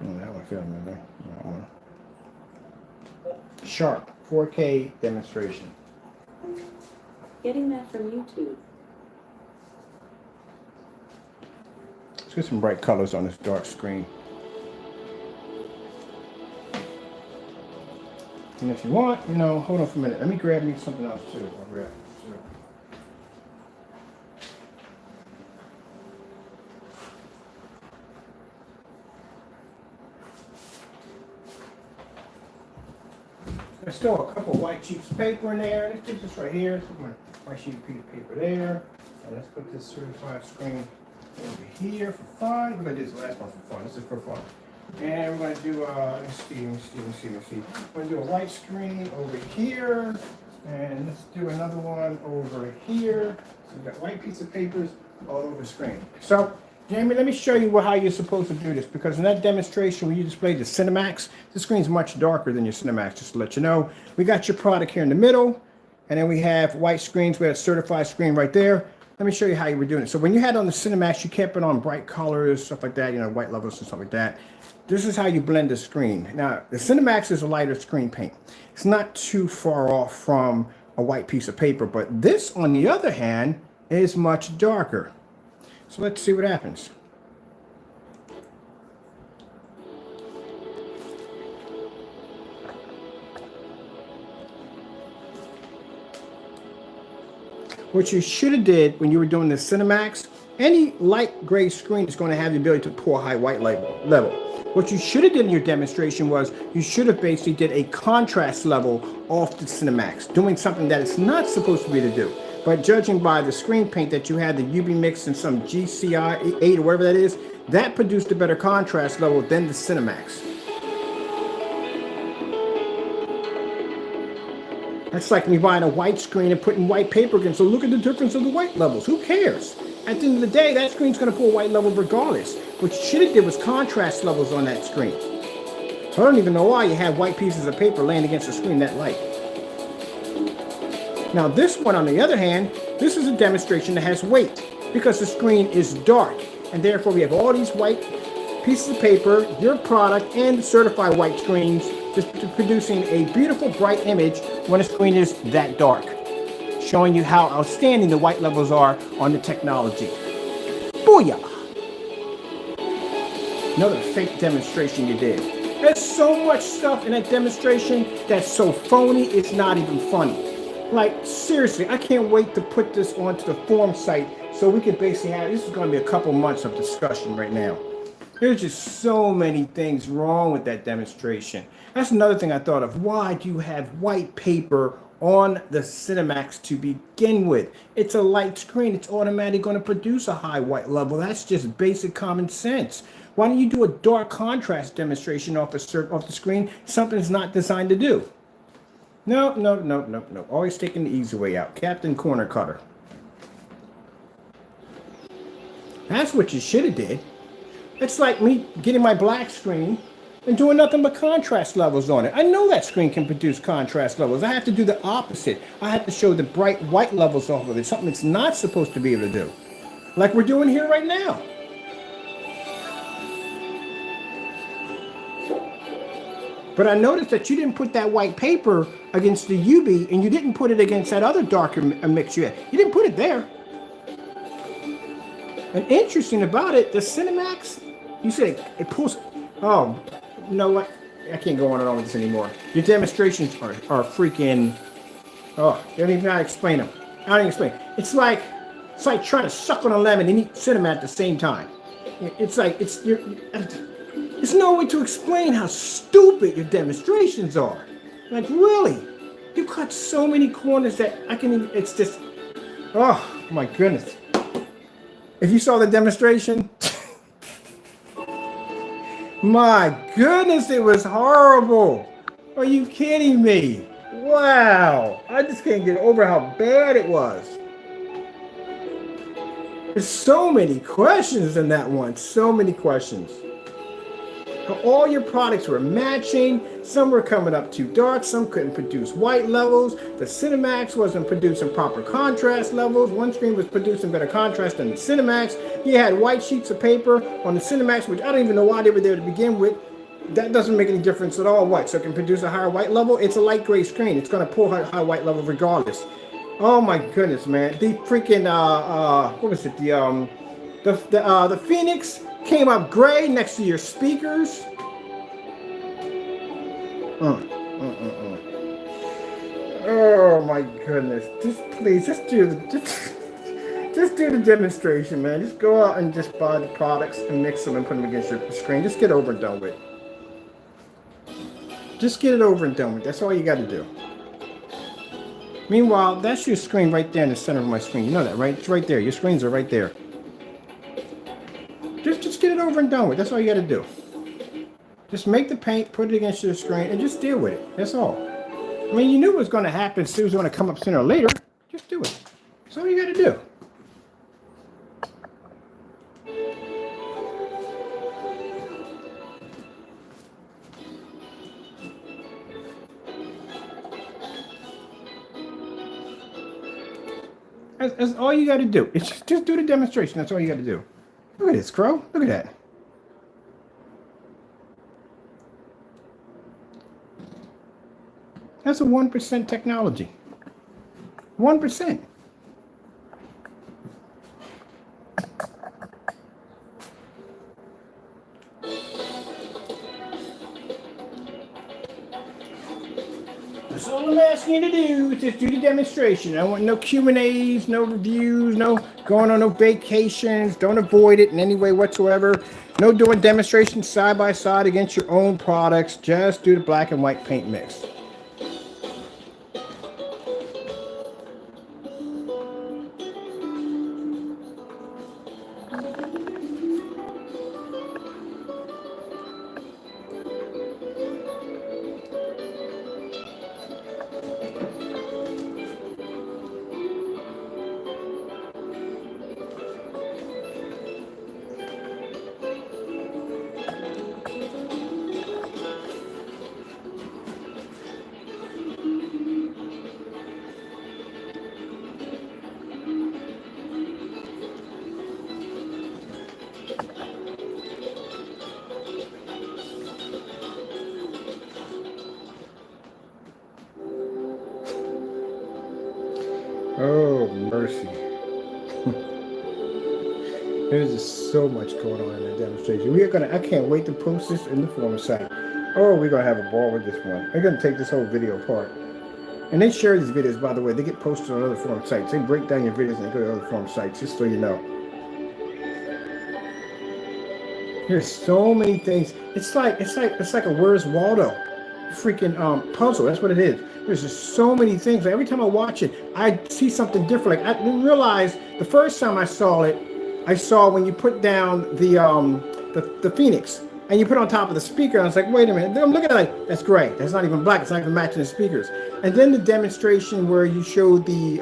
Oh, that one feeling in there. That one. Sharp 4K demonstration. Getting that from YouTube. Let's get some bright colors on this dark screen. And if you want, hold on for a minute. Let me grab me something else too. I'll grab it too. There's still a couple white sheets of paper in there. Let's do this right here. So my white sheet of paper there. And let's put this certified screen over here for fun. We're gonna do this last one for fun. This is for fun. And we're gonna do let's see. We're gonna do a white screen over here. And let's do another one over here. So we've got white piece of papers all over the screen. So Jamie, let me show you how you're supposed to do this, because in that demonstration where you displayed the Cinemax, the screen's much darker than your Cinemax, just to let you know. We got your product here in the middle, and then we have white screens. We have a certified screen right there. Let me show you how you were doing it. So when you had on the Cinemax, you kept it on bright colors, stuff like that, you know, white levels and stuff like that. This is how you blend the screen. Now, the Cinemax is a lighter screen paint. It's not too far off from a white piece of paper, but this, on the other hand, is much darker. So let's see what happens. What you should have did when you were doing the Cinemax, any light gray screen is going to have the ability to pour high white level. What you should have did in your demonstration was you should have basically did a contrast level off the Cinemax, doing something that it's not supposed to be to do. But judging by the screen paint that you had, the UV mix and some GCI 8 or whatever that is, that produced a better contrast level than the Cinemax. That's like me buying a white screen and putting white paper against. So look at the difference of the white levels. Who cares? At the end of the day, that screen's going to pull a white level regardless. What you should have did was contrast levels on that screen. So I don't even know why you had white pieces of paper laying against the screen that light. Now this one, on the other hand, this is a demonstration that has weight because the screen is dark, and therefore we have all these white pieces of paper, your product, and the certified white screens, just producing a beautiful bright image when the screen is that dark, showing you how outstanding the white levels are on the technology. Booyah! Another fake demonstration you did. There's so much stuff in that demonstration that's so phony, it's not even funny. Like, seriously, I can't wait to put this onto the forum site so we can basically have, this is going to be a couple months of discussion right now. There's just so many things wrong with that demonstration. That's another thing I thought of. Why do you have white paper on the Cinemax to begin with? It's a light screen. It's automatically going to produce a high white level. That's just basic common sense. Why don't you do a dark contrast demonstration off the screen? Something it's not designed to do. No. Always taking the easy way out. Captain Corner Cutter. That's what you should have did. It's like me getting my black screen and doing nothing but contrast levels on it. I know that screen can produce contrast levels. I have to do the opposite. I have to show the bright white levels off of it, something it's not supposed to be able to do. Like we're doing here right now. But I noticed that you didn't put that white paper against the UV, and you didn't put it against that other darker mix you had. You didn't put it there. And interesting about it, the Cinemax, you said it pulls. Oh, you know what? I can't go on and on with this anymore. Your demonstrations are freaking. Oh, you don't even know how to explain them. I don't even explain. It's like trying to suck on a lemon and eat cinnamon at the same time. It's like there's no way to explain how stupid your demonstrations are. Like, really, you cut so many corners that I can even. It's just. Oh my goodness. If you saw the demonstration, my goodness, it was horrible. Are you kidding me? Wow. I just can't get over how bad it was. There's so many questions in that one. So many questions. All your products were matching. Some were coming up too dark. Some couldn't produce white levels. The Cinemax wasn't producing proper contrast levels. One screen was producing better contrast than the Cinemax. You had white sheets of paper on the Cinemax, which I don't even know why they were there to begin with. That doesn't make any difference at all. What? So it can produce a higher white level? It's a light gray screen. It's going to pull high white level regardless. Oh my goodness, man. The freaking, what was it? The Phoenix came up gray next to your speakers. Oh my goodness. Just do the demonstration, man. Just go out and just buy the products and mix them and put them against your screen. Just get over and done with. Just get it over and done with. That's all you got to do. Meanwhile, that's your screen right there in the center of my screen. You know that, right? It's right there. Your screens are right there. Just get it over and done with. That's all you got to do. Just make the paint, put it against your screen, and just deal with it. That's all. I mean, you knew what was going to happen. It was going to come up sooner or later. Just do it. That's all you got to do. That's all you got to do. It's just do the demonstration. That's all you got to do. Look at this, Crow. Look at that. That's a 1% technology. 1%. That's all I'm asking you to do is just do the demonstration. I don't want no Q&As, no reviews, no going on no vacations. Don't avoid it in any way whatsoever. No doing demonstrations side by side against your own products. Just do the black and white paint mix. Oh, mercy. There's just so much going on in the demonstration. I can't wait to post this in the forum site. Oh, we're going to have a ball with this one. We're going to take this whole video apart. And they share these videos, by the way. They get posted on other forum sites. They break down your videos and they go to other forum sites, just so you know. There's so many things. It's like a Where's Waldo freaking puzzle. That's what it is. There's just so many things. Like, every time I watch it, I see something different. Like, I didn't realize the first time I saw it, I saw when you put down the Phoenix and you put it on top of the speaker. And I was like, wait a minute. Then I'm looking at it like, that's great. That's not even black. It's not even matching the speakers. And then the demonstration where you showed the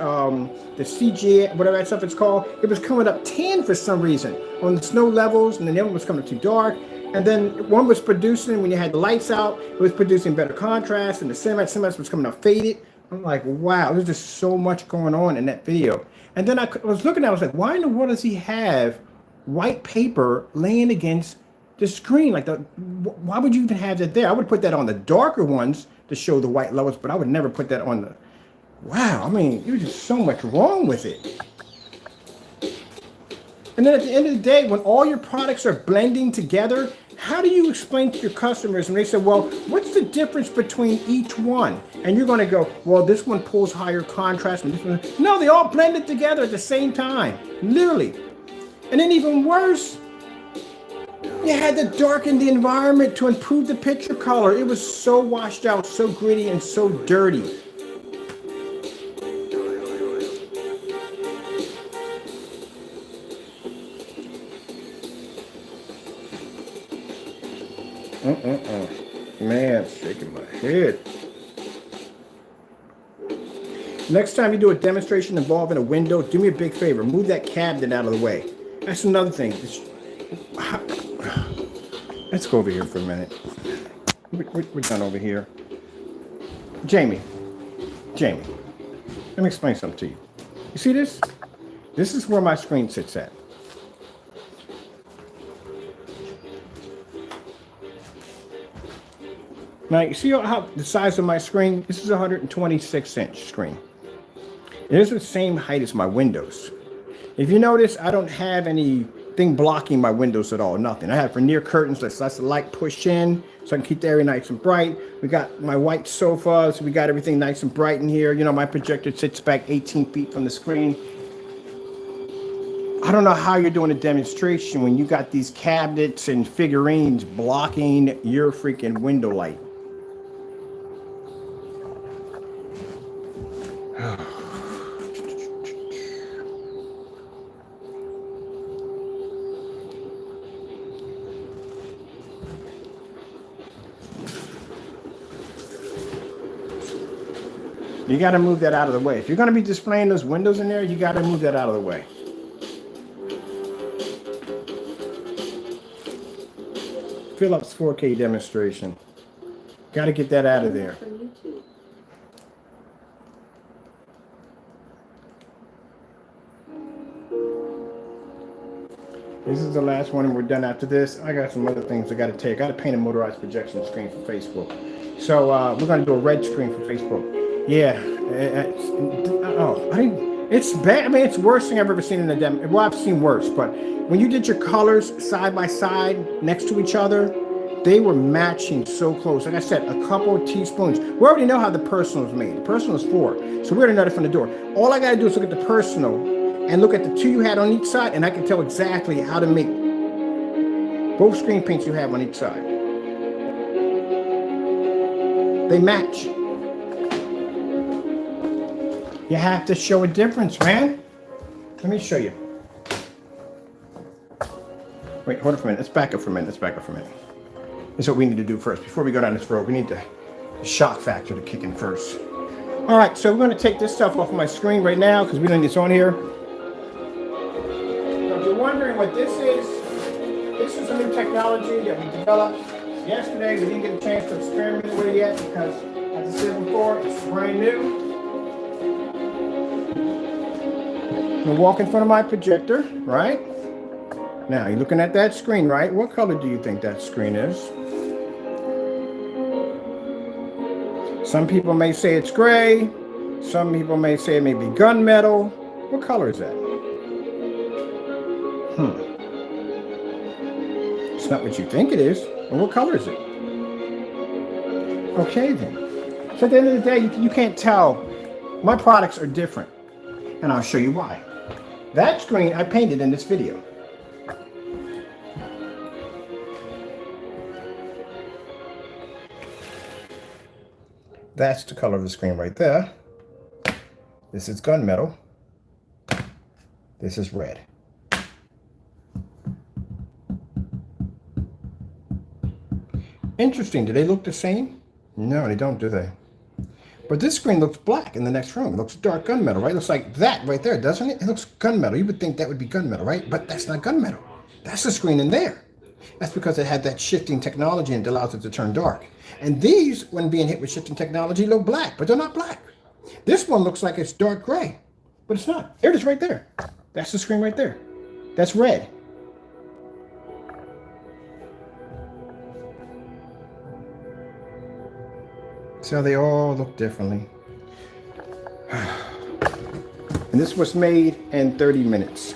CG, whatever that stuff it's called, it was coming up tan for some reason on the snow levels, and then the other one was coming up too dark. And then one was producing, when you had the lights out, it was producing better contrast, and the Cinemax was coming up faded. I'm like, wow, there's just so much going on in that video. And then I was looking at it, I was like, why in the world does he have white paper laying against the screen? Like, why would you even have that there? I would put that on the darker ones to show the white levels, but I would never put that on the, wow, I mean, there was just so much wrong with it. And then at the end of the day, when all your products are blending together, how do you explain to your customers when they say, well, what's the difference between each one? And you're going to go, well, this one pulls higher contrast and this one. No, they all blended together at the same time, literally. And then even worse, you had to darken the environment to improve the picture color. It was so washed out, so gritty, and so dirty. Man, shaking my head. Next time you do a demonstration involving a window, do me a big favor. Move that cabinet out of the way. That's another thing. Let's go over here for a minute. We're done over here. Jamie, let me explain something to you. You see this? This is where my screen sits at. Now, you see how the size of my screen? This is a 126-inch screen. It is the same height as my windows. If you notice, I don't have anything blocking my windows at all, nothing. I have veneer curtains that lets the light push in so I can keep the area nice and bright. We got my white sofas. We got everything nice and bright in here. You know, my projector sits back 18 feet from the screen. I don't know how you're doing a demonstration when you got these cabinets and figurines blocking your freaking window light. You got to move that out of the way. If you're going to be displaying those windows in there, you got to move that out of the way. Philips 4K demonstration. Got to get that out of there. From YouTube. This is the last one and we're done after this. I got some other things I got to take. I got to paint a motorized projection screen for Facebook. So we're going to do a red screen for Facebook. Yeah. It's bad. I mean, it's the worst thing I've ever seen in a demo. Well, I've seen worse, but when you did your colors side by side next to each other, they were matching so close. Like I said, a couple of teaspoons. We already know how the personal is made. The personal is 4. So we already know that from the door. All I got to do is look at the personal and look at the 2 you had on each side, and I can tell exactly how to make both screen paints you have on each side. They match. You have to show a difference, man. Let me show you. Wait, hold on for a minute. Let's back up for a minute. This is what we need to do first. Before we go down this road, we need the shock factor to kick in first. All right, so we're going to take this stuff off of my screen right now because we don't need this on here. So if you're wondering what this is a new technology that we developed yesterday. We didn't get a chance to experiment with it yet because, as I said before, it's brand new. I'm going to walk in front of my projector, right? Now, you're looking at that screen, right? What color do you think that screen is? Some people may say it's gray. Some people may say it may be gunmetal. What color is that? It's not what you think it is. Well, what color is it? Okay, then. So at the end of the day, you can't tell. My products are different. And I'll show you why. That screen I painted in this video. That's the color of the screen right there. This is gunmetal. This is red. Interesting. Do they look the same? No, they don't, do they? But this screen looks black in the next room. It looks dark gunmetal, right? It looks like that right there, doesn't it? It looks gunmetal. You would think that would be gunmetal, right? But that's not gunmetal. That's the screen in there. That's because it had that shifting technology and it allows it to turn dark. And these, when being hit with shifting technology, look black, but they're not black. This one looks like it's dark gray, but it's not. There it is right there. That's the screen right there. That's red. See how they all look differently. And this was made in 30 minutes.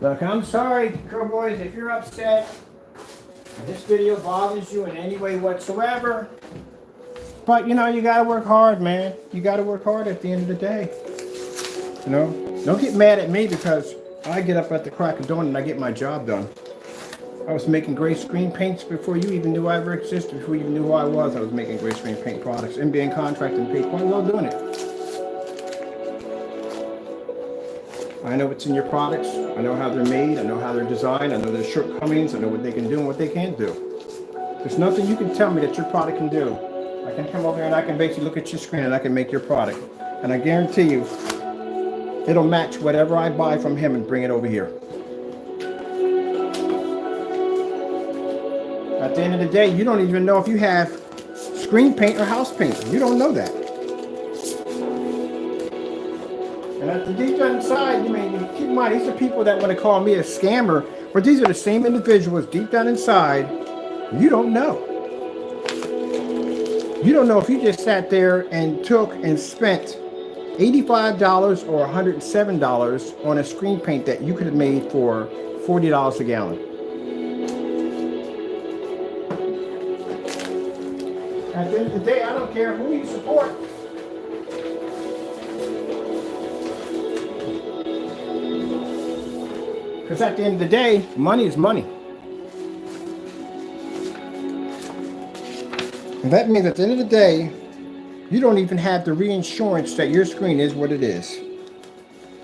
Look, I'm sorry, girl boys, if you're upset, if this video bothers you in any way whatsoever, but you know, you gotta work hard, man. You gotta work hard at the end of the day. You know, don't get mad at me because I get up at the crack of dawn and I get my job done. I was making gray screen paints before you even knew I ever existed, before you even knew who I was. I was making gray screen paint products and being contracted and paid quite well doing it. I know what's in your products. I know how they're made. I know how they're designed. I know their shortcomings. I know what they can do and what they can't do. There's nothing you can tell me that your product can do. I can come over here and I can basically look at your screen and I can make your product. And I guarantee you, it'll match whatever I buy from him and bring it over here. At the end of the day, you don't even know if you have screen paint or house paint. You don't know that. And at the deep down inside, you may keep in mind, these are people that want to call me a scammer, but these are the same individuals deep down inside. You don't know. You don't know if you just sat there and took and spent $85 or $107 on a screen paint that you could have made for $40 a gallon. At the end of the day, I don't care who you support. Because at the end of the day, money is money. And that means at the end of the day, you don't even have the reinsurance that your screen is what it is.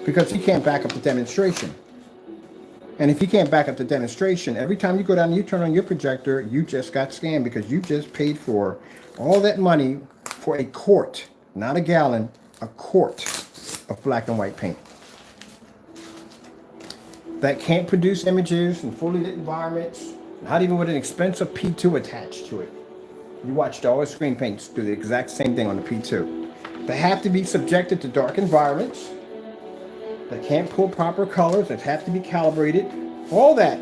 Because you can't back up the demonstration. And if you can't back up the demonstration, every time you go down and you turn on your projector, you just got scammed because you just paid for all that money for a quart, not a gallon, a quart of black and white paint. That can't produce images in fully lit environments, not even with an expensive P2 attached to it. You watched all the screen paints do the exact same thing on the P2. They have to be subjected to dark environments. They can't pull proper colors. That have to be calibrated. All that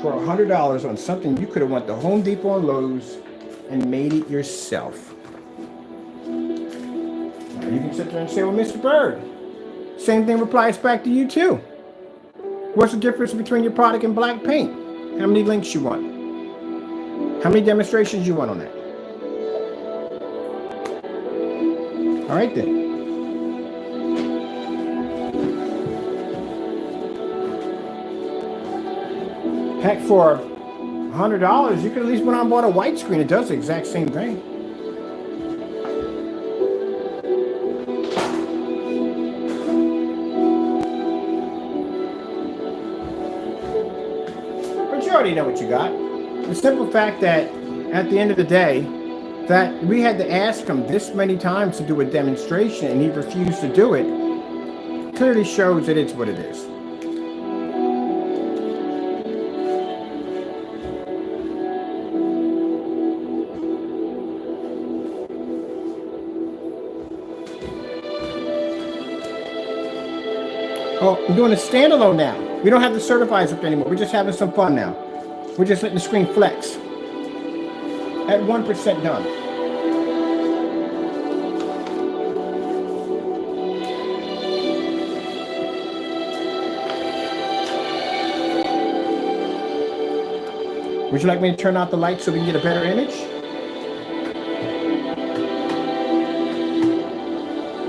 for $100 on something you could have went to Home Depot and Lowe's and made it yourself. Now you can sit there and say, well, Mr. Bird, same thing applies back to you too. What's the difference between your product and black paint? How many links you want? How many demonstrations you want on that? All right then. Heck, for $100, you could at least went out and bought a white screen. It does the exact same thing. But you already know what you got. The simple fact that at the end of the day, that we had to ask him this many times to do a demonstration and he refused to do it, clearly shows that it's what it is. Oh, we're doing a standalone now. We don't have the certifieds up anymore. We're just having some fun now. We're just letting the screen flex. At 1% done. Would you like me to turn out the lights so we can get a better image?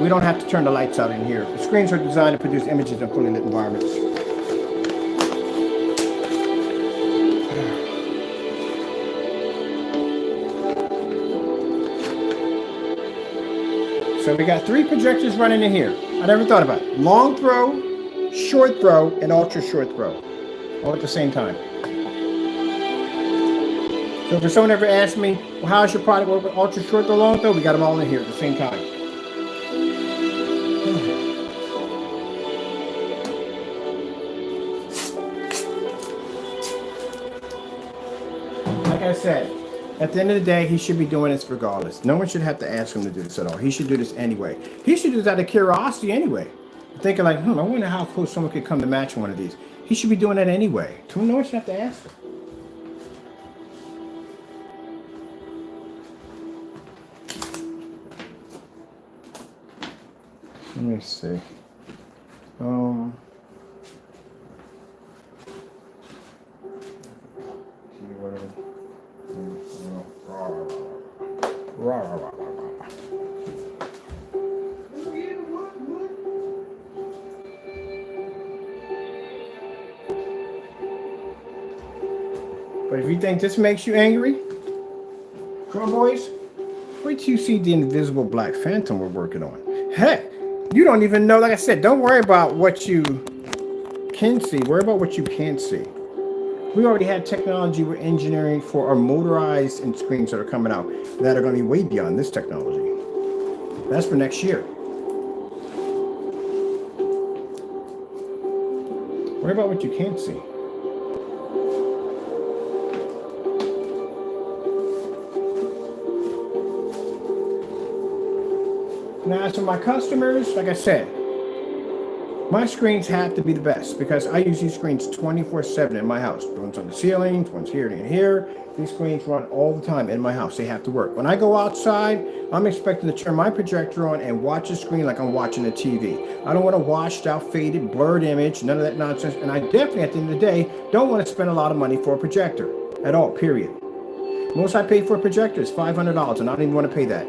We don't have to turn the lights out in here. The screens are designed to produce images in fully lit environments. So we got 3 projectors running in here. I never thought about it. Long throw, short throw, and ultra short throw. All at the same time. So if someone ever asked me, well, how's your product work with ultra short throw, long throw? We got them all in here at the same time. Like I said, at the end of the day, he should be doing this regardless. No one should have to ask him to do this at all. He should do this anyway. He should do this out of curiosity anyway. Thinking like, I wonder how close someone could come to match one of these. He should be doing that anyway. No one should have to ask him. Let me see. But if you think this makes you angry, come on, boys, wait till you see the invisible black phantom we're working on. Heck, you don't even know, like I said, don't worry about what you can see. Worry about what you can't see. We already had technology we're engineering for our motorized and screens that are coming out that are going to be way beyond this technology. That's for next year. Worry about what you can't see. Now, as for my customers, like I said, my screens have to be the best because I use these screens 24/7 in my house. One's on the ceiling, one's here and here. These screens run all the time in my house. They have to work. When I go outside, I'm expected to turn my projector on and watch the screen like I'm watching a TV. I don't want a washed out, faded, blurred image, none of that nonsense. And I definitely, at the end of the day, don't want to spend a lot of money for a projector at all, period. Most I paid for a projector is $500, and I don't even want to pay that.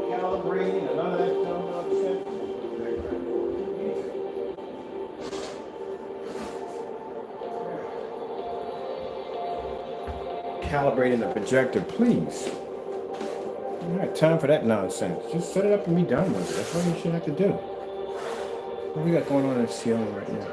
Calibrating and none of that nonsense. Calibrating the projector, please. I don't have time for that nonsense. Just set it up and be done with it. That's all you should have to do. What do we got going on in the ceiling right now?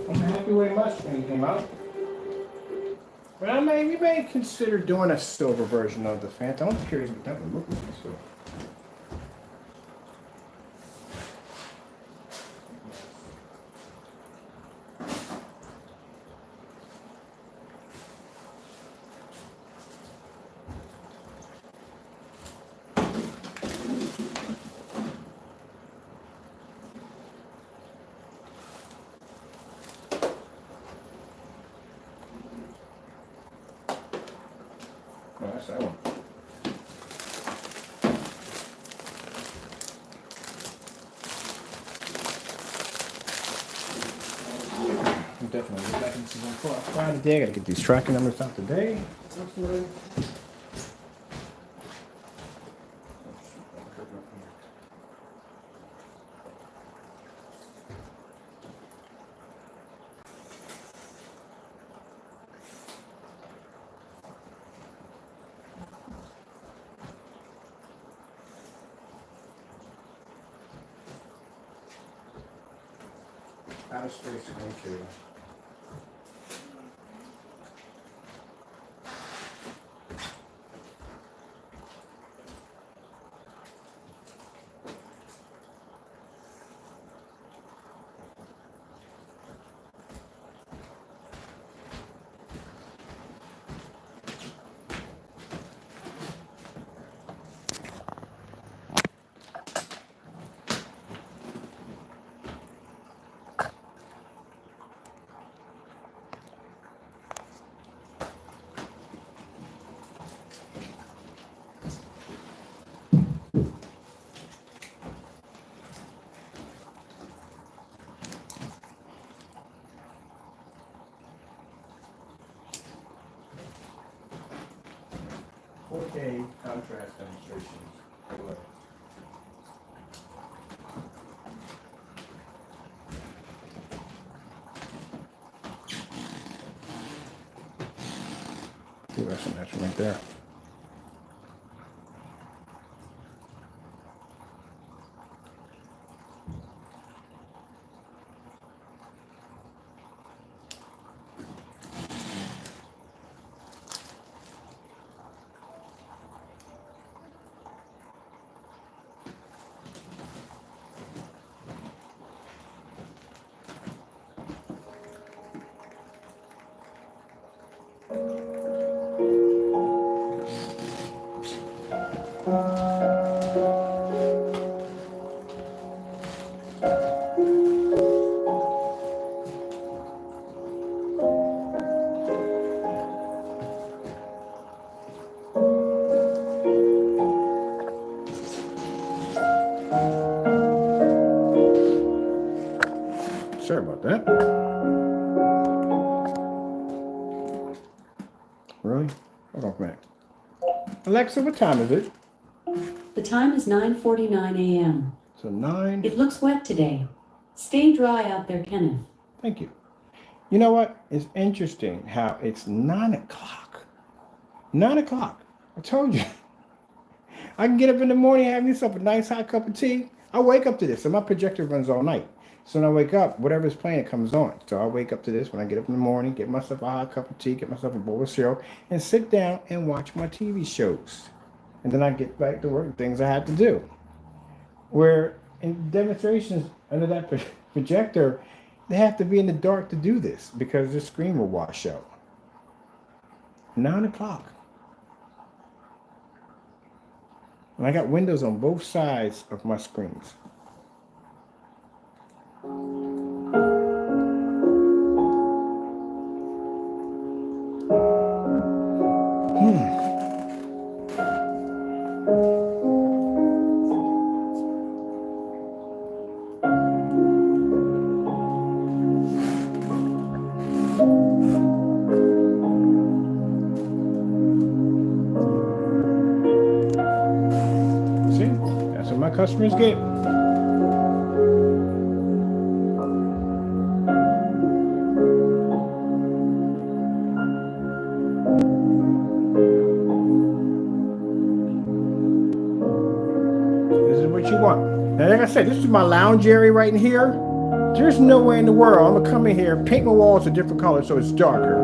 I'm happy with much when he came out. But we may consider doing a silver version of the Phantom. I'm curious what that would look like. So. Oh, that's that one. I'm definitely get back into some Friday today. I gotta get these tracking numbers out today. Out of space to go to. Okay, contrast demonstrations. See, that's an action right there. Sorry about that. Really? Hold on a minute. Alexa, what time is it? The time is 9:49 a.m. So 9. It looks wet today. Stay dry out there, Kenneth. Thank you. You know what? It's interesting how it's 9 o'clock 9 o'clock. I told you. I can get up in the morning, have myself a nice hot cup of tea. I wake up to this, and my projector runs all night. So when I wake up, whatever's playing comes on. So I wake up to this when I get up in the morning, get myself a hot cup of tea, get myself a bowl of cereal, and sit down and watch my TV shows. And then I get back to work, things I have to do. Where in demonstrations under that projector, they have to be in the dark to do this because the screen will wash out. 9 o'clock. And I got windows on both sides of my screens. Customers get. This is what you want. Now, like I said, this is my lounge area right in here. There's nowhere in the world I'm gonna come in here, paint my walls a different color so it's darker,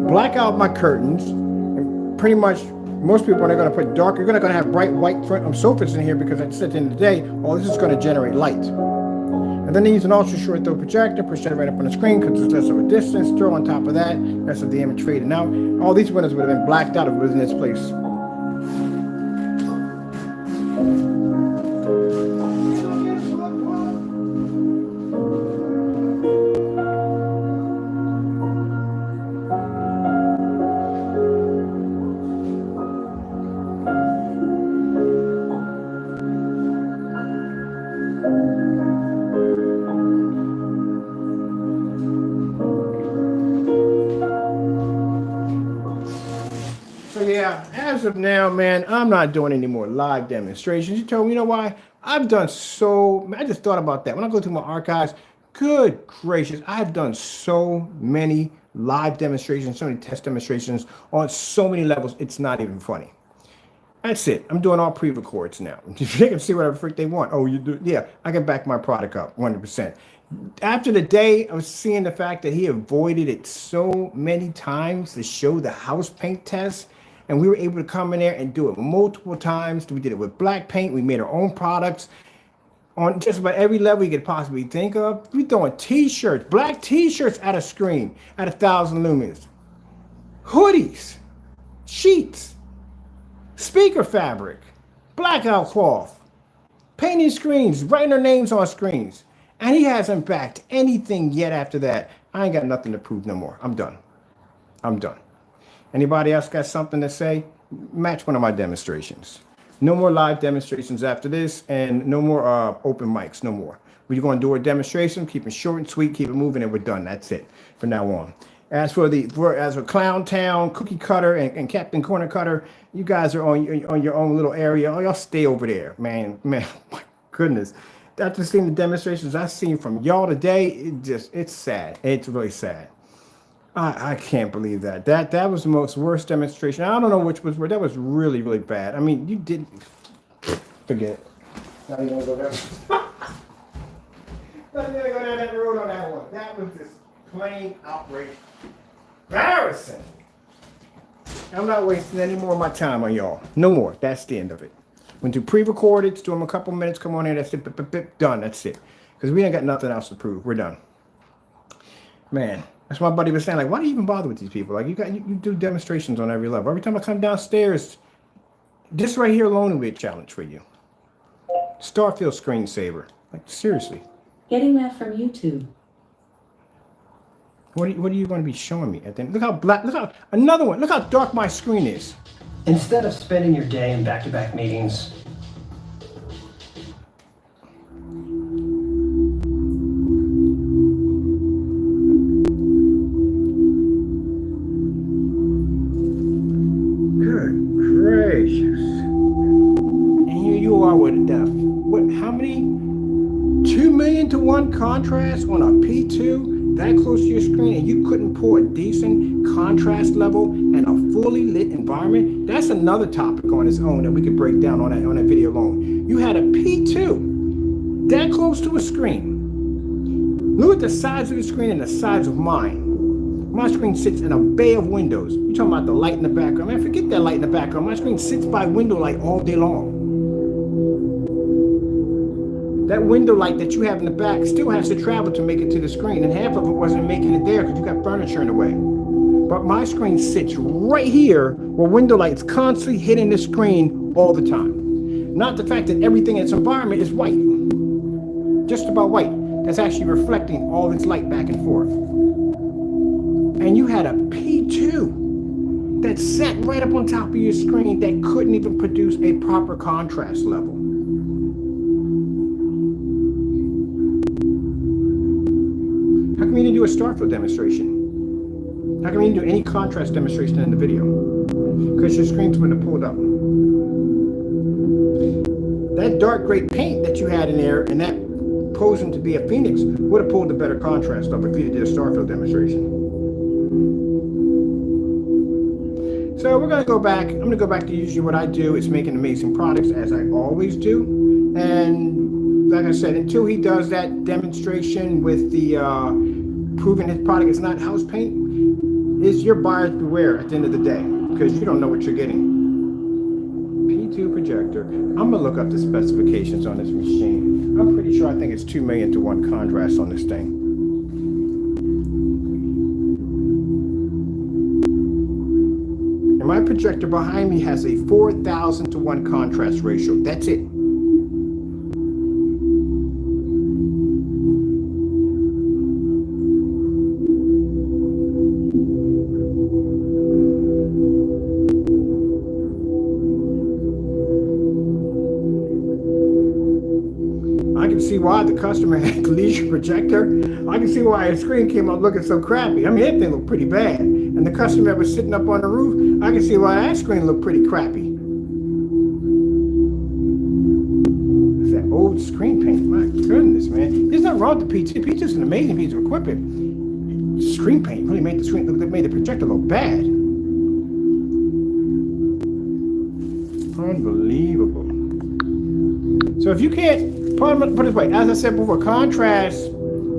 black out my curtains, and pretty much most people are going to put dark. You're going to have bright white front sofas in here because at the end of the day, all this is going to generate light. And then they use an ultra short throw projector, push that right up on the screen because it's less of a distance. Throw on top of that, that's of the image fading out. All these windows would have been blacked out if it was in this place. As of now, man, I'm not doing any more live demonstrations. You told me, you know why? I just thought about that. When I go through my archives, good gracious, I've done so many live demonstrations, so many test demonstrations on so many levels, it's not even funny. That's it. I'm doing all pre-records now. They can see whatever freak they want. Oh, you do? Yeah, I can back my product up 100%. After the day, I was seeing the fact that he avoided it so many times to show the house paint test. And we were able to come in there and do it multiple times. We did it with black paint. We made our own products on just about every level you could possibly think of. We throwing t-shirts, black t-shirts at a screen at 1,000 lumens. Hoodies, sheets, speaker fabric, blackout cloth, painting screens, writing their names on screens. And he hasn't backed anything yet after that. I ain't got nothing to prove no more. I'm done. Anybody else got something to say? Match one of my demonstrations. No more live demonstrations after this, and no more open mics, no more. We're going to do a demonstration, keep it short and sweet, keep it moving, and we're done. That's it from now on. As for Clown Town, Cookie Cutter, and Captain Corner Cutter, you guys are on your own little area. Oh, y'all stay over there, man. My goodness. After seeing the demonstrations I've seen from y'all today, it's sad. It's really sad. I can't believe that. That was the most worst demonstration. I don't know which was worse. That was really, really bad. I mean, you didn't forget it. Not even gonna go down. Not even gonna go down that road on that one. That was just plain outrageous. Embarrassing. I'm not wasting any more of my time on y'all. No more. That's the end of it. When to pre-record it, do them a couple minutes, come on in, that's it, done, that's it. Because we ain't got nothing else to prove. We're done. Man. That's what my buddy was saying. Like, why do you even bother with these people? Like, you do demonstrations on every level. Every time I come downstairs, this right here alone will be a challenge for you. Starfield screensaver. Like, seriously. Getting that from YouTube. What are you going to be showing me at the end? Look how another one. Look how dark my screen is. Instead of spending your day in back-to-back meetings, how many 2 million to 1 contrast on a P2? that close to your screen and you couldn't pull a decent contrast level and a fully lit environment, that's another topic on its own that we could break down on that video alone. You had a P2 that close to a screen. Look at the size of the screen and the size of mine. My screen sits in a bay of windows. You're talking about the light in the background. Man, forget that light in the background. My screen sits by window light all day long. That window light that you have in the back still has to travel to make it to the screen, and half of it wasn't making it there because you got furniture in the way. But my screen sits right here where window light's constantly hitting the screen all the time. Not the fact that everything in its environment is white. Just about white. That's actually reflecting all its light back and forth. And you had a P2 that sat right up on top of your screen that couldn't even produce a proper contrast level. How come you didn't do a Starfield demonstration? How come you didn't do any contrast demonstration in the video? Because your screens wouldn't have pulled up. That dark gray paint that you had in there and that posing to be a phoenix would have pulled a better contrast level if you did a Starfield demonstration. So we're going to go back. I'm going to go back to usually what I do is making amazing products as I always do. And like I said, until he does that demonstration with the proving his product is not house paint, is your buyers beware at the end of the day because you don't know what you're getting. P2 projector. I'm going to look up the specifications on this machine. I'm pretty sure I think it's 2 million to 1 contrast on this thing. And my projector behind me has a 4,000 to 1 contrast ratio. That's it. I can see why the customer had the leisure projector. I can see why his screen came out looking so crappy. I mean, that thing looked pretty bad. And the customer that was sitting up on the roof, I can see why that screen looked pretty crappy. It's that old screen paint. My goodness, man. There's nothing wrong with the P2. P2 is an amazing piece of equipment. Screen paint really made the screen look, made the projector look bad. Unbelievable. So if you can't, put it this way, as I said before, contrast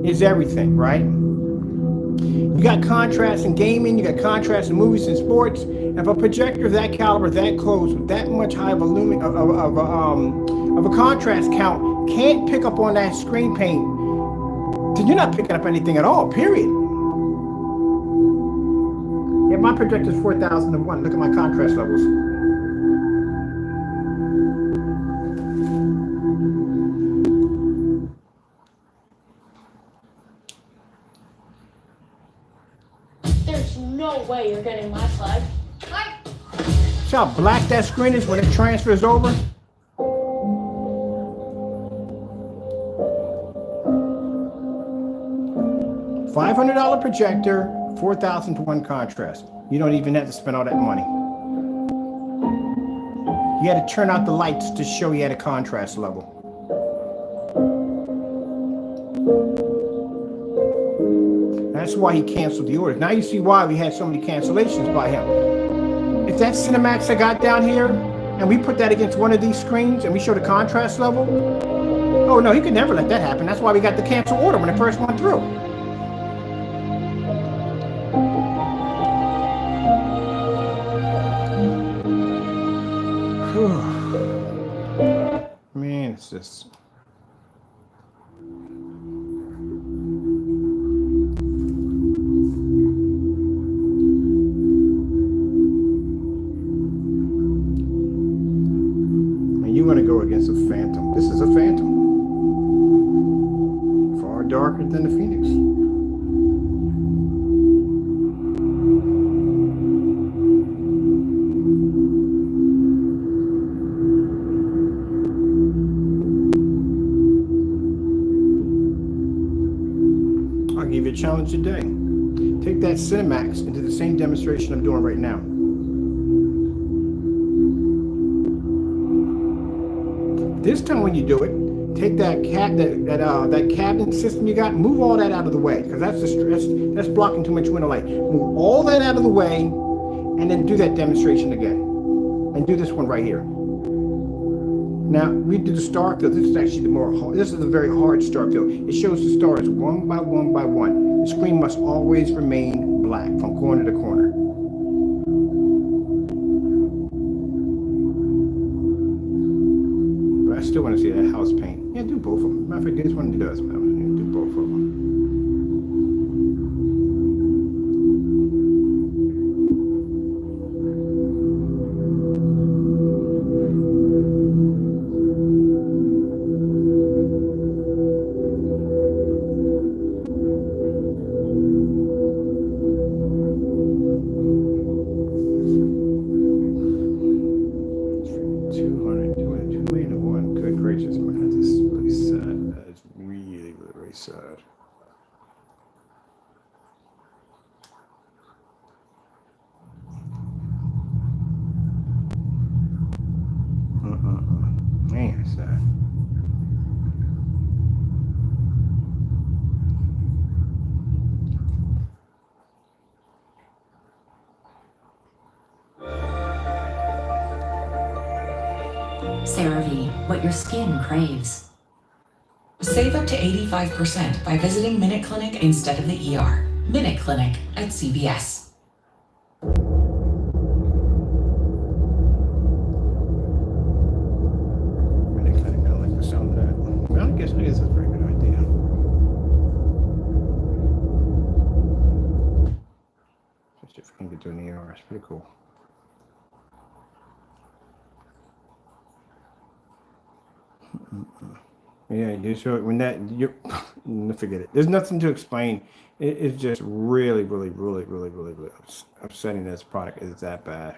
is everything, right? You got contrast in gaming, you got contrast in movies and sports. If a projector of that caliber, that close, with that much high of a contrast count can't pick up on that screen paint, then you're not picking up anything at all, period. Yeah, my projector is 4,001. Look at my contrast levels. There's no way you're getting my slide. See how black that screen is when it transfers over? $500 projector, 4,000 to 1 contrast. You don't even have to spend all that money. You had to turn out the lights to show you had a contrast level. That's why he canceled the order. Now you see why we had so many cancellations by him. If that Cinemax I got down here, and we put that against one of these screens, and we show the contrast level, oh no, he could never let that happen. That's why we got the cancel order when it first went through. Man, it's just... You want to go against a Phantom. This is a Phantom. Far darker than the Phoenix. I'll give you a challenge today. Take that Cinemax into the same demonstration I'm doing right now. This time when you do it, take that cabinet system you got, move all that out of the way, because that's blocking too much window light. Move all that out of the way, and then do that demonstration again, and do this one right here. Now we do the star field. This is actually this is a very hard star field. It shows the stars one by one by one. The screen must always remain black from corner to corner. But I still want to see that house paint. Yeah, do both of them. Matter of fact, this one does. Do both of them. Sad. Man, sad. CeraVe, what your skin craves. Save up to 85% by visiting Minute Clinic instead of the ER. Minute Clinic at CVS. Minute Clinic, I like the sound of that. Well, I guess that's a very good idea. Especially if we can get to an ER, it's pretty cool. Yeah, so when you forget it. There's nothing to explain. It's just really upsetting that this product is that bad.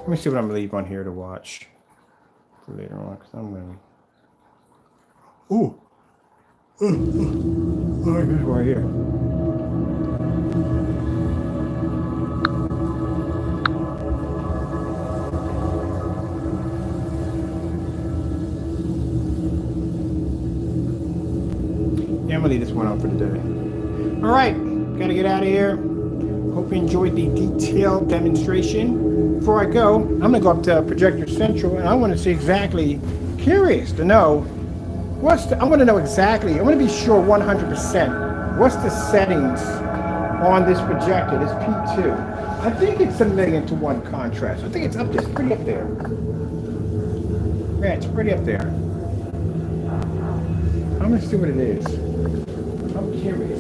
Let me see what I'm gonna leave on here to watch for later on, because I'm gonna. Ooh. Oh, here's right here. Yeah, I'm gonna leave this one on for today. All right, gotta get out of here. Hope you enjoyed the detailed demonstration. Before I go, I'm gonna go up to Projector Central, and I want to see exactly, curious to know, I want to know exactly, I want to be sure 100%, what's the settings on this projector, this P2. I think it's 1,000,000:1 contrast. I think it's pretty up there. Yeah, it's pretty up there. I'm gonna see what it is. I'm curious.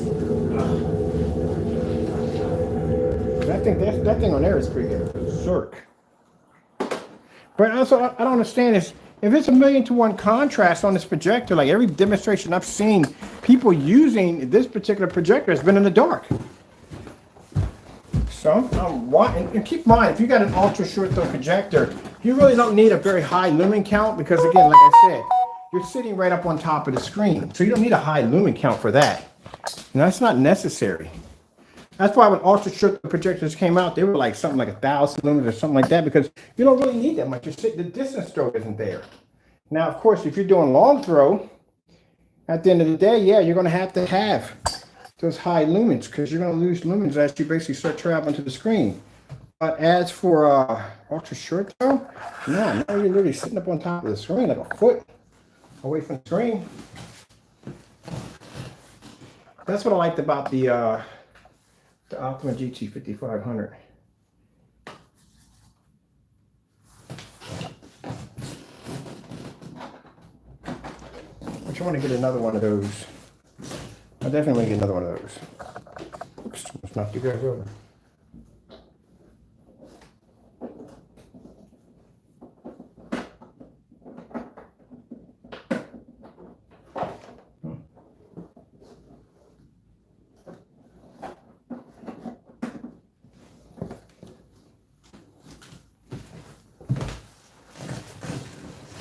That thing on there is pretty berserk. But also, I don't understand is if it's 1,000,000:1 contrast on this projector, like every demonstration I've seen, people using this particular projector has been in the dark. So, and keep in mind, if you got an ultra short throw projector, you really don't need a very high lumen count because, again, like I said, you're sitting right up on top of the screen. So you don't need a high lumen count for that. And that's not necessary. That's why when ultra short projectors came out, they were like something like 1,000 lumens or something like that, because you don't really need that much. The distance throw isn't there. Now, of course, if you're doing long throw, at the end of the day, yeah, you're going to have those high lumens because you're going to lose lumens as you basically start traveling to the screen. But as for ultra short throw, now you're literally sitting up on top of the screen like a foot away from the screen. That's what I liked about the Optima GT 5500. Which I want to get another one of those. I definitely want to get another one of those. Oops, let's knock you guys over.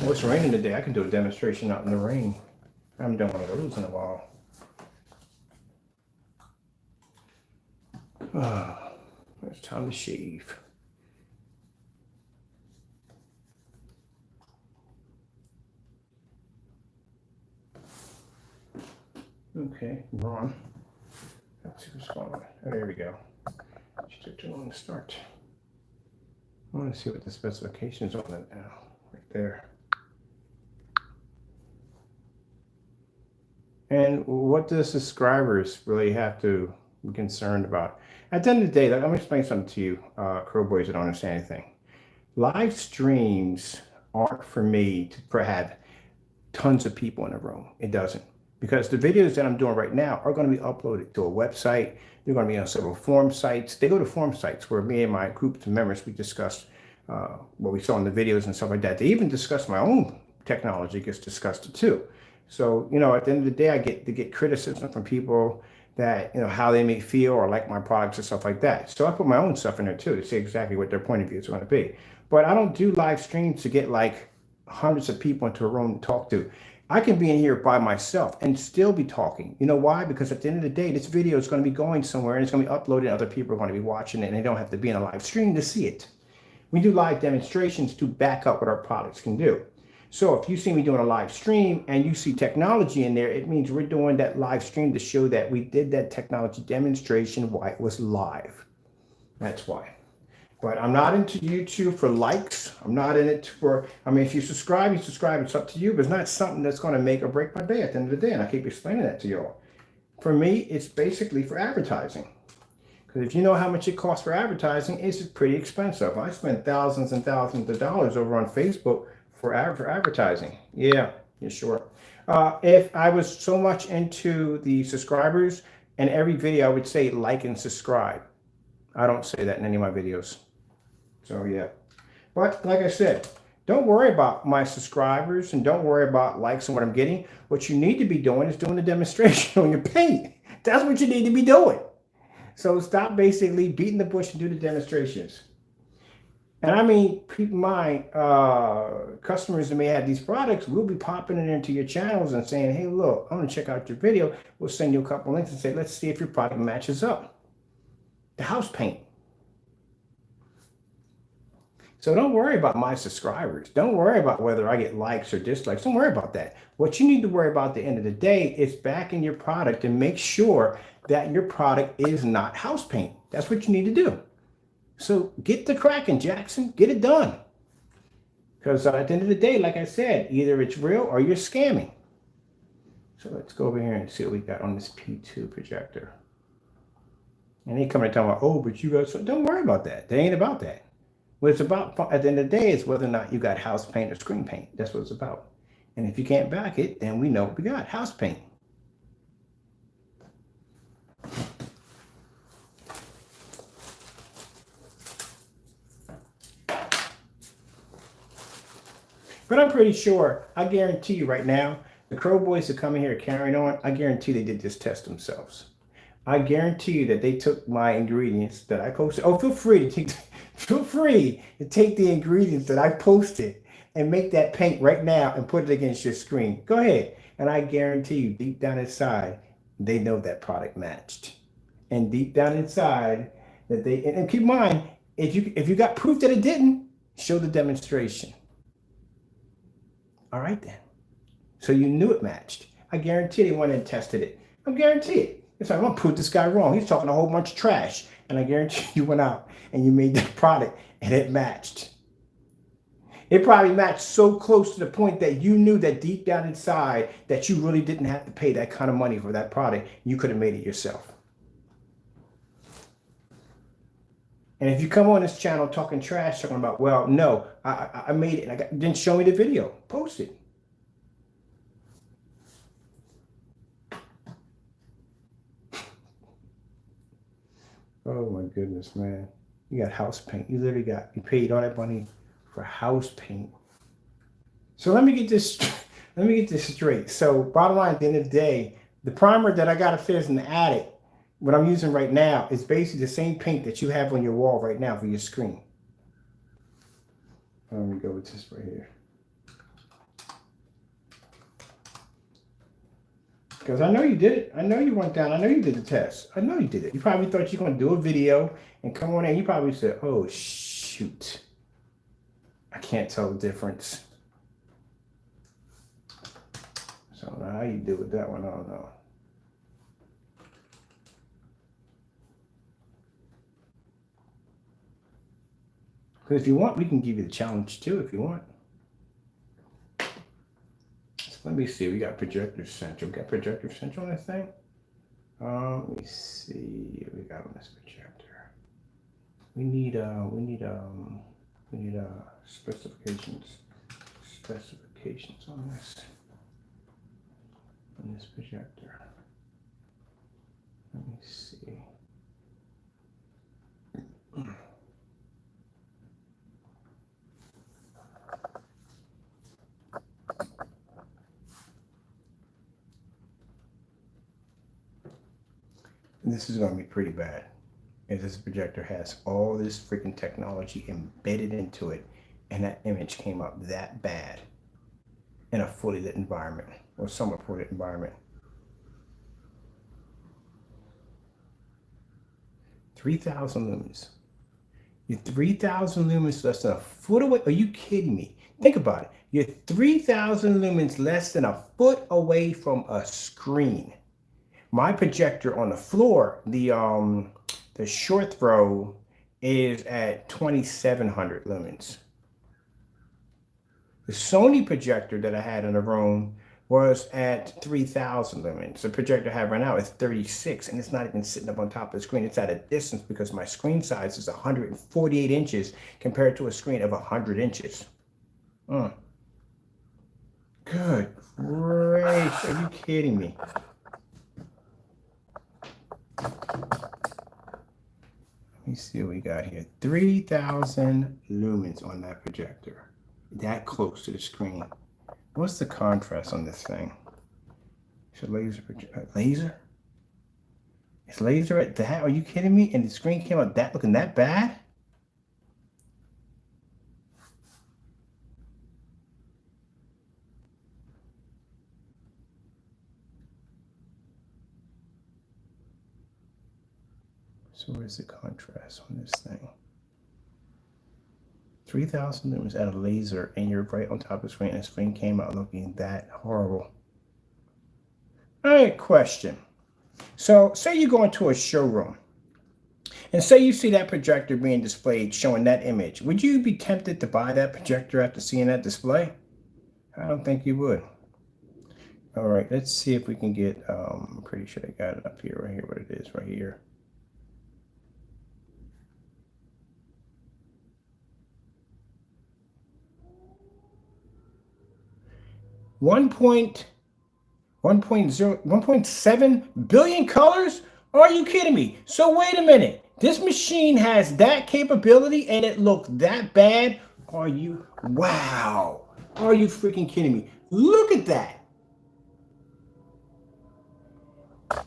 Well, it's raining today. I can do a demonstration out in the rain. I haven't done one of those in a while. It's time to shave. Okay, Ron. Let's see what's going on. Oh, there we go. She took too long to start. I want to see what the specifications on it now. Right there. And what do subscribers really have to be concerned about? At the end of the day, let me explain something to you, crow boys that don't understand anything. Live streams aren't for me to have tons of people in a room. It doesn't. Because the videos that I'm doing right now are going to be uploaded to a website. They're going to be on several forum sites. They go to forum sites where me and my group of members, we discuss what we saw in the videos and stuff like that. They even discuss my own technology gets discussed too. So, you know, at the end of the day, I get criticism from people that, you know, how they may feel or like my products and stuff like that. So I put my own stuff in there too to see exactly what their point of view is going to be. But I don't do live streams to get like hundreds of people into a room to talk to. I can be in here by myself and still be talking. You know why? Because at the end of the day, this video is going to be going somewhere and it's going to be uploaded and other people are going to be watching it and they don't have to be in a live stream to see it. We do live demonstrations to back up what our products can do. So if you see me doing a live stream and you see technology in there, it means we're doing that live stream to show that we did that technology demonstration while it was live. That's why. But I'm not into YouTube for likes. I'm not in it for, I mean, if you subscribe, you subscribe. It's up to you, but it's not something that's going to make or break my day at the end of the day. And I keep explaining that to y'all. For me, it's basically for advertising. Because if you know how much it costs for advertising, it's pretty expensive. I spend thousands and thousands of dollars over on Facebook for advertising. Yeah, sure. If I was so much into the subscribers, and every video I would say like and subscribe. I don't say that in any of my videos. So yeah. But like I said, don't worry about my subscribers and don't worry about likes and what I'm getting. What you need to be doing is doing the demonstration on your paint. That's what you need to be doing. So stop basically beating the bush and do the demonstrations. And I mean, keep in mind, customers that may have these products will be popping it into your channels and saying, hey, look, I want to check out your video. We'll send you a couple links and say, let's see if your product matches up. The house paint. So don't worry about my subscribers. Don't worry about whether I get likes or dislikes. Don't worry about that. What you need to worry about at the end of the day is backing your product and make sure that your product is not house paint. That's what you need to do. So get the cracking, Jackson. Get it done. Because at the end of the day, like I said, either it's real or you're scamming. So let's go over here and see what we got on this P2 projector. And they come and tell me, oh, but you got, so don't worry about that. They ain't about that. What it's about at the end of the day is whether or not you got house paint or screen paint. That's what it's about. And if you can't back it, then we know what we got, house paint. But I'm pretty sure, I guarantee you right now, the Crow Boys that come in here carrying on, I guarantee they did this test themselves. I guarantee you that they took my ingredients that I posted. Oh, feel free to take the ingredients that I posted and make that paint right now and put it against your screen. Go ahead. And I guarantee you, deep down inside, they know that product matched. And deep down inside, that they, and keep in mind, if you got proof that it didn't, show the demonstration. All right then. So you knew it matched. I guarantee they went and tested it. I guarantee it. It's like, I'm gonna prove this guy wrong. He's talking a whole bunch of trash. And I guarantee you went out and you made that product and it matched. It probably matched so close to the point that you knew that deep down inside that you really didn't have to pay that kind of money for that product. You could have made it yourself. And if you come on this channel talking trash, talking about, well, no, I made it and didn't show me the video, post it. Oh my goodness, man. You got house paint. You literally you paid all that money for house paint. So let me get this straight. So bottom line, at the end of the day, the primer that I got upstairs in the attic, what I'm using right now is basically the same paint that you have on your wall right now for your screen. Let me go with this right here. Because I know you did it. I know you went down. I know you did the test. I know you did it. You probably thought you were going to do a video and come on in. You probably said, oh, shoot. I can't tell the difference. So now how you do with that one, I don't know. Because if you want, we can give you the challenge too if you want. So let me see. We got projector central. We got projector central on this thing. Let me see what we got on this projector. We need specifications on this projector. Let me see. This is going to be pretty bad. If this projector has all this freaking technology embedded into it, and that image came up that bad in a fully lit environment or somewhat fully lit environment. 3,000 lumens. You're 3,000 lumens less than a foot away. Are you kidding me? Think about it. You're 3,000 lumens less than a foot away from a screen. My projector on the floor, the short throw is at 2,700 lumens. The Sony projector that I had in the room was at 3,000 lumens. The projector I have right now is 36, and it's not even sitting up on top of the screen. It's at a distance because my screen size is 148 inches compared to a screen of 100 inches. Good gracious, are you kidding me? Let me see what we got here. 3,000 lumens on that projector. That close to the screen. What's the contrast on this thing? It's a laser laser? It's laser at that? Are you kidding me? And the screen came out that looking that bad? So where's the contrast on this thing? 3,000 lumens at a laser, and you're right on top of the screen, and the screen came out looking that horrible. All right, question. So say you go into a showroom, and say you see that projector being displayed showing that image. Would you be tempted to buy that projector after seeing that display? I don't think you would. All right, let's see if we can get, I'm pretty sure I got it up here, right here, what it is, right here. One point 1.7 billion colors? Are you kidding me? So wait a minute. This machine has that capability and it looked that bad? Are you? Wow. Are you freaking kidding me? Look at that. All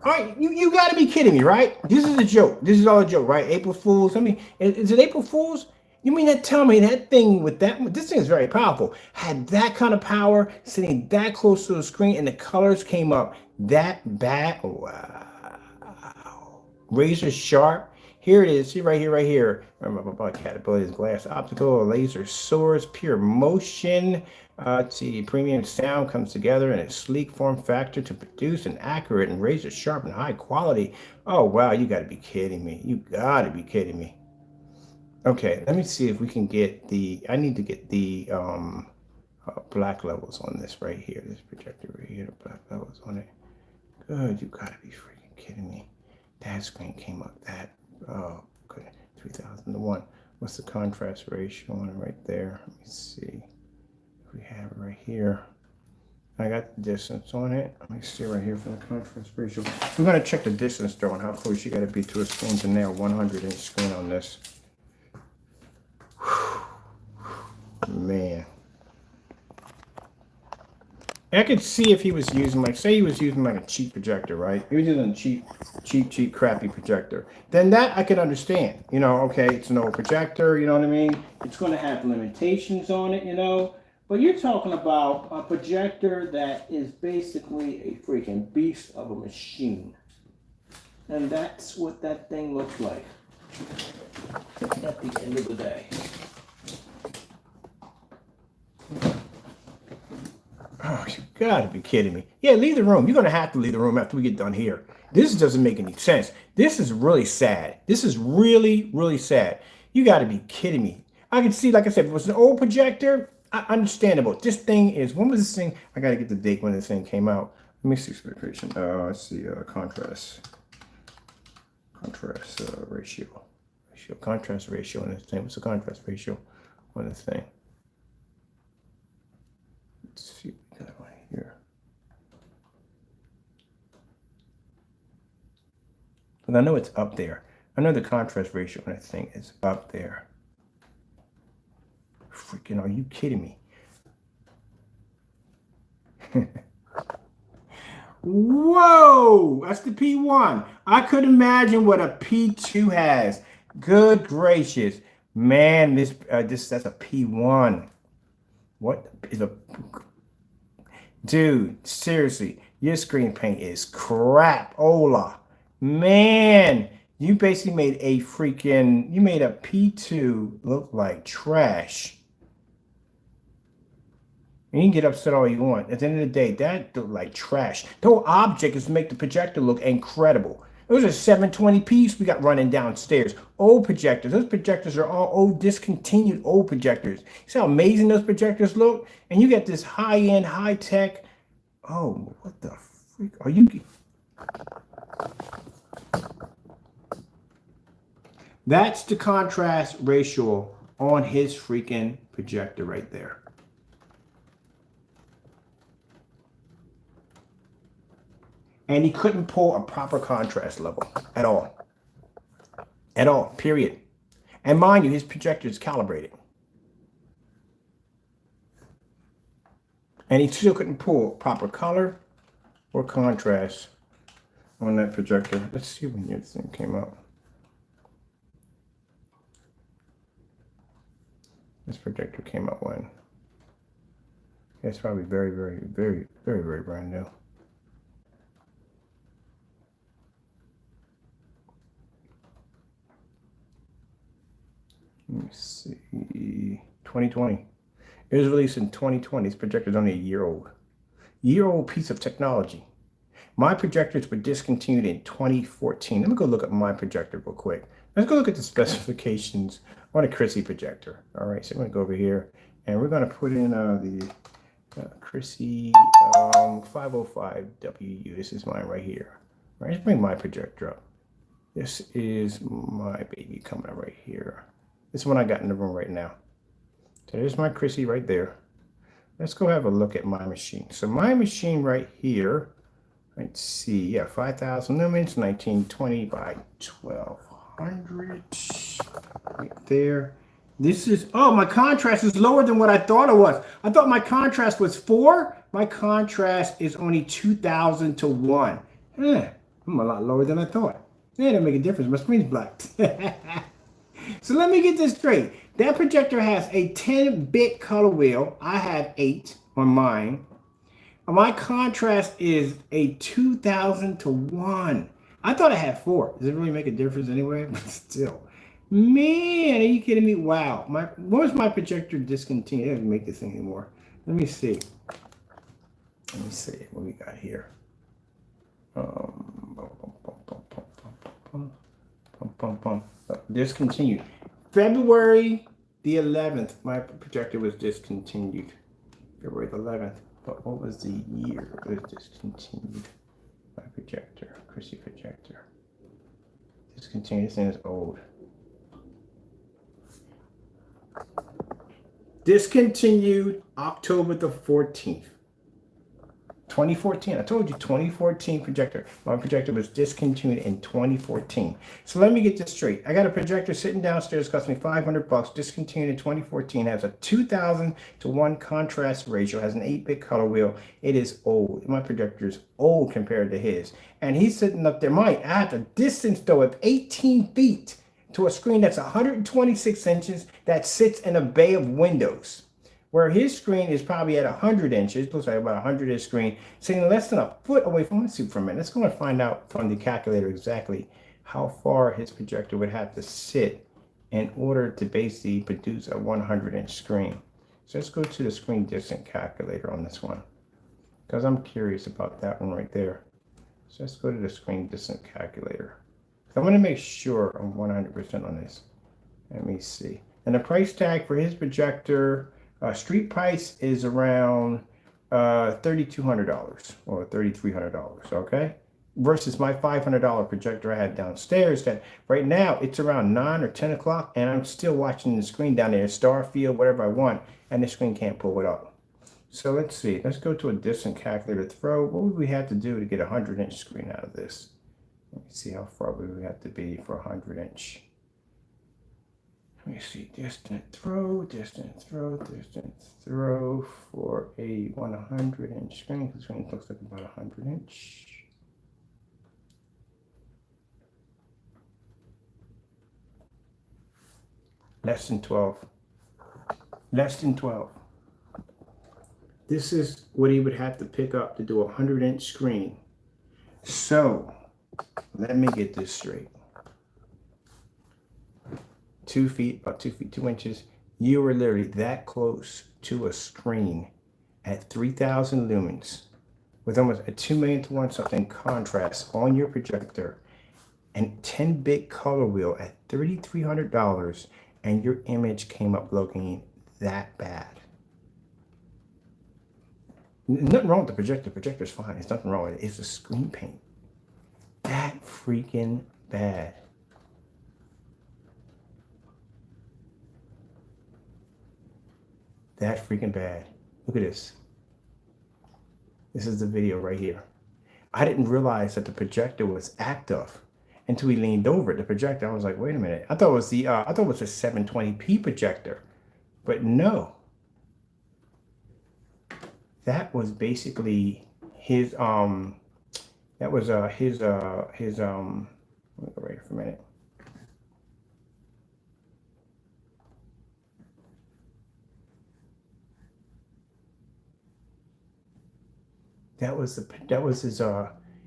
right, you got to be kidding me, right? This is a joke. This is all a joke, right? April Fools. I mean, is it April Fools? You mean that tell me that thing with that, this thing is very powerful, had that kind of power, sitting that close to the screen, and the colors came up that bad? Wow. Razor sharp. Here it is. See right here. Remember about capabilities, glass, optical, laser source, pure motion. Let's see, premium sound comes together in a sleek form factor to produce an accurate and razor sharp and high quality. Oh, wow. You got to be kidding me. You got to be kidding me. Okay, let me see if we can get the, I need to get the black levels on this right here. This projector right here, the black levels on it. Good, you gotta be freaking kidding me. That screen came up that, oh, good, 3,001. What's the contrast ratio on it right there? Let me see. If we have it right here. I got the distance on it. Let me see right here for the contrast ratio. We're gonna check the distance though and how close you gotta be to a screen to nail 100-inch screen on this. Man, I could see if he was using, like, say he was using like a cheap projector, right? He was using a cheap, crappy projector. Then that I could understand. You know, okay, it's an old projector. You know what I mean? It's going to have limitations on it. You know, But you're talking about a projector that is basically a freaking beast of a machine. And that's what that thing looks like at the end of the day. Oh, you gotta be kidding me. Yeah, leave the room. You're gonna have to leave the room after we get done here. This doesn't make any sense. This is really sad. This is really, really sad. You gotta be kidding me. I can see, like I said, if it was an old projector, understandable. This thing is, when was this thing? I gotta get the date when this thing came out. Let me see specification. Let's see, contrast ratio. Contrast ratio on this thing. What's the contrast ratio on this thing? Let's see what we got right here. But I know it's up there. I know the contrast ratio on that thing is up there. Freaking, are you kidding me? Whoa, that's the P1. I could imagine what a P2 has. Good gracious, man! That's a P1. What is a dude? Seriously, your screen paint is crap, Ola. Man, you basically made a P2 look like trash. And you can get upset all you want. At the end of the day, that looked like trash. The whole object is to make the projector look incredible. Those are 720p's we got running downstairs. Old projectors. Those projectors are all old, discontinued old projectors. See how amazing those projectors look? And you get this high-end, high-tech. Oh, what the freak are you? That's the contrast ratio on his freaking projector right there. And he couldn't pull a proper contrast level at all. At all, period. And mind you, his projector is calibrated. And he still couldn't pull proper color or contrast on that projector. Let's see when this thing came out. This projector came out when? It's probably very, very, very, very, very brand new. Let me see, 2020. It was released in 2020. This projector is only a year old. Year-old piece of technology. My projectors were discontinued in 2014. Let me go look at my projector real quick. Let's go look at the specifications on a Chrissy projector. All right, so I'm gonna go over here and we're gonna put in the Chrissy 505WU. This is mine right here. All right, let's bring my projector up. This is my baby coming up right here. This is one I got in the room right now. So there's my Chrissy right there. Let's go have a look at my machine. So my machine right here, let's see, yeah, 5,000 lumens, 1920 by 1200, right there. This is, oh, my contrast is lower than what I thought it was. I thought my contrast was 4. My contrast is only 2,000 to 1. I'm a lot lower than I thought. Yeah, that make a difference. My screen's black. So let me get this straight. That projector has a 10-bit color wheel. I have 8 on mine. My contrast is a 2,000 to 1. I thought I had 4. Does it really make a difference anyway? But still. Man, are you kidding me? Wow. What was my projector discontinued? I didn't make this thing anymore. Let me see. Let me see what we got here. Discontinued. February the 11th, my projector was discontinued. February the 11th. But what was the year it was discontinued? My projector, Chrissy projector. Discontinued. This thing is old. Discontinued October the 14th. 2014. I told you 2014 projector. My projector was discontinued in 2014. So let me get this straight. I got a projector sitting downstairs, cost me $500, discontinued in 2014, has a 2,000 to 1 contrast ratio, has an 8-bit color wheel. It is old. My projector is old compared to his. And he's sitting up there. I have a distance though of 18 feet to a screen that's 126 inches that sits in a bay of windows. where his screen is probably at 100 inches. It looks like about 100-inch screen, sitting less than a foot away from. Let's see for a minute. Let's go and find out from the calculator exactly how far his projector would have to sit in order to basically produce a 100-inch screen. So let's go to the screen distance calculator on this one, because I'm curious about that one right there. So let's go to the screen distance calculator. I'm going to make sure I'm 100% on this. Let me see. And the price tag for his projector, street price is around $3,200 or $3,300, okay? Versus my $500 projector I had downstairs that right now it's around 9 or 10 o'clock and I'm still watching the screen down there, Starfield, whatever I want, and the screen can't pull it up. So let's see. Let's go to a distance calculator throw. What would we have to do to get a 100-inch screen out of this? Let me see how far we would have to be for a 100-inch. Let me see. Distance throw for a 100-inch screen. The screen looks like about 100-inch. Less than 12. Less than 12. This is what he would have to pick up to do a 100-inch screen. So, let me get this straight. 2 feet, about 2 feet, 2 inches. You were literally that close to a screen at 3,000 lumens with almost a 2 million to 1 something contrast on your projector and 10-bit color wheel at $3,300, and your image came up looking that bad. Nothing wrong with the projector. The projector's fine. There's nothing wrong with it. It's the screen paint. That freaking bad. That freaking bad. Look at this. This is the video right here. I didn't realize that the projector was active until we leaned over the projector. I was like, wait a minute. I thought it was the a 720p projector, but no. That was basically his let me go right here for a minute. That was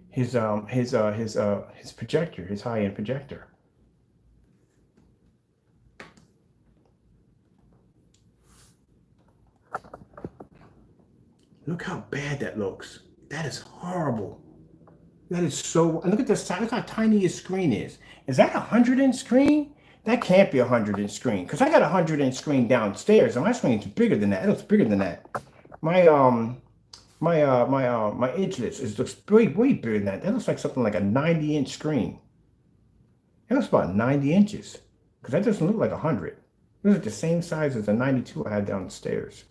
his projector, his high-end projector. Look how bad that looks. That is horrible. That is so. And look at this. Look how tiny his screen is. Is that a 100-inch screen? That can't be a 100-inch screen because I got a 100-inch screen downstairs and my screen's bigger than that. It looks bigger than that. My edgeless looks way bigger than that. That looks like something like a 90-inch screen. It looks about 90 inches because that doesn't look like 100. It looks like the same size as the 92 I had downstairs.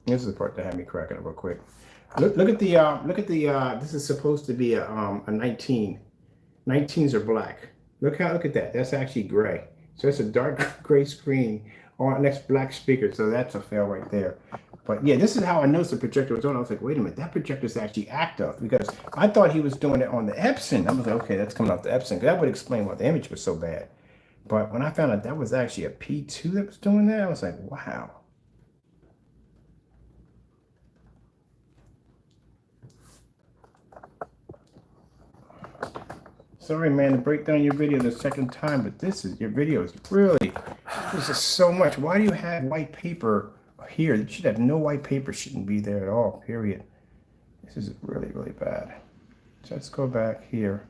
This is the part that had me cracking up real quick. Look at the this is supposed to be a 19. 19s are black. Look at that. That's actually gray. So it's a dark gray screen on next black speaker. So that's a fail right there. But yeah, this is how I noticed the projector was on. I was like, wait a minute, that projector is actually active because I thought he was doing it on the Epson. I was like, okay, that's coming off the Epson. That would explain why the image was so bad. But when I found out that was actually a P2 that was doing that, I was like, wow. Sorry, man, to break down your video the second time, but your video is really, this is so much. Why do you have white paper here? You should have no white paper, shouldn't be there at all, period. This is really, really bad. So let's go back here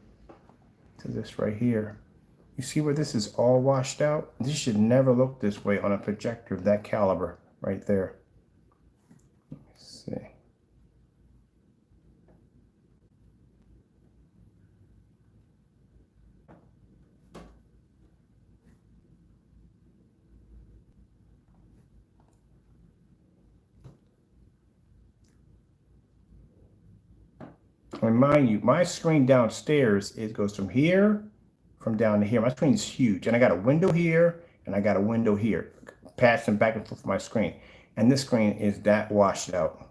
to this right here. You see where this is all washed out? This should never look this way on a projector of that caliber right there. Let's see. And mind you, my screen downstairs, it goes from down to here. My screen's huge. And I got a window here, and I got a window here, passing back and forth for my screen. And this screen is that washed out.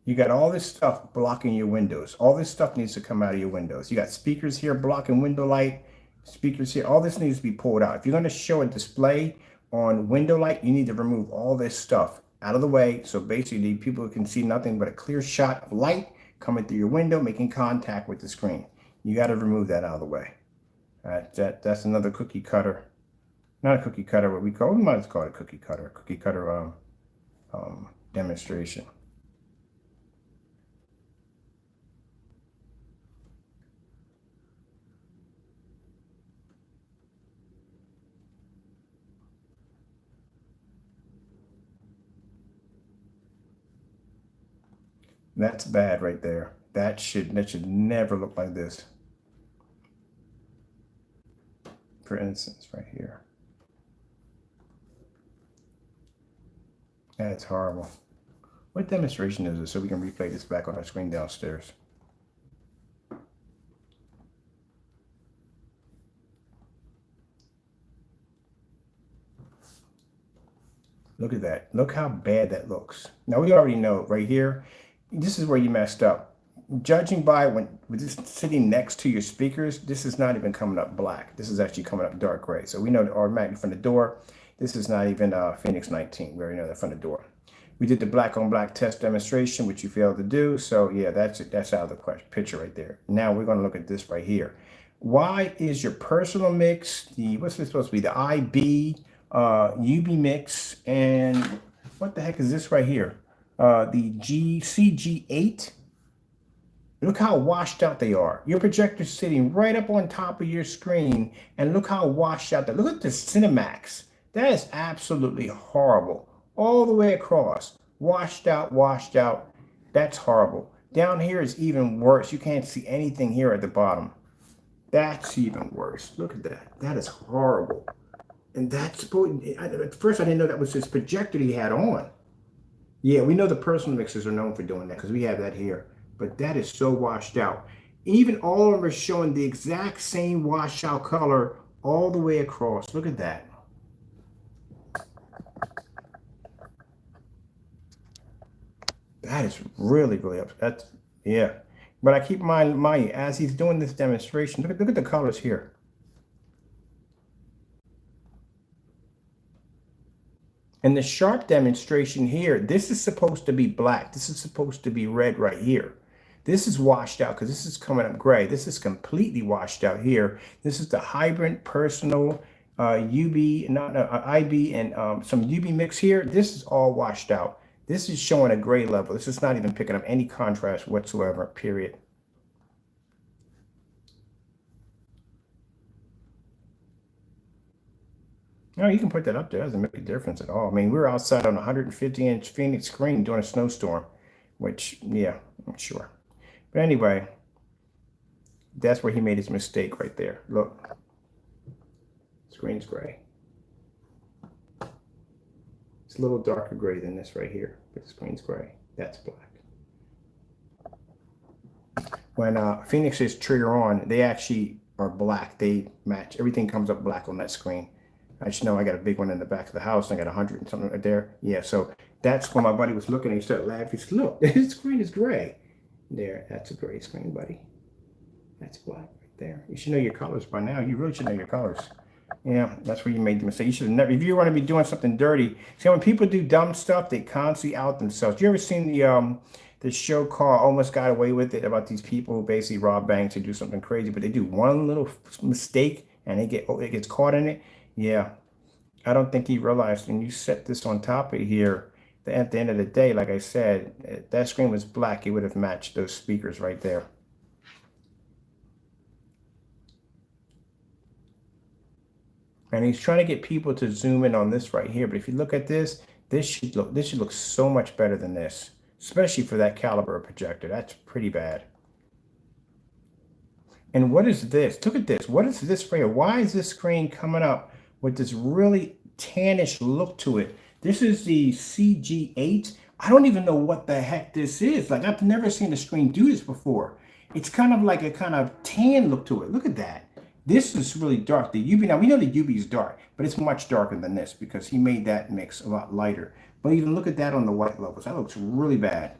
You got all this stuff blocking your windows. All this stuff needs to come out of your windows. You got speakers here blocking window light, speakers here. All this needs to be pulled out. If you're going to show a display on window light, you need to remove all this stuff out of the way. So basically people can see nothing but a clear shot of light coming through your window, making contact with the screen. You got to remove that out of the way. That's another cookie cutter. Not a cookie cutter, what we might as call it a cookie cutter demonstration. That's bad right there. That should never look like this. For instance, right here. That's horrible. What demonstration is this so we can replay this back on our screen downstairs? Look at that. Look how bad that looks. Now we already know right here, this is where you messed up. Judging by with this sitting next to your speakers, this is not even coming up black. This is actually coming up dark gray. So we know the automatic from the door. This is not even Phoenix 19. We already know that from the door. We did the black on black test demonstration, which you failed to do. So yeah, that's it. That's out of the picture right there. Now we're going to look at this right here. Why is your personal mix, what's this supposed to be? The IB, UB mix, and what the heck is this right here? The CG8. Look how washed out they are. Your projector's sitting right up on top of your screen, and look how washed out that. Look at the Cinemax. That is absolutely horrible. All the way across. Washed out, washed out. That's horrible. Down here is even worse. You can't see anything here at the bottom. That's even worse. Look at that. That is horrible. And that's at first I didn't know that was his projector he had on. Yeah, we know the personal mixers are known for doing that because we have that here. But that is so washed out. Even all of them are showing the exact same washed out color all the way across. Look at that. That is really, really up. That's, yeah. But I keep in mind, as he's doing this demonstration, look at the colors here. And the sharp demonstration here, this is supposed to be black. This is supposed to be red right here. This is washed out because this is coming up gray. This is completely washed out here. This is the hybrid personal IB and some UB mix here. This is all washed out. This is showing a gray level. This is not even picking up any contrast whatsoever, period. No, you can put that up there. It doesn't make a difference at all. I mean, we're outside on a 150-inch Phoenix screen during a snowstorm, which, yeah, I'm sure. But anyway, that's where he made his mistake right there. Look, screen's gray. It's a little darker gray than this right here, but the screen's gray. That's black. When Phoenix's trigger on, they actually are black. They match. Everything comes up black on that screen. I just know I got a big one in the back of the house. And I got 100 and something right there. Yeah, so that's when my buddy was looking and he started laughing. He said, look, his screen is gray. There, that's a gray screen, buddy. That's black right there. You should know your colors by now. You really should know your colors. Yeah, that's where you made the mistake. You should have never, if you want to be doing something dirty. See, when people do dumb stuff, they constantly out themselves. You ever seen the show called Almost Got Away With It about these people who basically rob banks and do something crazy, but they do one little mistake and it gets caught in it? Yeah, I don't think he realized when you set this on top of here, that at the end of the day, like I said, if that screen was black, it would have matched those speakers right there. And he's trying to get people to zoom in on this right here. But if you look at this, this should look so much better than this, especially for that caliber of projector. That's pretty bad. And what is this? Look at this. What is this right here? Why is this screen coming up with this really tannish look to it? This is the CG8. I don't even know what the heck this is. Like, I've never seen a screen do this before. It's kind of like a kind of tan look to it. Look at that. This is really dark. The UB, now we know the UB is dark, but it's much darker than this because he made that mix a lot lighter. But even look at that on the white levels. That looks really bad.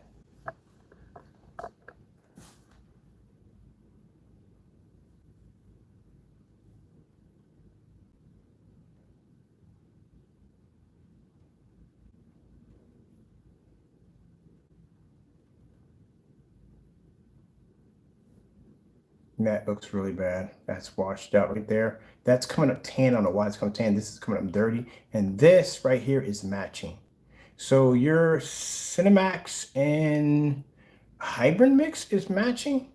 And that looks really bad. That's washed out right there. That's coming up tan. I don't know why it's coming tan. This is coming up dirty. And this right here is matching. So your Cinemax and hybrid mix is matching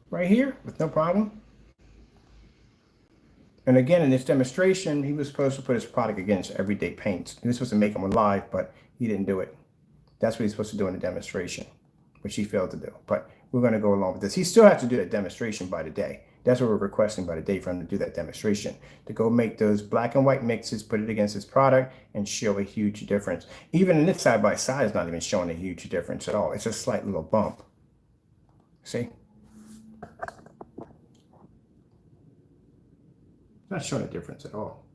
right here with no problem. And again, in this demonstration, he was supposed to put his product against everyday paints. He was supposed to make them live, but he didn't do it. That's what he's supposed to do in the demonstration, which he failed to do. But we're going to go along with this. He still has to do that demonstration by the day. That's what we're requesting by the day for him to do that demonstration, to go make those black and white mixes, put it against his product, and show a huge difference. Even in this side by side, it's not even showing a huge difference at all. It's a slight little bump. See? It's not showing a difference at all.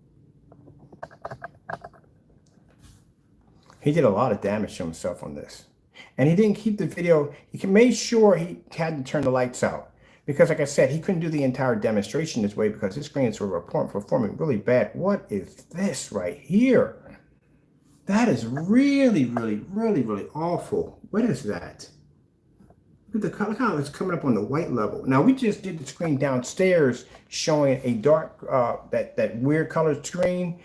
He did a lot of damage to himself on this. And he didn't keep the video. He made sure he had to turn the lights out. Because like I said, he couldn't do the entire demonstration this way because his screens were performing really bad. What is this right here? That is really, really, really, really awful. What is that? Look at the color. Look how it's coming up on the white level. Now we just did the screen downstairs showing a dark, that weird colored screen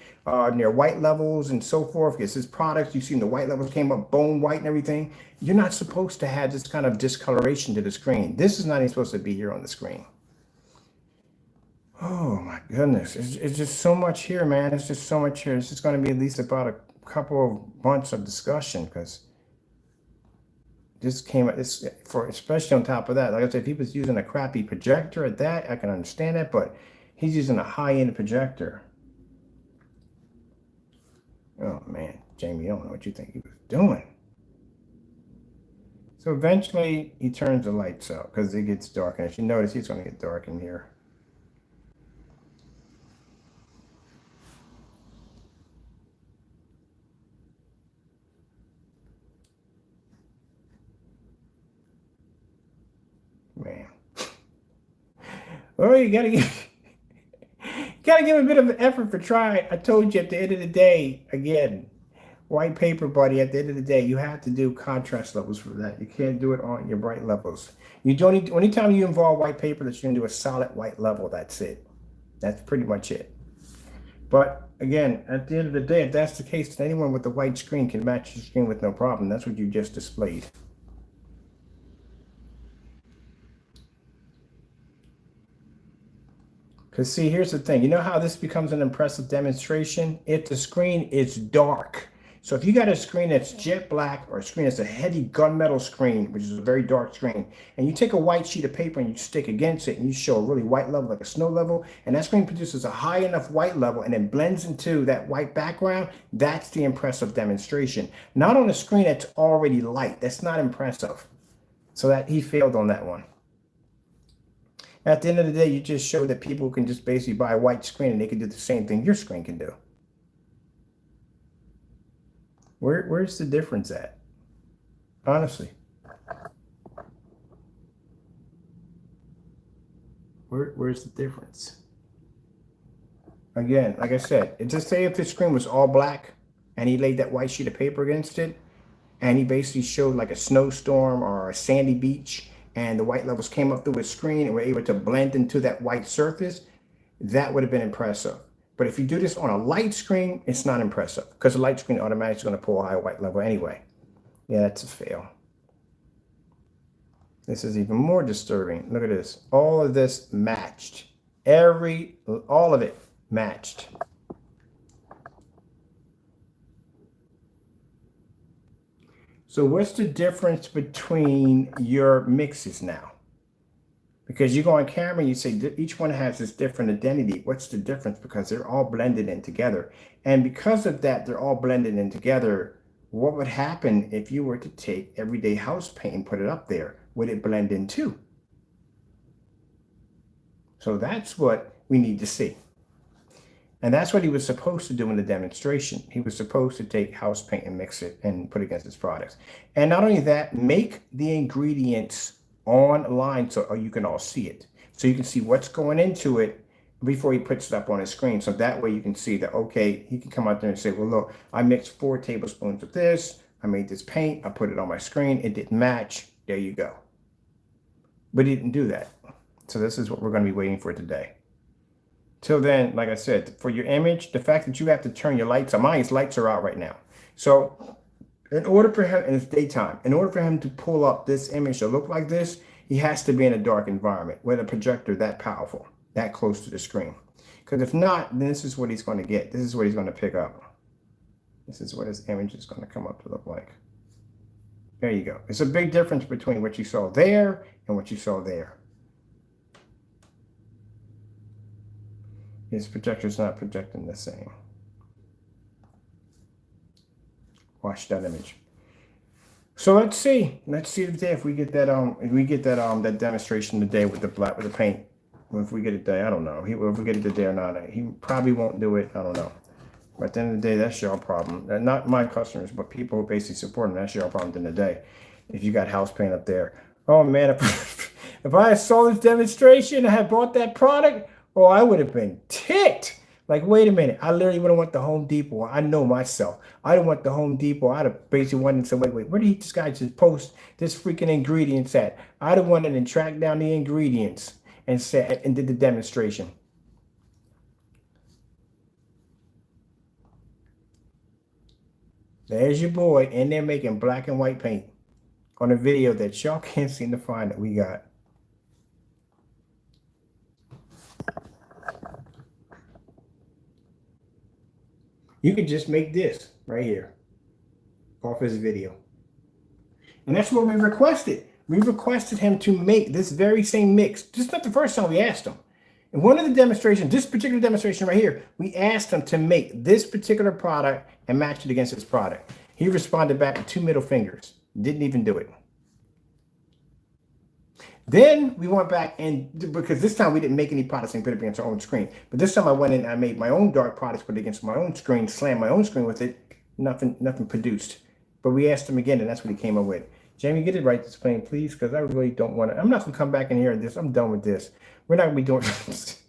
near white levels and so forth. It's his products. You've seen the white levels came up bone white and everything. You're not supposed to have this kind of discoloration to the screen. This is not even supposed to be here on the screen. Oh my goodness. It's just so much here, man. It's just so much here. It's just going to be at least about a couple of months of discussion because this came especially on top of that. Like I said, if he was using a crappy projector at that, I can understand that, but he's using a high-end projector. Oh man, Jamie, I don't know what you think he was doing. So eventually he turns the lights out because it gets dark. And if you notice, it's going to get dark in here. Man. Well, you gotta give a bit of an effort for trying. I told you at the end of the day, again, white paper, buddy, at the end of the day, you have to do contrast levels for that. You can't do it on your bright levels. You don't need, anytime you involve white paper, that you're gonna do a solid white level, that's it. That's pretty much it. But again, at the end of the day, if that's the case, then anyone with a white screen can match your screen with no problem. That's what you just displayed. Because see, here's the thing. You know how this becomes an impressive demonstration? If the screen is dark. So if you got a screen that's jet black or a screen that's a heavy gunmetal screen, which is a very dark screen, and you take a white sheet of paper and you stick against it and you show a really white level, like a snow level, and that screen produces a high enough white level and then blends into that white background, that's the impressive demonstration. Not on a screen that's already light. That's not impressive. So that he failed on that one. At the end of the day, you just show that people can just basically buy a white screen and they can do the same thing your screen can do. Where's the difference at? Honestly. Where's the difference? Again, like I said, just say if the screen was all black and he laid that white sheet of paper against it and he basically showed like a snowstorm or a sandy beach, and the white levels came up through his screen and were able to blend into that white surface, that would have been impressive. But if you do this on a light screen, it's not impressive because the light screen automatically is going to pull a high white level anyway. Yeah, that's a fail. This is even more disturbing. Look at this. All of this matched. All of it matched. So what's the difference between your mixes now? Because you go on camera and you say each one has this different identity. What's the difference? Because they're all blended in together. And because of that, they're all blended in together. What would happen if you were to take everyday house paint and put it up there? Would it blend in too? So that's what we need to see. And that's what he was supposed to do in the demonstration. He was supposed to take house paint and mix it and put it against his products. And not only that, make the ingredients online so you can all see it. So you can see what's going into it before he puts it up on his screen. So that way you can see that, okay, he can come out there and say, well, look, I mixed 4 tablespoons of this. I made this paint. I put it on my screen. It didn't match. There you go. But he didn't do that. So this is what we're going to be waiting for today. Till then, like I said, for your image, the fact that you have to turn your lights on, mine's lights are out right now. So in order for him, and it's daytime, in order for him to pull up this image to look like this, he has to be in a dark environment with a projector that powerful, that close to the screen. Because if not, then this is what he's going to get. This is what he's going to pick up. This is what his image is going to come up to look like. There you go. It's a big difference between what you saw there and what you saw there. His projector's not projecting the same. Watch that image. So let's see today if we get that that demonstration today with the paint. If we get it today, I don't know. If we get it today or not, he probably won't do it. I don't know. But at the end of the day, that's your problem. Not my customers, but people who basically support them. That's your problem at the end of the day. If you got house paint up there, oh man, if I saw this demonstration and had bought that product, oh, I would have been ticked. Like, wait a minute, I literally would have went to Home Depot. I know myself. I didn't want the Home Depot. I'd have basically wanted to say, wait, where did this guy just post this freaking ingredients at? I'd have wanted to track down the ingredients and said and did the demonstration. There's your boy, and they're making black and white paint on a video that y'all can't seem to find that we got. You could just make this right here off his video. And that's what we requested. We requested him to make this very same mix. This is not the first time we asked him. In one of the demonstrations, this particular demonstration right here, we asked him to make this particular product and match it against his product. He responded back with 2 middle fingers. Didn't even do it. Then we went back and, because this time we didn't make any products and put it against our own screen. But this time I went in and I made my own dark products, put it against my own screen, slammed my own screen with it. Nothing produced. But we asked him again, and that's what he came up with. Jamie, get it right this plane, please, because I really don't want to. I'm not going to come back in here and this. I'm done with this. We're not going to be doing this.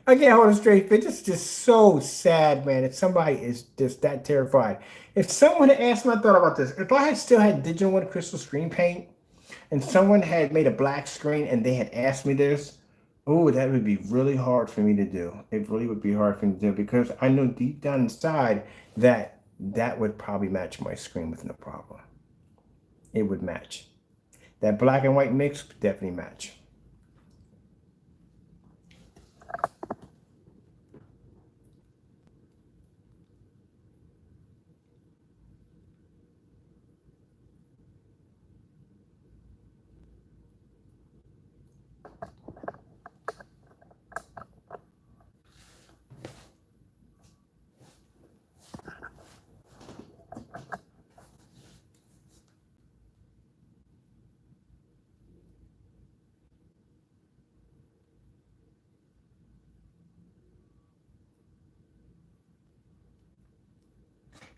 I can't hold a straight face. It's just so sad, man. If somebody is just that terrified. If someone had asked me, I thought about this. If I had still had digital one crystal screen paint and someone had made a black screen and they had asked me this, oh, that would be really hard for me to do. It really would be hard for me to do because I know deep down inside that that would probably match my screen with no problem. It would match. That black and white mix would definitely match.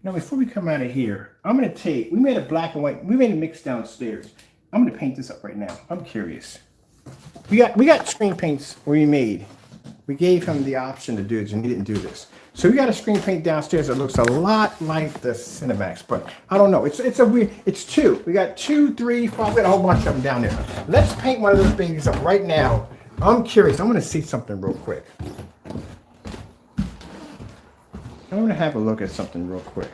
Now, before we come out of here, I'm going to take, we made a black and white, we made a mix downstairs. I'm going to paint this up right now. I'm curious. We got screen paints we made. We gave him the option to do this, and he didn't do this. So we got a screen paint downstairs that looks a lot like the Cinemax, but I don't know. It's a weird, it's two. We got 2, 3, 5, we got a whole bunch of them down there. Let's paint one of those babies up right now. I'm curious. I'm going to see something real quick. I'm going to have a look at something real quick.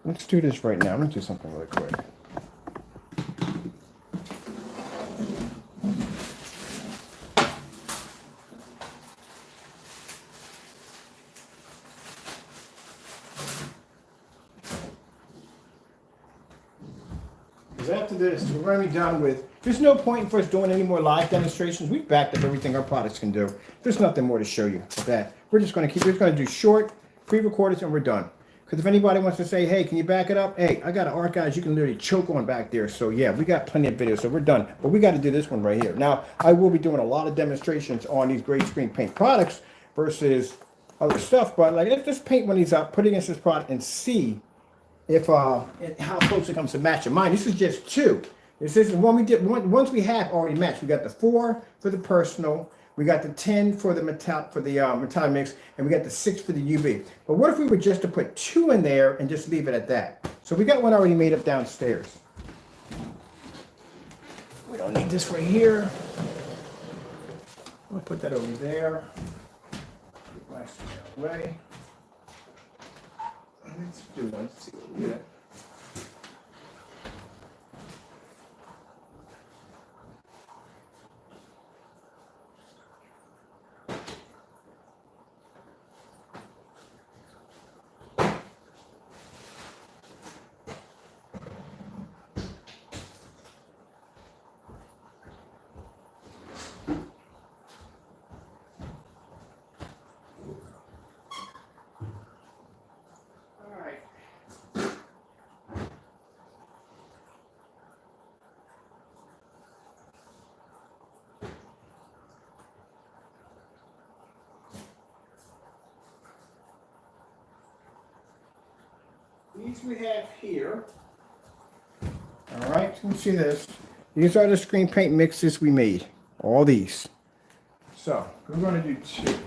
Let's do this right now. I'm going to do something really quick. Because after this, we're going to be done with, there's no point for us doing any more live demonstrations. We've backed up everything our products can do. There's nothing more to show you with that. We're just going to do short, pre-recorded, and we're done. Because if anybody wants to say, hey, can you back it up? Hey, I got an archive you can literally choke on back there. So yeah, we got plenty of videos, so we're done. But we got to do this one right here. Now, I will be doing a lot of demonstrations on these great screen paint products versus other stuff. But like, let's just paint one of these up, put it against this product, and see if how close it comes to matching mine. This is just 2. This is one we did. Once we have already matched, we got the 4 for the personal. We got the 10 for the metallic mix, and we got the 6 for the UV. But what if we were just to put 2 in there and just leave it at that? So we got one already made up downstairs. We don't need this right here. We'll put that over there. Put my stuff away. Let's do one. Let's see what we get. These we have here. All right, you can see this. These are the screen paint mixes we made. All these. So we're going to do 2. This is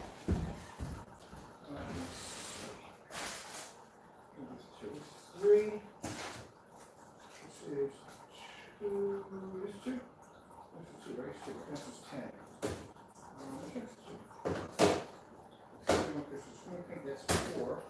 3. This is 2. This is 2. This is 2, right? This is 10. This is 2. This is screen paint. That's 4.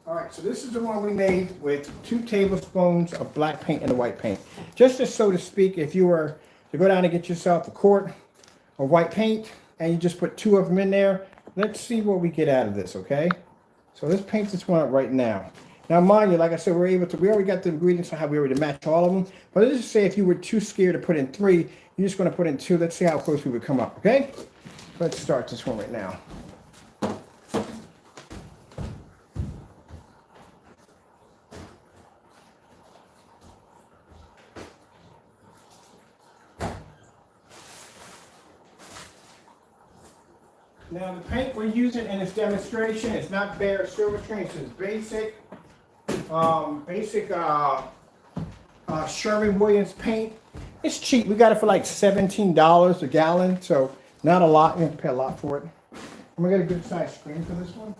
All right, so this is the one we made with 2 tablespoons of black paint and the white paint. Just as so to speak, if you were to go down and get yourself a quart of white paint and you just put 2 of them in there, let's see what we get out of this, okay? So let's paint this one up right now. Now, mind you, like I said, we already got the ingredients on how we already match all of them. But let's just say if you were too scared to put in 3, you're just going to put in 2. Let's see how close we would come up, okay? Let's start this one right now. Now the paint we're using in this demonstration is not bare silverstone. It's basic Sherwin-Williams paint. It's cheap. We got it for like $17 a gallon, so not a lot. You have to pay a lot for it. I'm gonna get a good size screen for this one.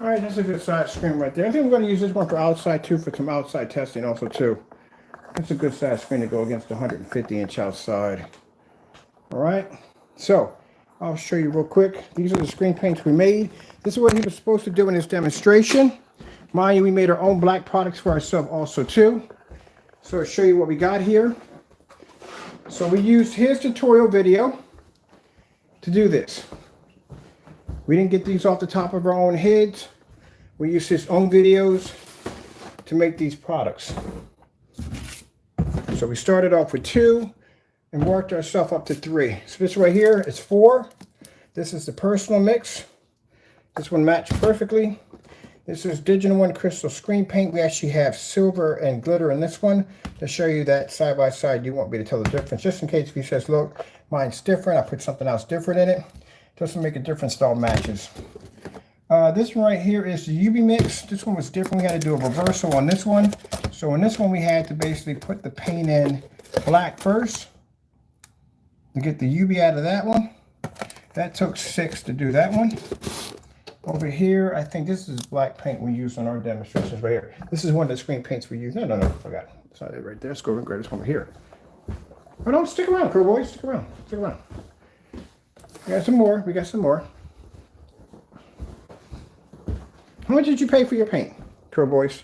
All right, that's a good size screen right there. I think we're going to use this one for outside too, for some outside testing also too. That's a good size screen to go against the 150-inch outside. All right, so I'll show you real quick. These are the screen paints we made. This is what he was supposed to do in his demonstration. Mind you, we made our own black products for ourselves also too. So I'll show you what we got here. So we used his tutorial video to do this. We didn't get these off the top of our own heads. We used his own videos to make these products. So we started off with 2 and worked ourselves up to 3. So this right here is 4. This is the personal mix. This one matched perfectly. This is Digital One Crystal Screen Paint. We actually have silver and glitter in this one to show you that side by side you won't be able to tell the difference. Just in case if he says, look, mine's different, I put something else different in it. Doesn't make a difference, it all matches. This one right here is the UV mix. This one was different. We had to do a reversal on this one. So in this one, we had to basically put the paint in black first to get the UV out of that one. That took 6 to do that one. Over here, I think this is black paint we used on our demonstrations right here. This is one of the screen paints we used. No, I forgot. It's not it right there. Let's go and grab this one over here. Oh, no, stick around, Crow Boys. Stick around. Stick around. We got some more. We got some more. How much did you pay for your paint, Crow Boys?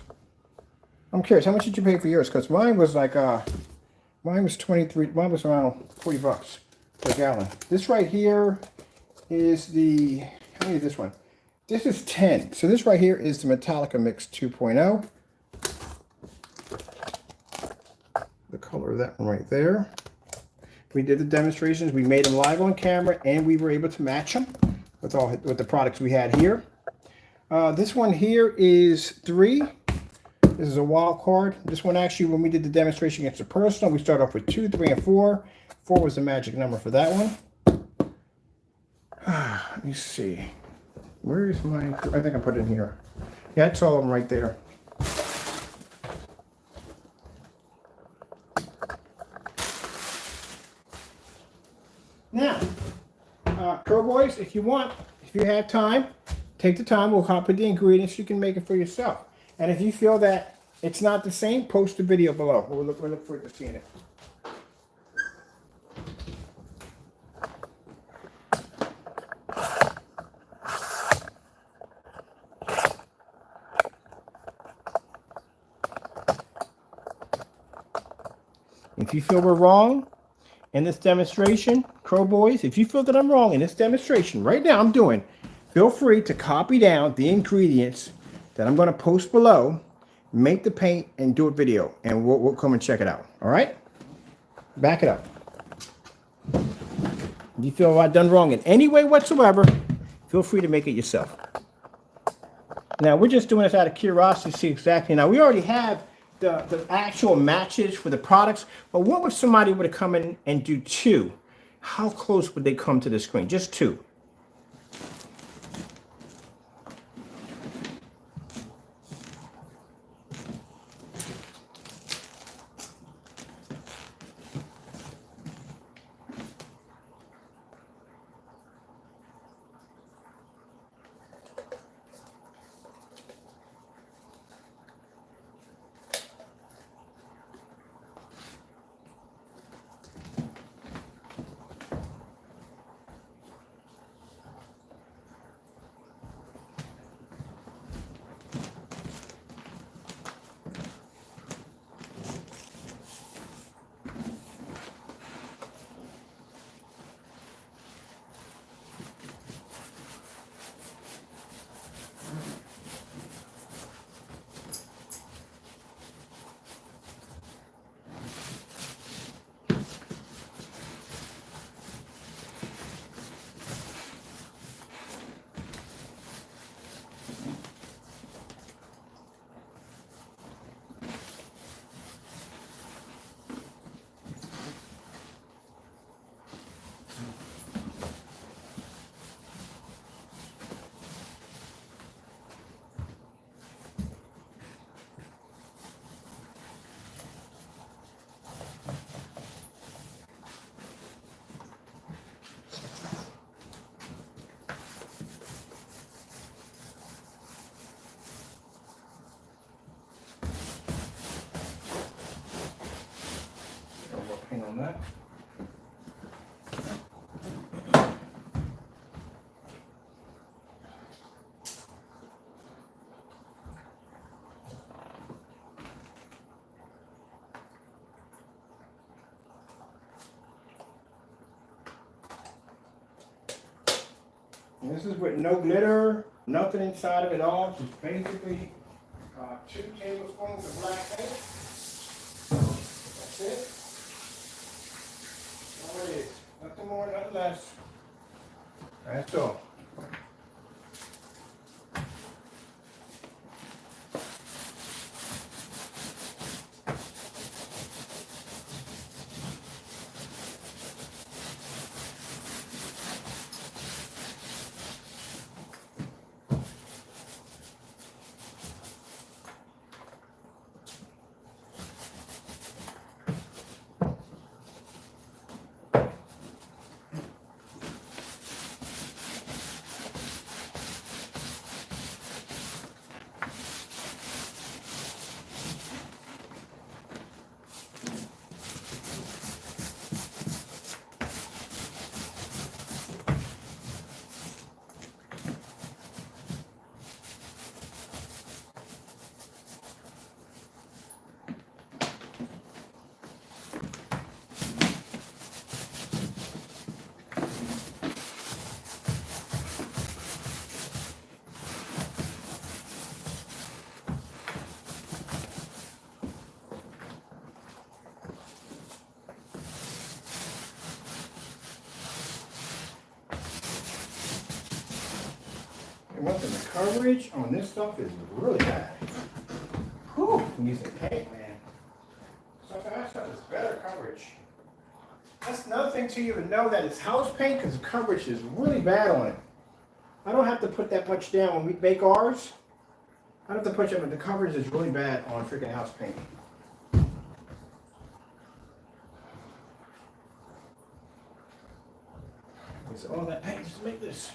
I'm curious, how much did you pay for yours? Because mine was like, mine was 23, mine was around 40 bucks per gallon. This right here is the, how many is this one? This is 10. So this right here is the Metallica Mix 2.0. The color of that one right there. We did the demonstrations. We made them live on camera, and we were able to match them with the products we had here. This one here is 3. This is a wild card. This one actually, when we did the demonstration against the personal, we started off with 2, 3, and 4. 4 was the magic number for that one. Let me see. Where is my? I think I put it in here. Yeah, it's all of them right there. Now, Pro Boys, if you want, if you have time, take the time. We'll copy the ingredients. You can make it for yourself. And if you feel that it's not the same, post the video below. We'll look forward to seeing it. If you feel we're wrong in this demonstration, Crow Boys, if you feel that I'm wrong in this demonstration, right now I'm doing, feel free to copy down the ingredients that I'm going to post below, make the paint, and do a video, and we'll come and check it out. All right? Back it up. If you feel I've done wrong in any way whatsoever, feel free to make it yourself. Now, we're just doing this out of curiosity to see exactly. Now, we already have the actual matches for the products, but what if somebody were to come in and do 2? How close would they come to the screen? Just 2. Hang on that. And this is with no glitter, nothing inside of it all. Just basically 2 tablespoons of black paint. That's it. All it is. Nothing more, nothing less. That's all. And one thing, the coverage on this stuff is really bad. Whew, I'm using paint, man. So that stuff is better coverage. That's another thing to even know that it's house paint because the coverage is really bad on it. I don't have to put that much down when we bake ours. I don't have to put it, but the coverage is really bad on freaking house paint. So all that paint just to make this.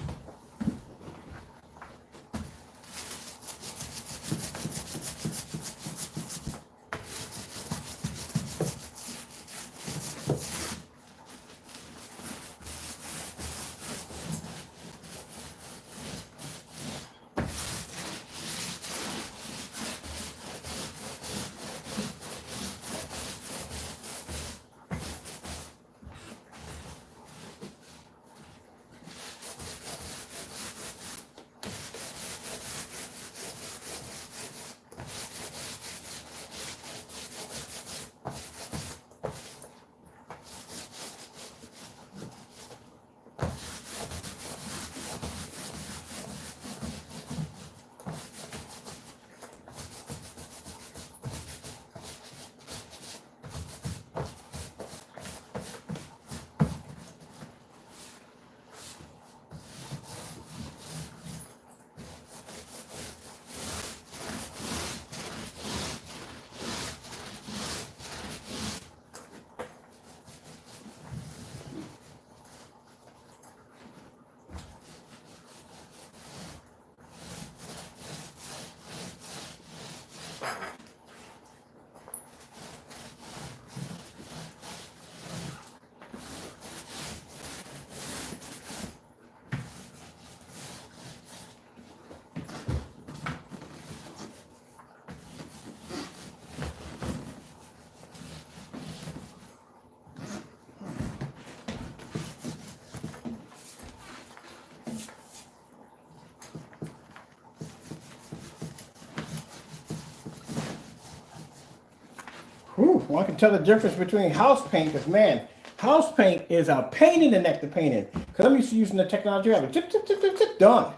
Whew, well, I can tell the difference between house paint, because man, house paint is a pain in the neck to paint in. Because I'm used to using the technology, I have a tip, tip, tip, tip, tip, done.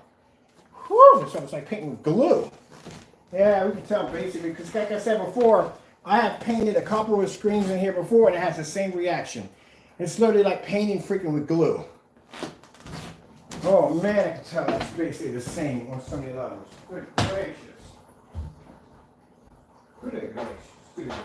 Whew, so it's like painting with glue. Yeah, we can tell basically, because like I said before, I have painted a couple of screens in here before and it has the same reaction. It's literally like painting freaking with glue. Oh man, I can tell it's basically the same on some of the others. Good gracious. Good gracious. Good gracious.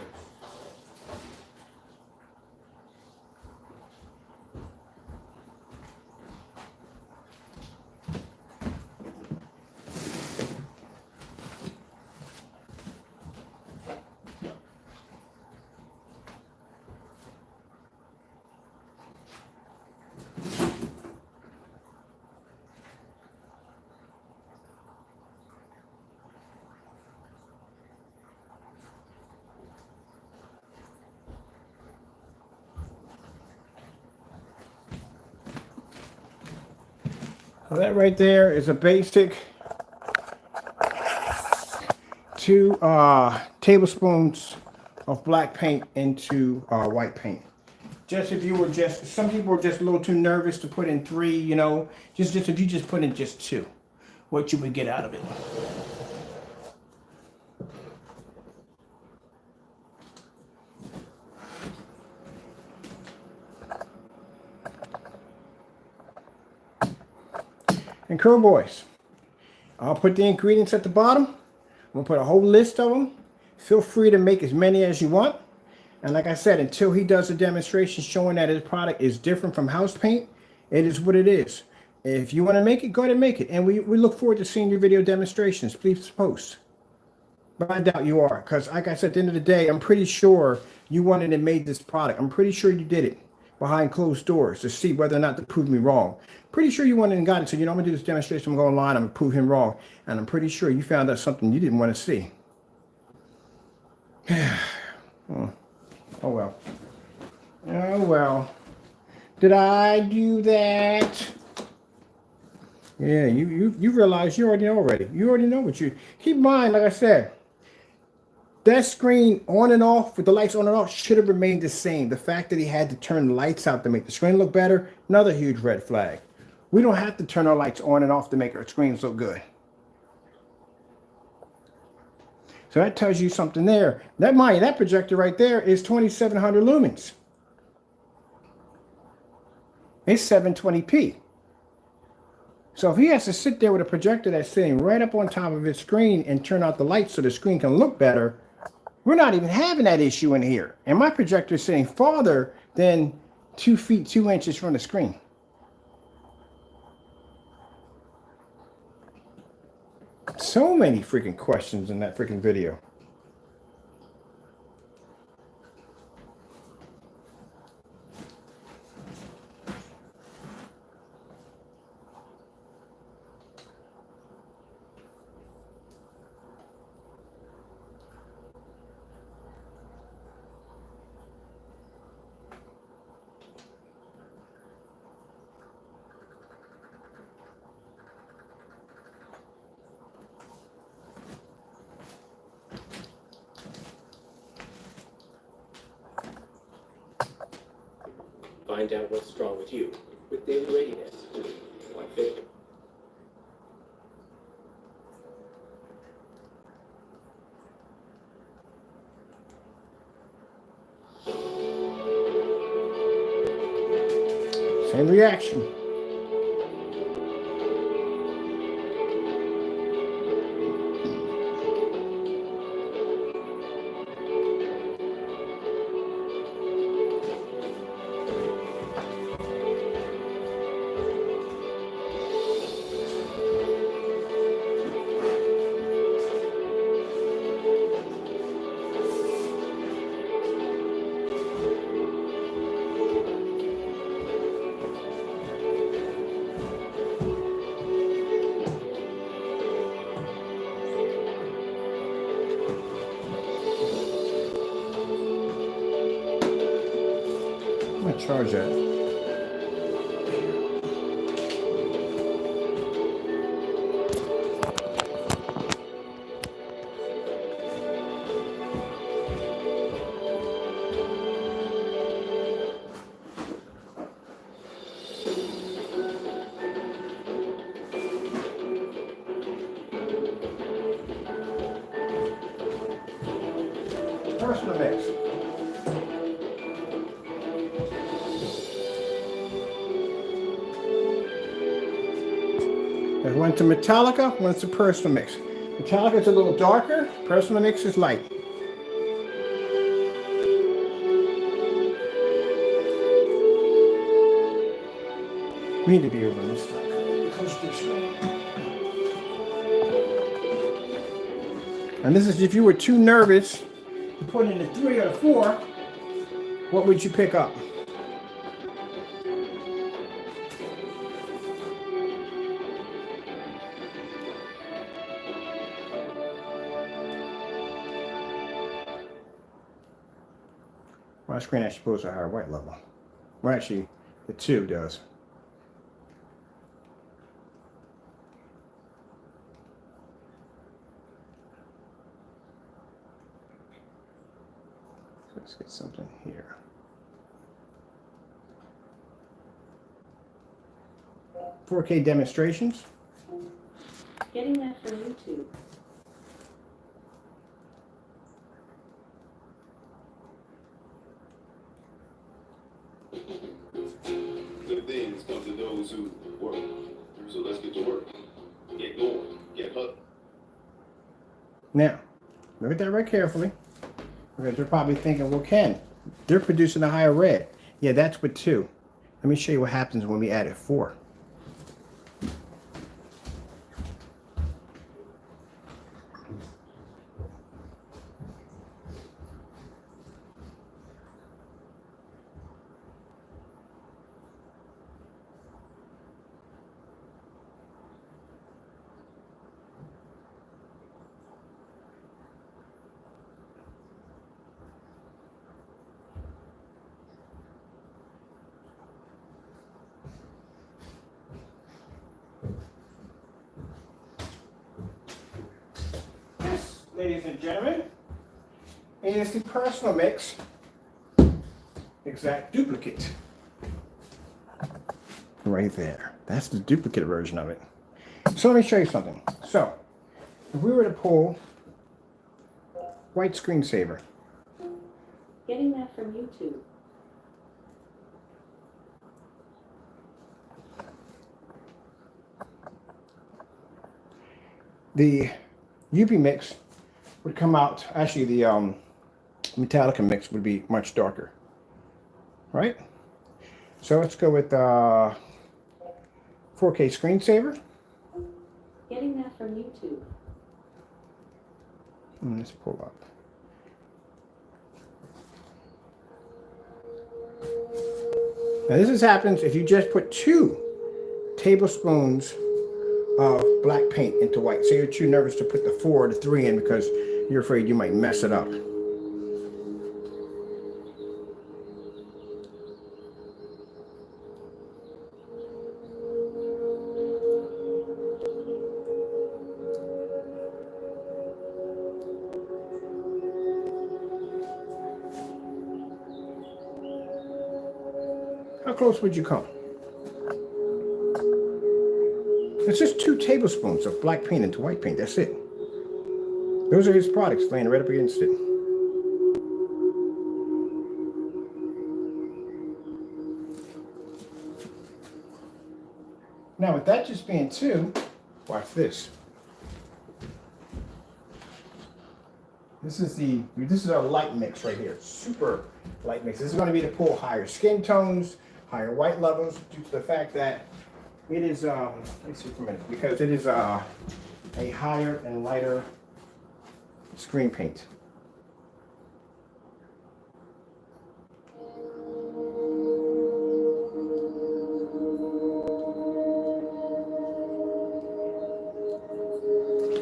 So that right there is a basic 2 tablespoons of black paint into white paint. Just if you were just, some people were just a little too nervous to put in 3, you know, just if you just put in just 2, what you would get out of it. And Curl Boys, I'll put the ingredients at the bottom. I'm going to put a whole list of them. Feel free to make as many as you want. And like I said, until he does a demonstration showing that his product is different from house paint, it is what it is. If you want to make it, go ahead and make it. And we look forward to seeing your video demonstrations. Please post. But I doubt you are. Because like I said, at the end of the day, I'm pretty sure you wanted and made this product. I'm pretty sure you did it behind closed doors to see whether or not to prove me wrong. Pretty sure you went and got it. So, you know, I'm going to do this demonstration. I'm going to go online. I'm going to prove him wrong. And I'm pretty sure you found out something you didn't want to see. Oh well. Oh well. Did I do that? Yeah, you realize you already know already. You already know what you... Keep in mind, like I said, that screen on and off, with the lights on and off, should have remained the same. The fact that he had to turn the lights out to make the screen look better, another huge red flag. We don't have to turn our lights on and off to make our screens look good. So that tells you something there. That projector right there is 2700 lumens. It's 720p. So if he has to sit there with a projector that's sitting right up on top of his screen and turn out the lights so the screen can look better, we're not even having that issue in here. And my projector is sitting farther than 2 feet 2 inches from the screen. So many freaking questions in that freaking video. Find out what's wrong with you with daily readiness. One fit. Same reaction. I'm gonna charge that. Personal mix. There's one to Metallica, one's to Personal Mix. Metallica's a little darker, Personal Mix is light. We need to be over this stuff. And this is if you were too nervous to put in a 3 or a 4, what would you pick up? My screen actually pulls a higher white level. Well, actually, the 2 does. Let's get something here. $4K demonstrations. Getting that from YouTube. Good things come to those who work. So let's get to work. Get going. Get hustling. Now, look at that right carefully. Because they're probably thinking, well, Ken, they're producing a higher red. Yeah, that's with 2. Let me show you what happens when we added 4. Ladies and gentlemen, is the Personal Mix exact duplicate. Right there. That's the duplicate version of it. So let me show you something. So, if we were to pull white screensaver. Getting that from YouTube. The UV mix would come out, actually the Metallica mix would be much darker, right? So let's go with 4K screensaver. Getting that from YouTube. And let's pull up. Now this happens if you just put 2 tablespoons of black paint into white. So you're too nervous to put the 4 or the 3 in because you're afraid you might mess it up. How close would you come? It's just 2 tablespoons of black paint into white paint. That's it. Those are his products laying right up against it. Now with that just being 2, watch this. This is our light mix right here. Super light mix. This is going to be to pull higher skin tones, higher white levels, due to the fact that it is, let's see for a minute, because it is a higher and lighter screen paint.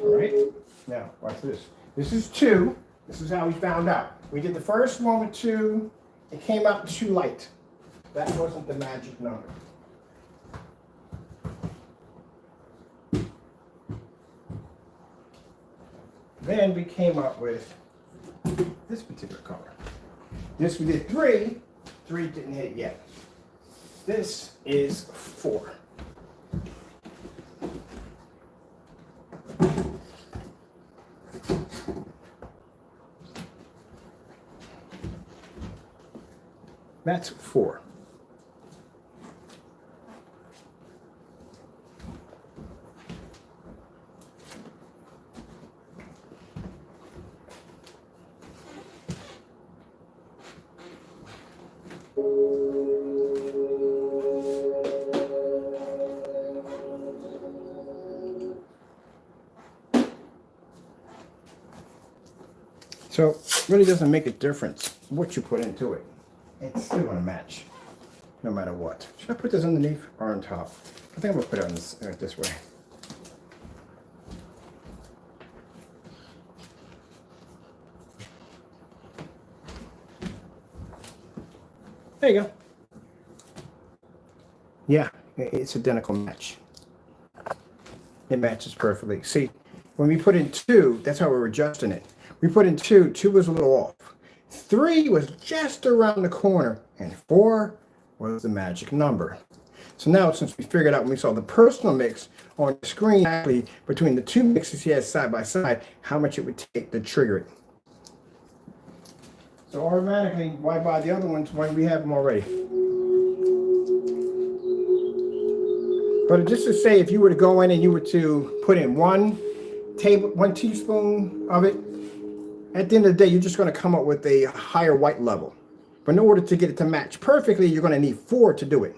All right, now watch this. This is 2. This is how we found out. We did the first one with 2. It came out too light. That wasn't the magic number. Then we came up with this particular color. This we did 3. 3 didn't hit yet. This is 4. That's 4. So it really doesn't make a difference what you put into it. It's still going to match no matter what. Should I put this underneath or on top? I think I'm going to put it on this way. There you go. Yeah, it's identical match. It matches perfectly. See, when we put in 2, that's how we're adjusting it. We put in 2, 2 was a little off. 3 was just around the corner, and 4 was the magic number. So now, since we figured out when we saw the personal mix on the screen, actually between the 2 mixes he has side by side, how much it would take to trigger it. So automatically, why buy the other ones when we have them already? But just to say, if you were to go in and you were to put in 1 teaspoon of it, at the end of the day, you're just going to come up with a higher white level. But in order to get it to match perfectly, you're going to need 4 to do it.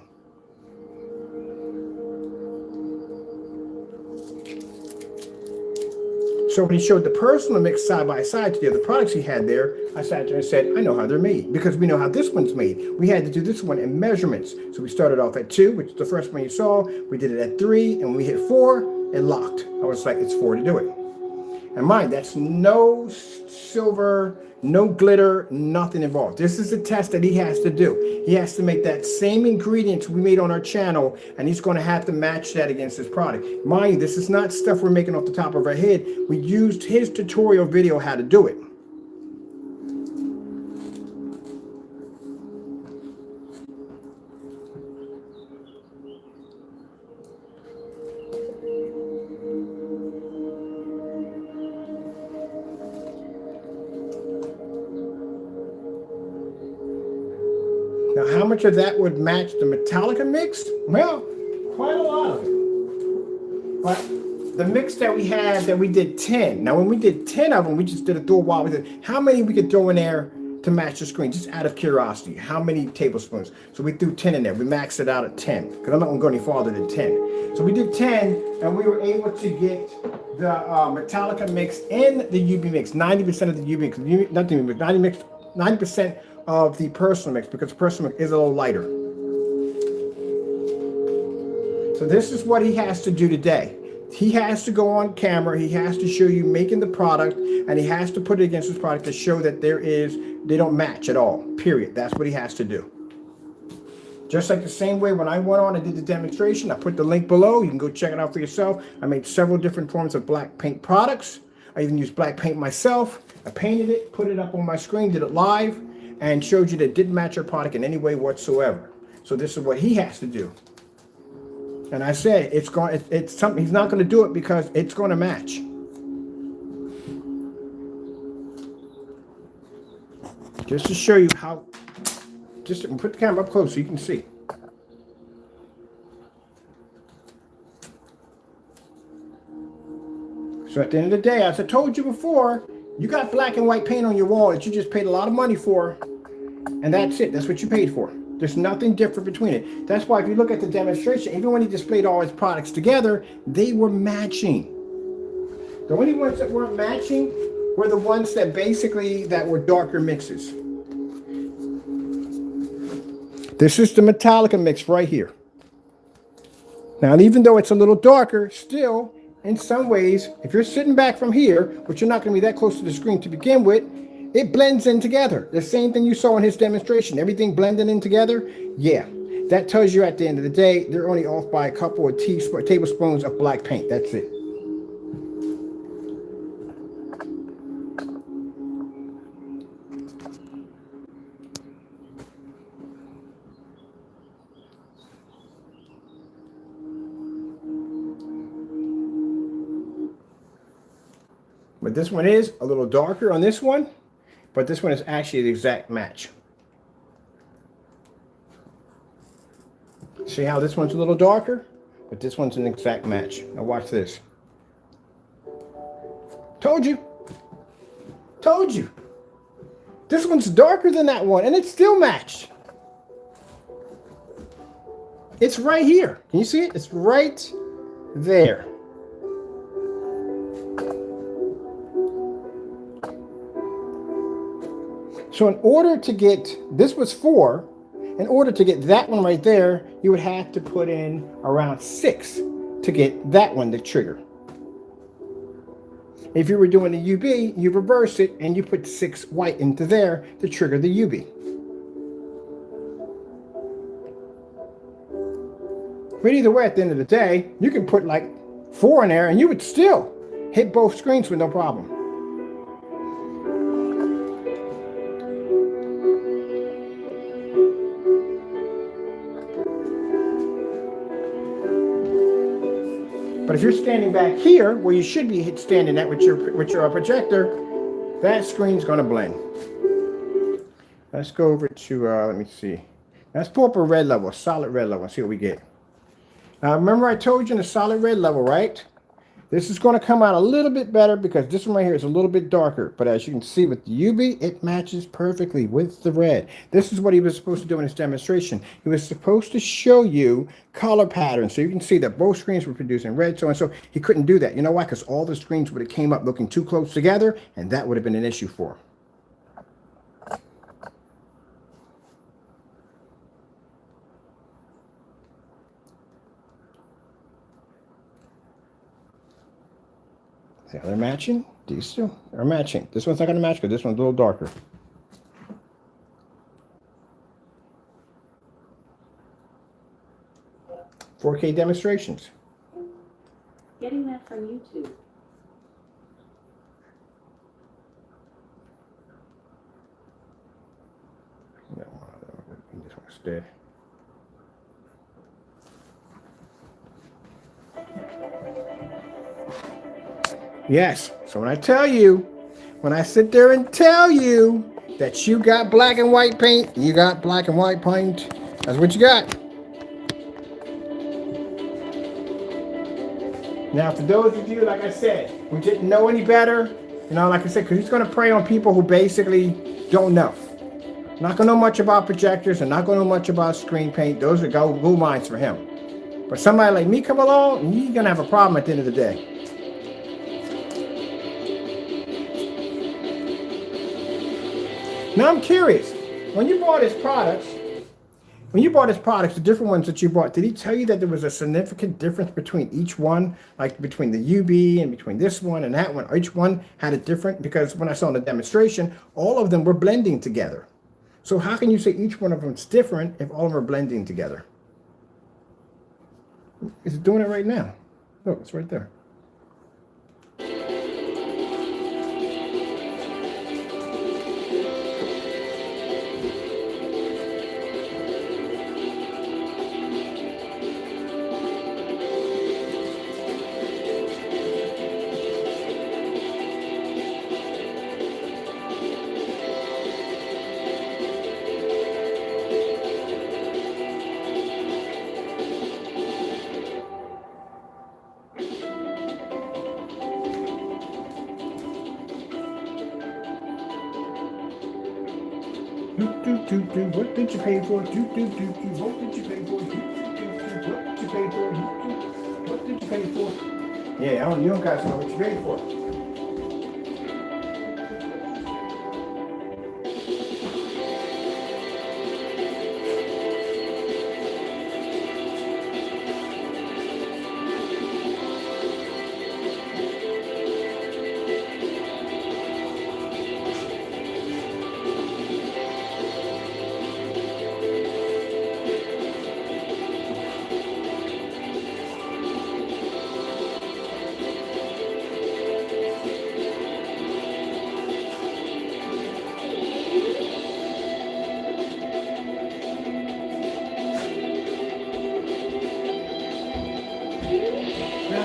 So when he showed the personal mix side by side to the other products he had there, I sat there and said, I know how they're made because we know how this one's made. We had to do this one in measurements. So we started off at 2, which is the first one you saw. We did it at 3, and when we hit 4, it locked. I was like, it's 4 to do it. And mind, that's no silver, no glitter, nothing involved. This is a test that he has to do. He has to make that same ingredients we made on our channel, and he's going to have to match that against his product. Mind you, this is not stuff we're making off the top of our head. We used his tutorial video how to do it. Now, how much of that would match the Metallica mix? Well, quite a lot of it. But the mix that we had, that we did 10. Now, when we did 10 of them, we just did a throw while we did. How many we could throw in there to match the screen? Just out of curiosity. How many tablespoons? So we threw 10 in there. We maxed it out at 10. Because I'm not going to go any farther than 10. So we did 10, and we were able to get the Metallica mix and the UB mix. 90% of the UB mix. Not the UB mix. 90% of the personal mix, because the personal mix is a little lighter. So this is what he has to do today. He has to go on camera, he has to show you making the product, and he has to put it against his product to show that they don't match at all, period. That's what he has to do. Just like the same way when I went on and did the demonstration, I put the link below. You can go check it out for yourself. I made several different forms of black paint products. I even used black paint myself. I painted it, put it up on my screen, did it live, and showed you that it didn't match your product in any way whatsoever. So this is what he has to do. And I said it's something, he's not going to do it because it's going to match. Just to show you how, just put the camera up close so you can see. So at the end of the day, as I told you before, you got black and white paint on your wall that you just paid a lot of money for, and that's it. That's what you paid for. There's nothing different between it. That's why if you look at the demonstration, even when he displayed all his products together, they were matching. The only ones that weren't matching were the ones that were darker mixes. This is the Metallica mix right here. Now, even though it's a little darker, still, in some ways, if you're sitting back from here, which you're not going to be that close to the screen to begin with, it blends in together. The same thing you saw in his demonstration. Everything blending in together. Yeah, that tells you at the end of the day, they're only off by a couple of tablespoons of black paint. That's it. But this one is a little darker on this one. But this one is actually the exact match. See how this one's a little darker? But this one's an exact match. Now watch this. Told you. Told you. This one's darker than that one, and it's still matched. It's right here. Can you see it? It's right there. So in order to get, this was 4, in order to get that one right there, you would have to put in around 6 to get that one to trigger. If you were doing the UB, you reverse it and you put 6 white into there to trigger the UB. But either way, at the end of the day, you can put like 4 in there and you would still hit both screens with no problem. But if you're standing back here, where you should be standing at with your projector, that screen's going to blend. Let's go over to, let me see. Let's pull up a red level, a solid red level, and see what we get. Now, remember I told you in the solid red level, right? This is going to come out a little bit better because this one right here is a little bit darker. But as you can see with the UV, it matches perfectly with the red. This is what he was supposed to do in his demonstration. He was supposed to show you color patterns. So you can see that both screens were producing red, so and so. He couldn't do that. You know why? Because all the screens would have came up looking too close together, and that would have been an issue for him. See how they're matching? These two are matching. This one's not going to match because this one's a little darker. $4K demonstrations. Getting that from YouTube. No, this one's dead. Yes. So when I sit there and tell you that you got black and white paint, you got black and white paint. That's what you got. Now, for those of you, like I said, who didn't know any better, like I said, because he's going to prey on people who basically don't know. Not going to know much about projectors and not going to know much about screen paint. Those are gold mines for him. But somebody like me come along, and you're going to have a problem at the end of the day. Now, I'm curious. When you bought his products, the different ones that you bought, did he tell you that there was a significant difference between each one? Like between the UV and between this one and that one? Each one had a different, because when I saw in the demonstration, all of them were blending together. So how can you say each one of them is different if all of them are blending together? It's doing it right now. Look, it's right there. What did you pay for? What did you pay for? What did you pay for? What did you pay for? Yeah, you don't guys know what you paid for.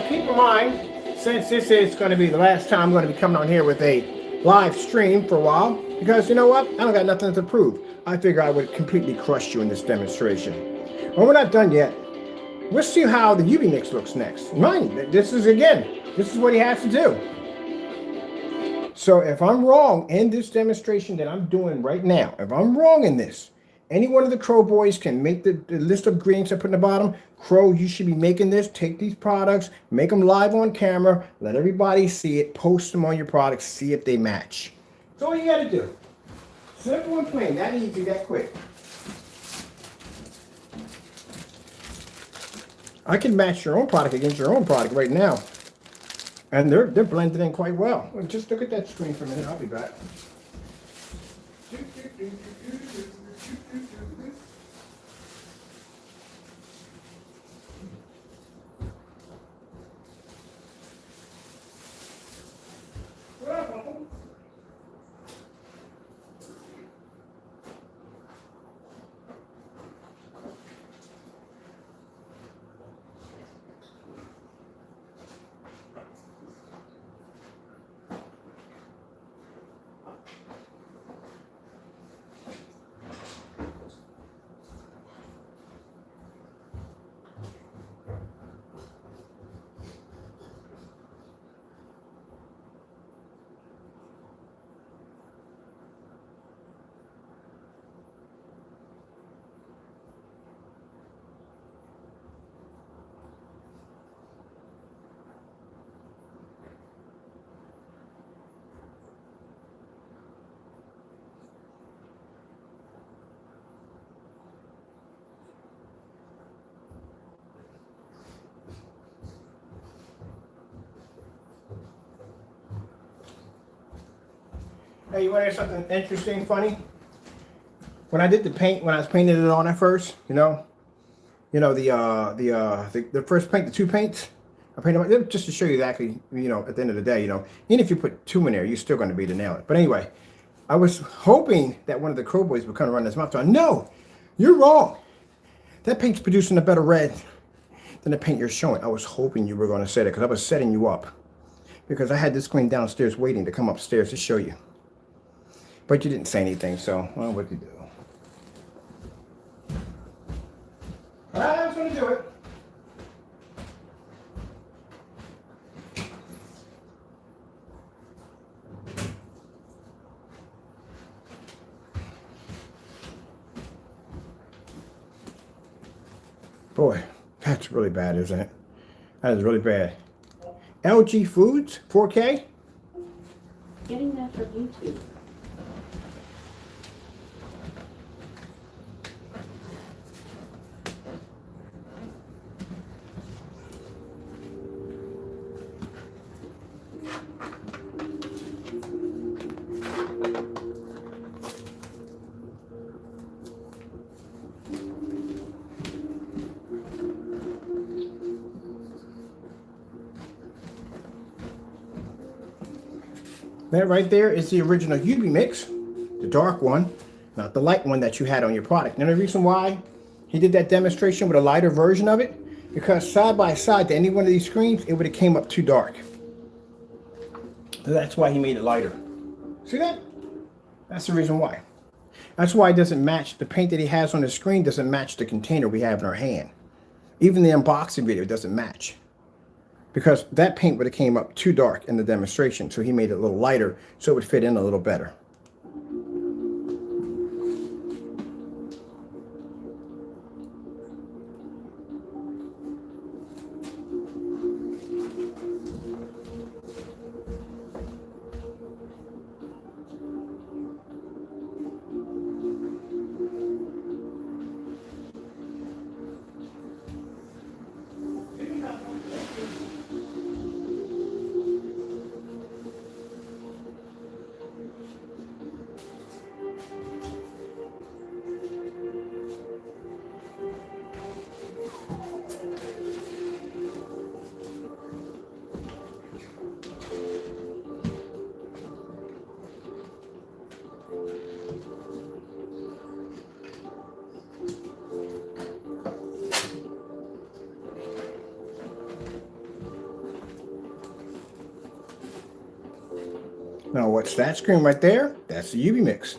Keep in mind, since this is going to be the last time I'm going to be coming on here with a live stream for a while, because you know what? I don't got nothing to prove. I figure I would completely crush you in this demonstration. Well, we're not done yet. We'll see how the UV mix looks next. Mind, this is what he has to do. So if I'm wrong in this demonstration that I'm doing right now, if I'm wrong in this, any one of the Crow boys can make the list of greens I put in the bottom. Crow, you should be making this. Take these products, make them live on camera, let everybody see it, post them on your products, see if they match. That's all you got to do. Simple and plain, that easy, that quick. I can match your own product against your own product right now. And they're blended in quite well. Just look at that screen for a minute, I'll be back. Hey, you want to hear something interesting, funny? When I did the paint, when I was painting it on at first, the first paint, the two paints, I painted them just to show you exactly, at the end of the day, even if you put two in there, you're still going to be to nail it. But anyway, I was hoping that one of the Crow boys would come around this mouth. So no, you're wrong. That paint's producing a better red than the paint you're showing. I was hoping you were going to say that because I was setting you up. Because I had this screen downstairs waiting to come upstairs to show you. But you didn't say anything, so well, what do you do? I was going to do it. Boy, that's really bad, isn't it? That is really bad. LG Foods, 4K? Getting that from YouTube. That right there is the original UV mix, the dark one, not the light one that you had on your product. And the reason why he did that demonstration with a lighter version of it, because side by side to any one of these screens, it would have came up too dark. So that's why he made it lighter. See that? That's the reason why. That's why it doesn't match, the paint that he has on the screen doesn't match the container we have in our hand. Even the unboxing video doesn't match. Because that paint would have came up too dark in the demonstration, so he made it a little lighter so it would fit in a little better. Now what's that screen right there? That's the UV mix.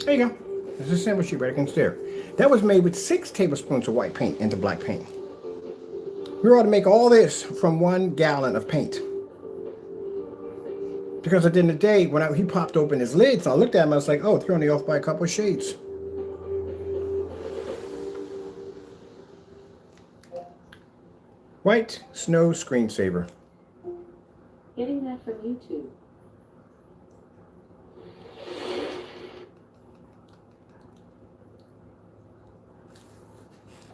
There you go. There's a sample sheet right against there. That was made with 6 tablespoons of white paint into black paint. We ought to make all this from 1 gallon of paint. Because at the end of the day, when he popped open his lids, I looked at him, I was like, oh, they're only off by a couple of shades. White snow screensaver. Getting that from YouTube.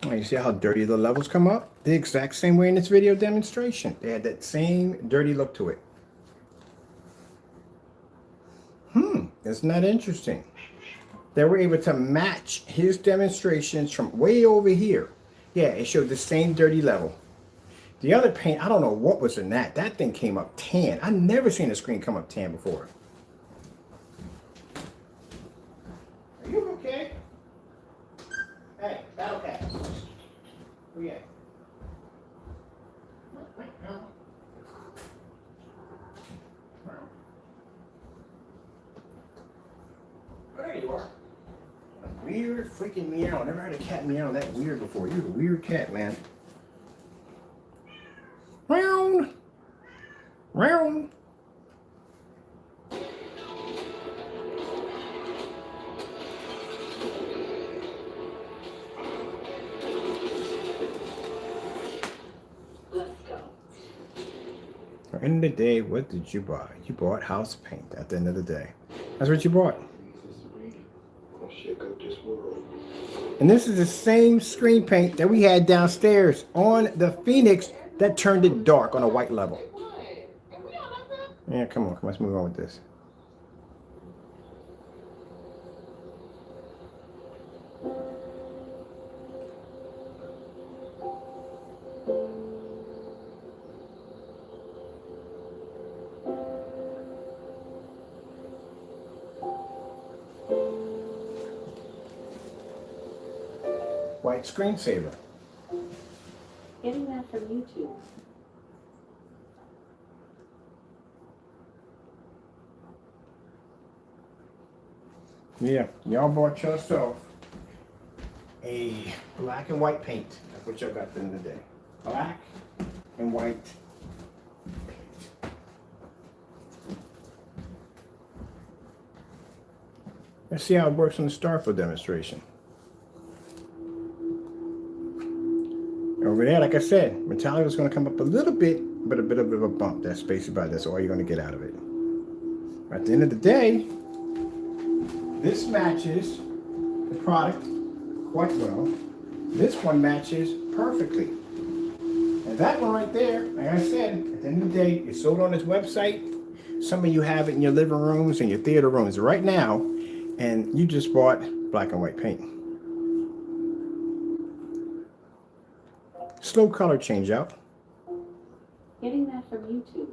Oh, you see how dirty the levels come up? The exact same way in this video demonstration. They had that same dirty look to it. Isn't that interesting? They were able to match his demonstrations from way over here. Yeah, it showed the same dirty level. The other paint, I don't know what was in that. That thing came up tan. I've never seen a screen come up tan before. Are you okay? Hey, Battle Cat. Where you at? There you are. A weird freaking meow. Never heard a cat meow that weird before. You're a weird cat, man. Round. Round. At the end of the day, what did you buy? You bought house paint at the end of the day. That's what you bought. And this is the same screen paint that we had downstairs on the Phoenix that turned it dark on a white level. Yeah, come on, let's move on with this. white screensaver. Getting that from YouTube. Yeah, y'all bought yourself a black and white paint. That's what y'all got at the end of the day. Black and white. Let's see how it works on the Starfield demonstration. Over there, like I said, Metallica is going to come up a little bit, but a bit of a bump. That's basically about that's all you're going to get out of it. At the end of the day, this matches the product quite well. This one matches perfectly. And that one right there, like I said, at the end of the day, it's sold on his website. Some of you have it in your living rooms and your theater rooms right now, and you just bought black and white paint. Slow color change out. Getting that from YouTube.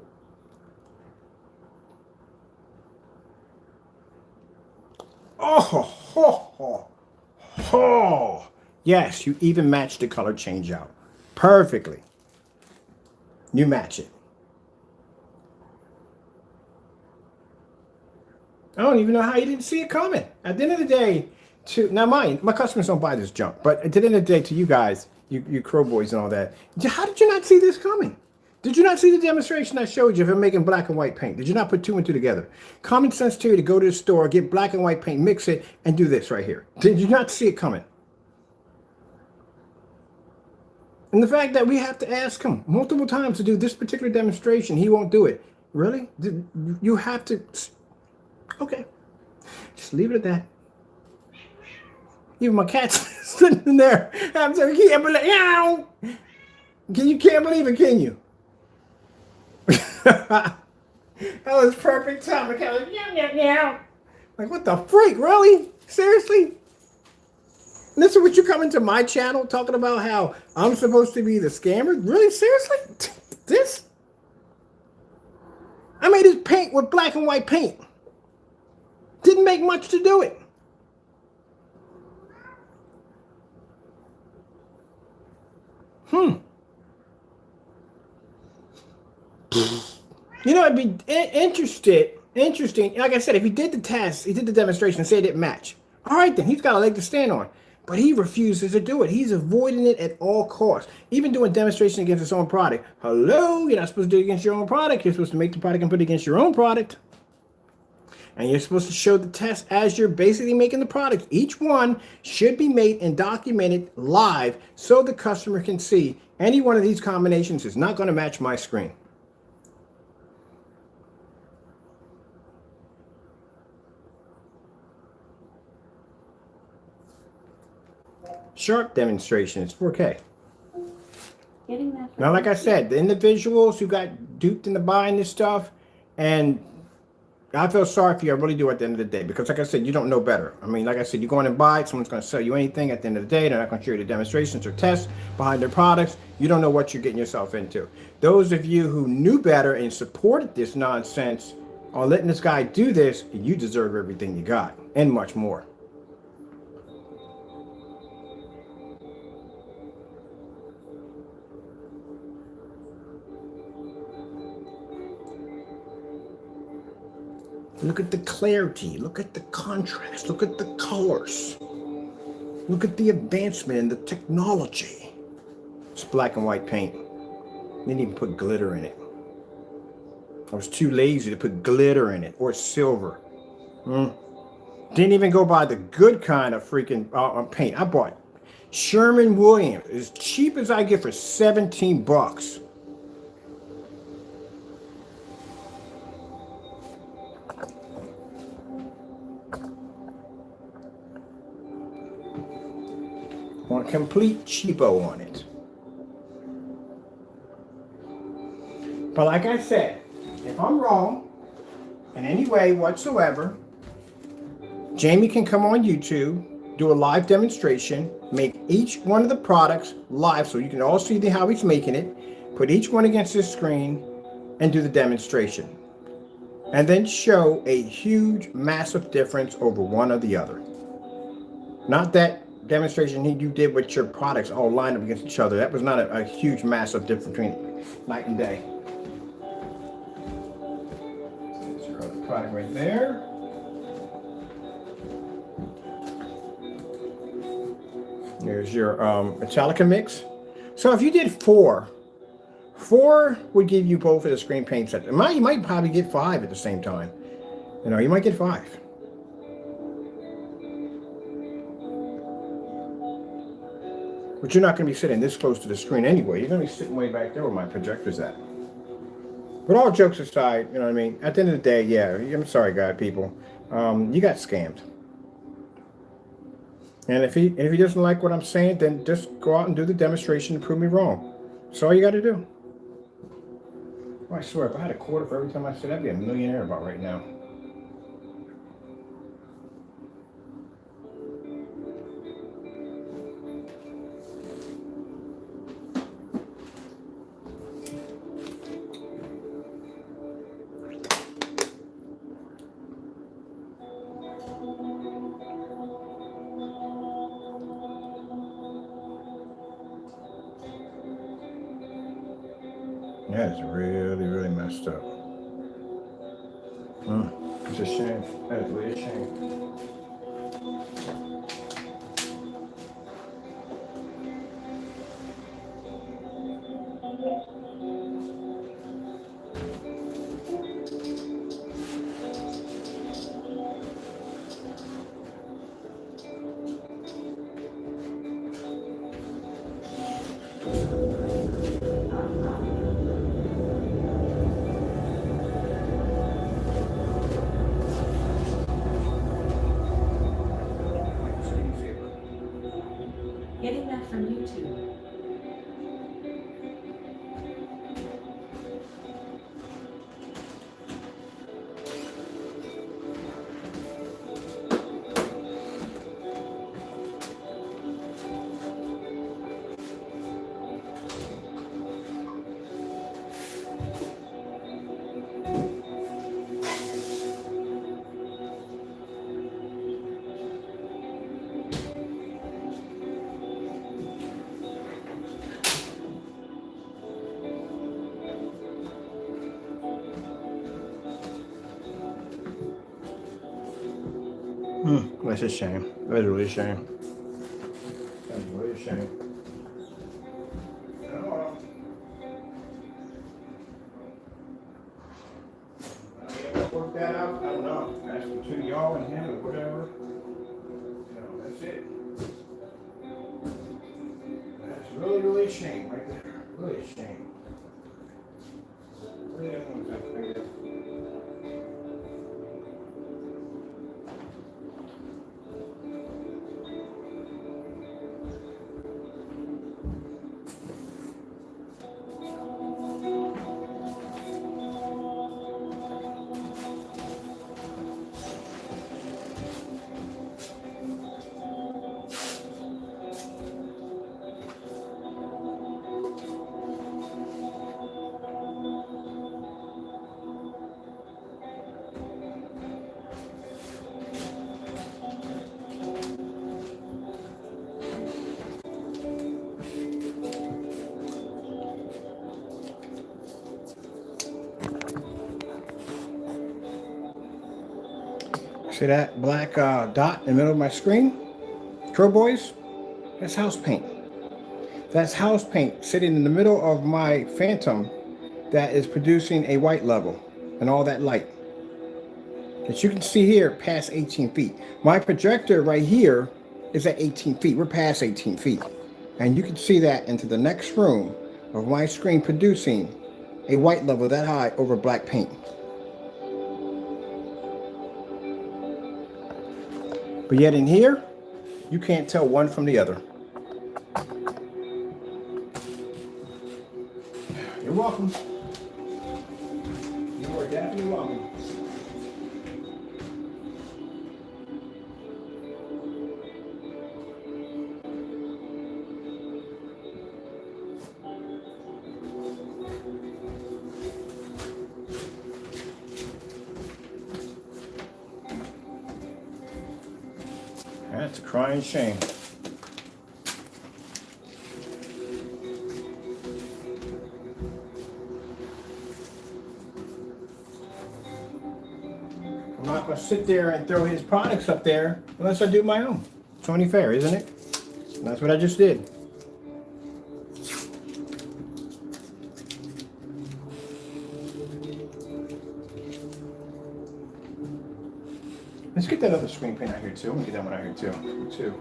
Oh, yes, you even match the color change out perfectly. You match it. I don't even know how you didn't see it coming. At the end of the day, now my customers don't buy this junk, but at the end of the day, to you guys, you crow boys and all that, how did you not see this coming? Did you not see the demonstration I showed you of him making black and white paint? Did you not put two and two together? Common sense to you to go to the store, get black and white paint, mix it, and do this right here. Did you not see it coming? And the fact that we have to ask him multiple times to do this particular demonstration, he won't do it. Really? You have to... Okay. Just leave it at that. Even my cat's sitting in there. I'm saying, you can't believe it, can you? That was perfect time. Like, what the freak? Really? Seriously? And this is what you come into my channel talking about how I'm supposed to be the scammer? Really? Seriously? This? I made his paint with black and white paint. Didn't make much to do it. You know, it'd be interesting. Like I said, if he did the test, he did the demonstration, say it didn't match. All right, then he's got a leg to stand on. But he refuses to do it. He's avoiding it at all costs. Even doing demonstration against his own product. Hello, you're not supposed to do it against your own product. You're supposed to make the product and put it against your own product. And you're supposed to show the test as you're basically making the product. Each one should be made and documented live so the customer can see any one of these combinations is not going to match my screen. Sharp demonstration, it's 4K. Getting that from Now, like I said, the individuals who got duped into buying this stuff, and I feel sorry for you, I really do at the end of the day, because like I said, you don't know better. I mean, like I said, you go in and buy it, someone's going to sell you anything at the end of the day, they're not going to show you the demonstrations or tests behind their products. You don't know what you're getting yourself into. Those of you who knew better and supported this nonsense are letting this guy do this, you deserve everything you got, and much more. Look at the clarity, look at the contrast, look at the colors. Look at the advancement in the technology. It's black and white paint. Didn't even put glitter in it. I was too lazy to put glitter in it or silver. Didn't even go buy the good kind of freaking paint. I bought Sherman-Williams, as cheap as I get for 17 bucks. On complete cheapo on it. But like I said, if I'm wrong in any way whatsoever, Jamie can come on YouTube, do a live demonstration, make each one of the products live so you can all see how he's making it, put each one against his screen, and do the demonstration. And then show a huge, massive difference over one or the other. Not that demonstration you did with your products all lined up against each other. That was not a huge, massive difference between night and day. There's your other product right there. There's your Metallica mix. So if you did four would give you both of the screen paint sets. You might probably get 5 at the same time. You know, you might get 5. But you're not going to be sitting this close to the screen anyway. You're going to be sitting way back there where my projector's at. But all jokes aside, you know what I mean? At the end of the day, yeah, I'm sorry, God, people. You got scammed. And if he doesn't like what I'm saying, then just go out and do the demonstration and prove me wrong. That's all you got to do. Oh, I swear, if I had a quarter for every time I said, I'd be a millionaire about right now. That is really, really messed up. It's a shame. That is really a shame. Getting that from YouTube. That's a shame. That's really a shame. That's really a shame. Work that out. I don't know. That's between y'all and him or whatever. You know, that's it. That's really, really a shame right there. Really a shame. Really, I don't know exactly. See that black dot in the middle of my screen? Crow boys? That's house paint. That's house paint sitting in the middle of my Phantom that is producing a white level and all that light. As you can see here, past 18 feet. My projector right here is at 18 feet. We're past 18 feet. And you can see that into the next room of my screen producing a white level that high over black paint. But yet in here, you can't tell one from the other. You're welcome. You are definitely welcome. That's a crying shame. not going to sit there and throw his products up there unless I do my own. It's only fair, isn't it? And that's what I just did. Let's get that other screen paint out here too. I'm gonna get that one out here too.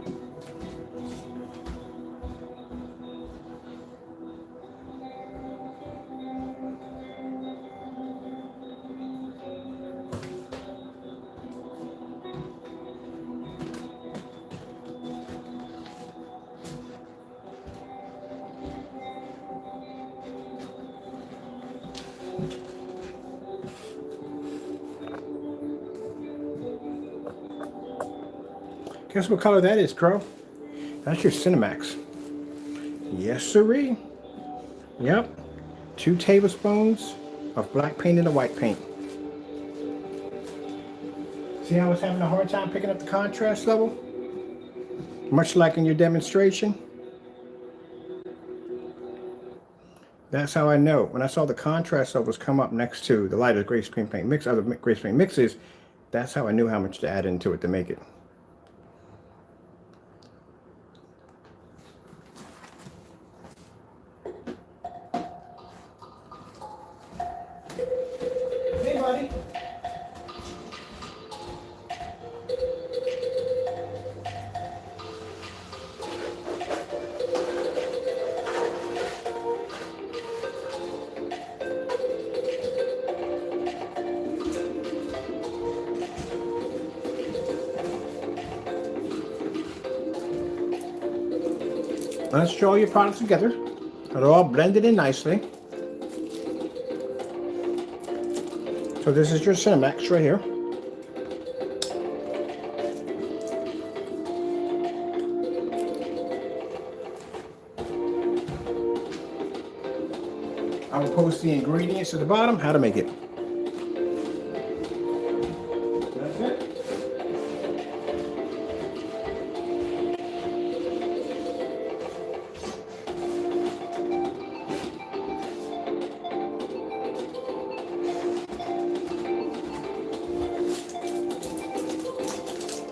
Guess what color that is, Crow? That's your Cinemax. Yes, sirree. Yep. 2 tablespoons of black paint and a white paint. See how I was having a hard time picking up the contrast level? Much like in your demonstration. That's how I know. When I saw the contrast levels come up next to the lighter gray screen paint mix, other gray screen mixes, that's how I knew how much to add into it to make it. Hey, buddy. Let's show your products together. They're all blended in nicely. So this is your Cinemax right here. I will post the ingredients at the bottom, how to make it. That's it.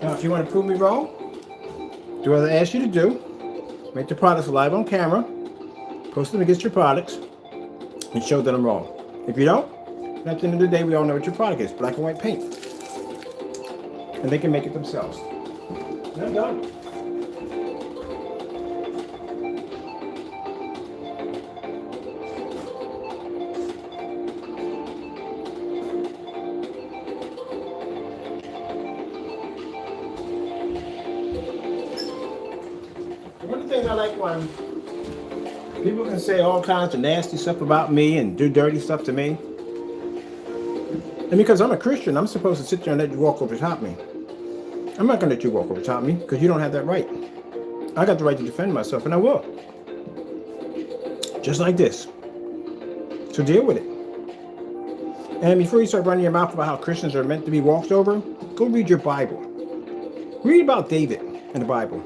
Now, if you want to prove me wrong, do what I ask you to do. Make the products live on camera, post them against your products, and show that I'm wrong. If you don't, then at the end of the day, we all know what your product is, black and white paint. And they can make it themselves. And I'm done. One of the things I like when people can say all kinds of nasty stuff about me and do dirty stuff to me. And because I'm a Christian, I'm supposed to sit there and let you walk over top me. I'm not going to let you walk over top me because you don't have that right. I got the right to defend myself, and I will. Just like this. So deal with it. And before you start running your mouth about how Christians are meant to be walked over, go read your Bible. Read about David in the Bible.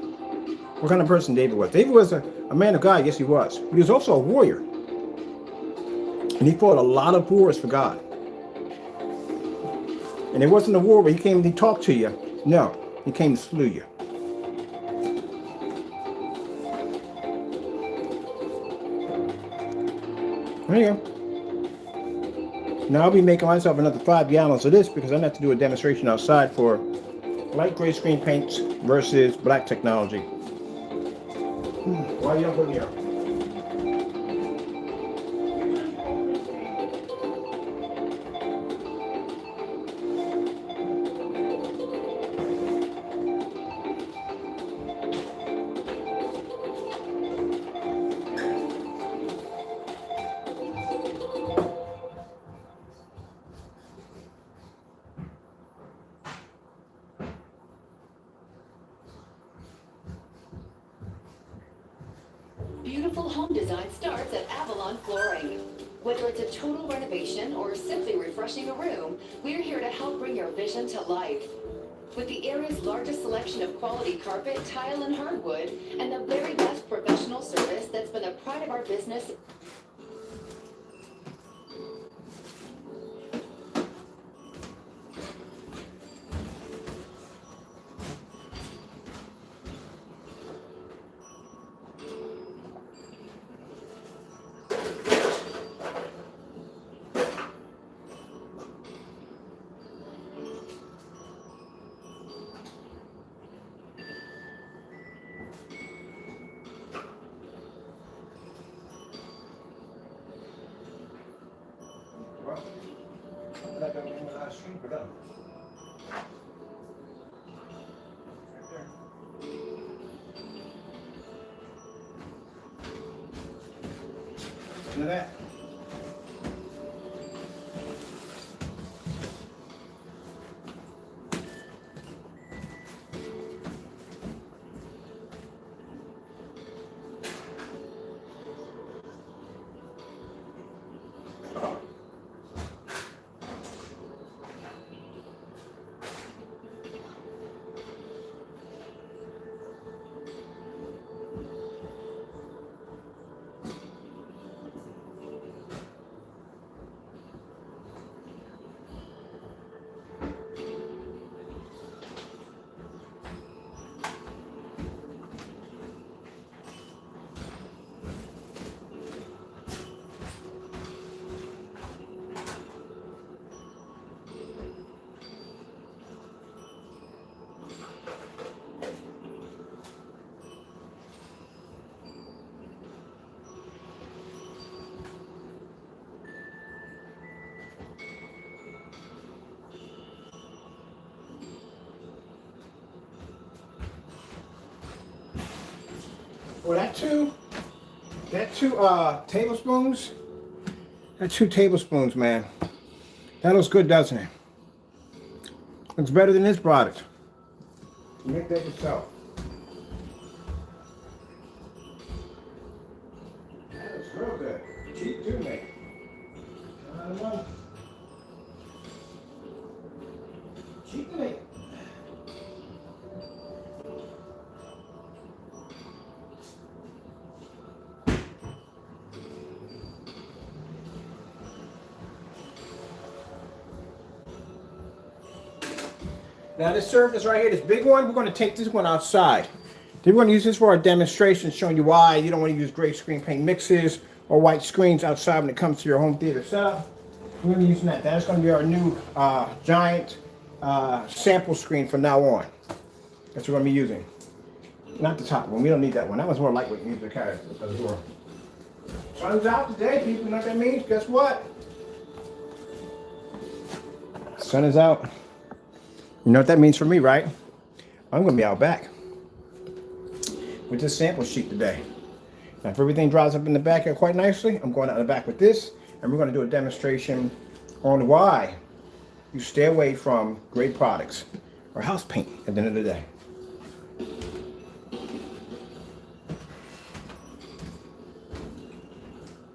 What kind of person David was. David was a man of God, yes he was. But he was also a warrior. And he fought a lot of wars for God. And it wasn't a war where he came and he talked to you. No, he came to slew you. There you go. Now I'll be making myself another 5 gallons of this because I'm going to have to do a demonstration outside for light gray screen paints versus black technology. Why you don't put me up? Beautiful home design starts at Avalon Flooring. Whether it's a total renovation or simply refreshing a room, we're here to help bring your vision to life. With the area's largest selection of quality carpet, tile, and hardwood, and the very best professional service that's been a pride of our business. Well, that don't mean a lot of street for them. Right there. Look at that. Well, that two tablespoons, man. That looks good, doesn't it? Looks better than this product. Make that yourself. That looks real good. Cheap too, mate. I don't know. Cheap to make. Now this surface right here, this big one, we're going to take this one outside. Then we're going to use this for our demonstration, showing you why you don't want to use gray screen paint mixes or white screens outside when it comes to your home theater setup. We're going to be using that. That's going to be our new giant sample screen from now on. That's what we're going to be using. Not the top one. We don't need that one. That one's more lightweight. You need to carry it to the door. Sun's out today, people. You know what that means? Guess what? Sun is out. You know what that means for me, right? I'm going to be out back with this sample sheet today. Now, if everything dries up in the back here quite nicely, I'm going out the back with this, and we're going to do a demonstration on why you stay away from great products or house paint at the end of the day.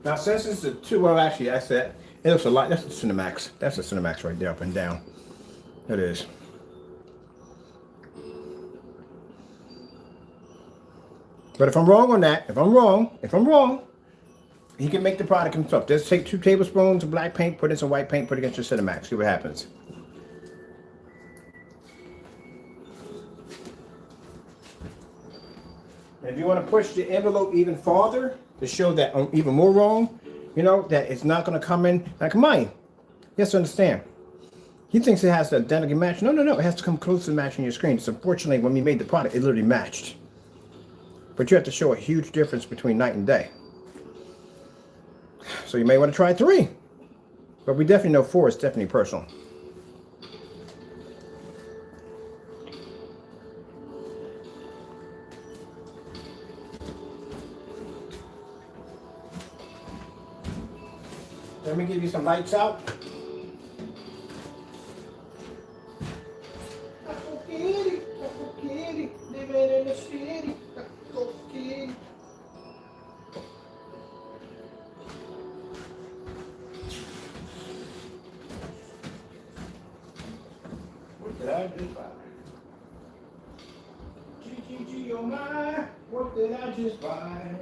Now, since it's a two, well, actually, I said it looks a lot. That's a Cinemax. That's a Cinemax right there, up and down. It is. But if I'm wrong on that, if I'm wrong, he can make the product himself. Just take 2 tablespoons of black paint, put in some white paint, put it against your Cinemax, see what happens. And if you want to push the envelope even farther to show that I'm even more wrong, you know, that it's not going to come in like mine. You have to understand. He thinks it has to identically match. No, it has to come close to matching your screen. So unfortunately, when we made the product, it literally matched. But you have to show a huge difference between night and day. So you may want to try 3. But we definitely know 4 is definitely personal. Let me give you some lights out. Kitty, living in the city. Kitty. What did I just buy? G, oh my, what did I just buy?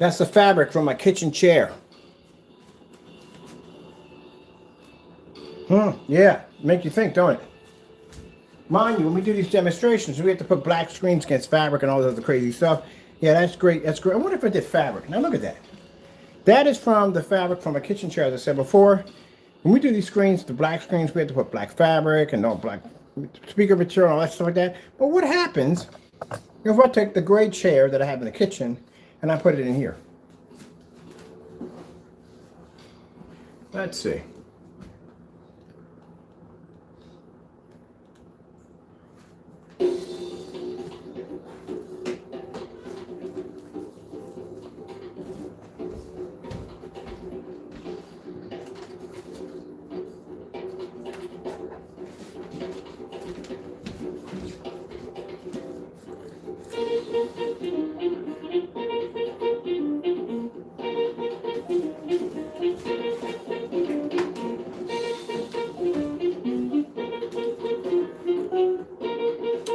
That's the fabric from my kitchen chair. Yeah, make you think, don't it? Mind you, when we do these demonstrations, we have to put black screens against fabric and all this other crazy stuff. Yeah, that's great. That's great. I wonder if I did fabric. Now look at that. That is from the fabric from a kitchen chair, as I said before. When we do these screens, the black screens, we have to put black fabric and all black speaker material and all that stuff like that. But what happens if I take the gray chair that I have in the kitchen and I put it in here? Let's see.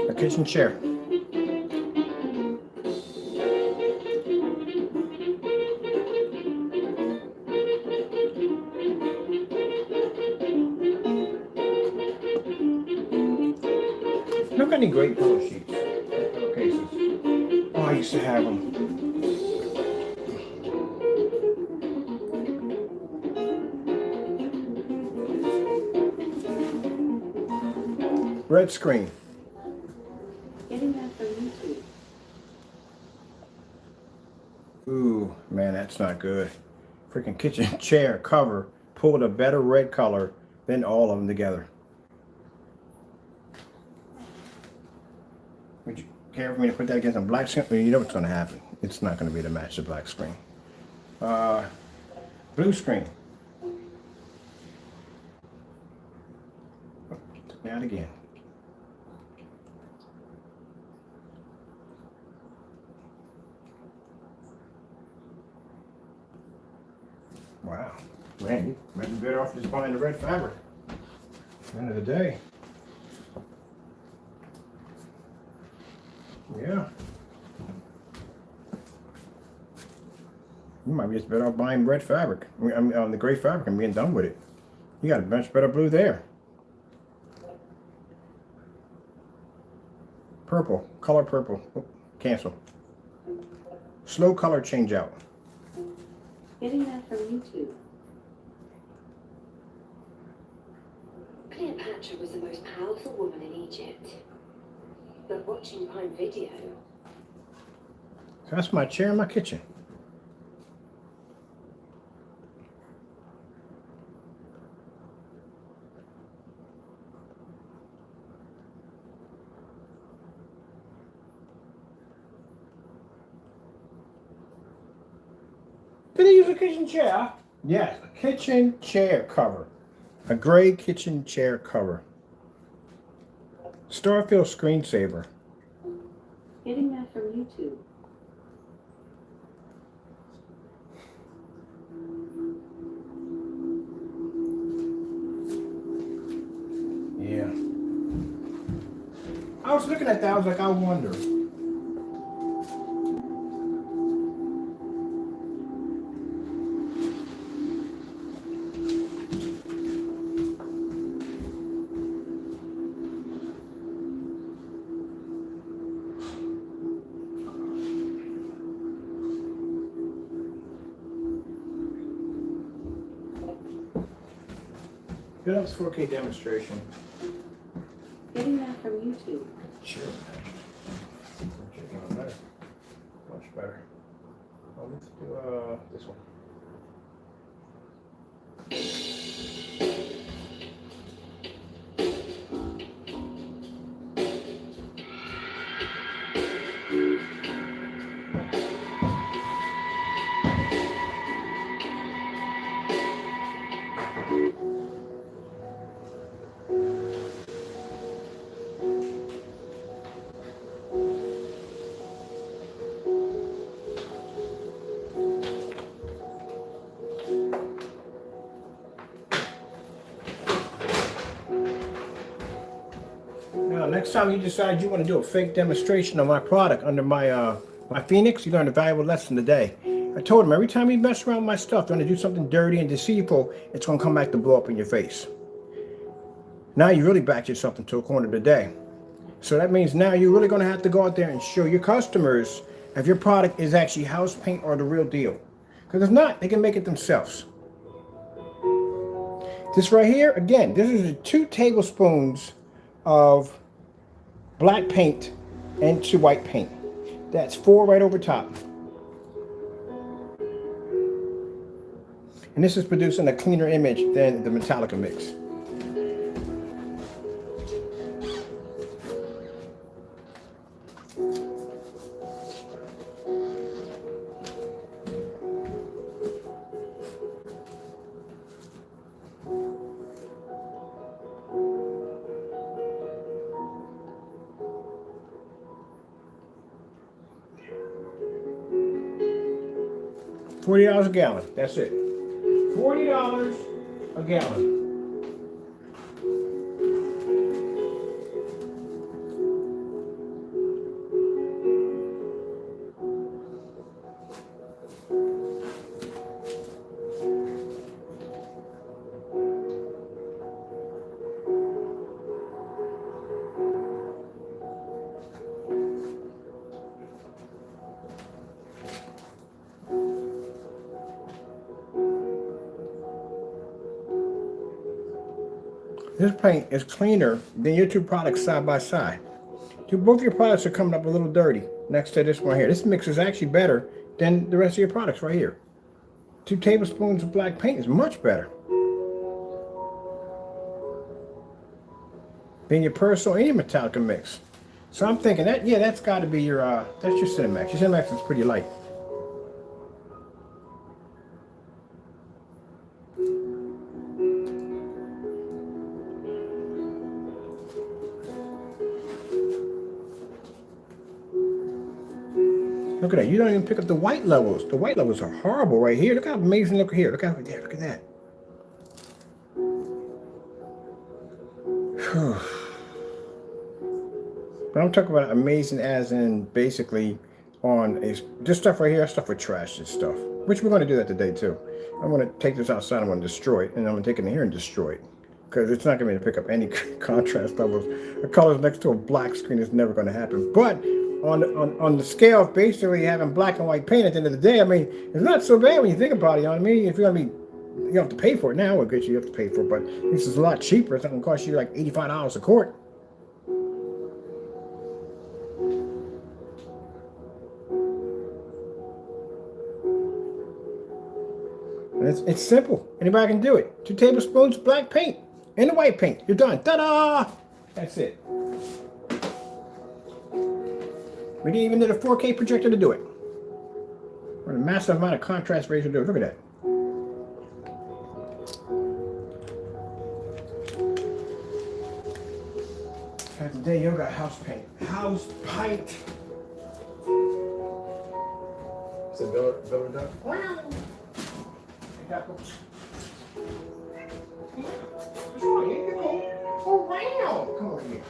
A kitchen chair. Look at any great pillow sheets, pillowcases. Oh, I used to have them. Red screen. Getting that from YouTube. Ooh, man, that's not good. Freaking kitchen chair cover pulled a better red color than all of them together. Would you care for me to put that against a black screen? Well, you know what's going to happen. It's not going to be to match the black screen. Blue screen. Oh, took me out again. Wow, man, you might be better off just buying the red fabric. At the end of the day. Yeah. You might be just better off buying red fabric. I mean, the gray fabric and being done with it. You got a much better blue there. Purple, color purple. Oh, cancel. Slow color change out. Getting that from YouTube. Cleopatra was the most powerful woman in Egypt. But watching Prime Video, So that's my chair in my kitchen. Did he use a kitchen chair? Yes, a kitchen chair cover. A gray kitchen chair cover. Starfield screensaver. Getting that from YouTube. Yeah. I was looking at that, I was like, I wonder. Philips 4K demonstration. Getting that from YouTube. Sure. Checking on better. Much better. Well, let's do this one. Next time you decide you want to do a fake demonstration of my product under my my Phoenix, you learned a valuable lesson today. I told him every time you mess around with my stuff, trying to do something dirty and deceitful, it's going to come back to blow up in your face. Now you really backed yourself into a corner today. So that means now you're really going to have to go out there and show your customers if your product is actually house paint or the real deal. Because if not, they can make it themselves. This right here, again, this is 2 tablespoons of black paint into white paint. That's 4 right over top. And this is producing a cleaner image than the Metallica mix. $40 a gallon. That's it. $40 a gallon. This paint is cleaner than your 2 products side by side. Both your products are coming up a little dirty next to this one here. This mix is actually better than the rest of your products right here. 2 tablespoons of black paint is much better than your personal and your Metallica mix. So I'm thinking that, yeah, that's got to be your, that's your Cinemax. Your Cinemax is pretty light. Look at that. You don't even pick up the white levels. The white levels are horrible right here. Look how amazing. Look here. Look out there. Look at that. But I'm talking about amazing as in basically on this stuff right here, stuff with trash and stuff. Which we're going to do that today too. I'm going to take this outside. I'm going to destroy it. And I'm going to take it in here and destroy it. Because it's not going to be able to pick up any contrast levels. The colors next to a black screen is never going to happen. But on the scale of basically having black and white paint at the end of the day, I mean, it's not so bad when you think about it, you know what I mean? If you're going to be, you have to pay for it now, you have to pay for it, but this is a lot cheaper. It's not going to cost you like $85 a quart. And it's simple. Anybody can do it. 2 tablespoons of black paint and the white paint. You're done. Ta-da! That's it. We didn't even need a 4K projector to do it. Or a massive amount of contrast ratio to do it. Look at that. Today you got house paint. House paint. Is it Villa Duck? Wow. What's wrong? Here you go. Oh, wow. Come over here.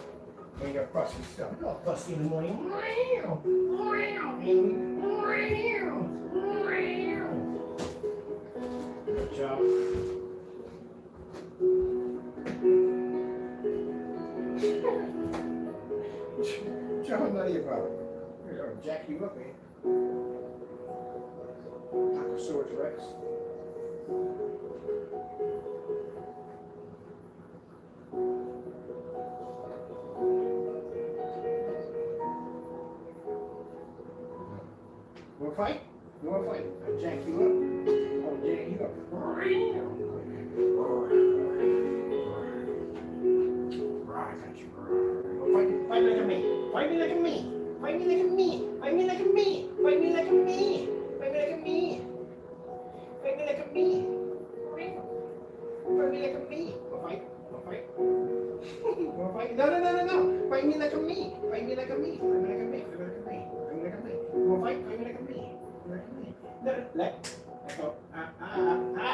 And your fussy stuff. You're all fussy in the morning. Wow. Good job. Joe, none of your problem. I'll jack you up here. Tacosaurus Rex. You want to fight? You want to fight? I'll jack you up. I'll jack you up. Fight like a me. Fight me like a me. Fight me like a me. Fight me like a me. Fight me like a me. Fight me like a me. Fight me like a me. Fight me like a me. Wanna fight? Wanna fight? Wanna fight? No. Fight me like a me. Fight me like a me. Fight me like a me. Fight me like a me. Fight me like a me. You wanna fight? Fight me like a me. Like a me. No, let go.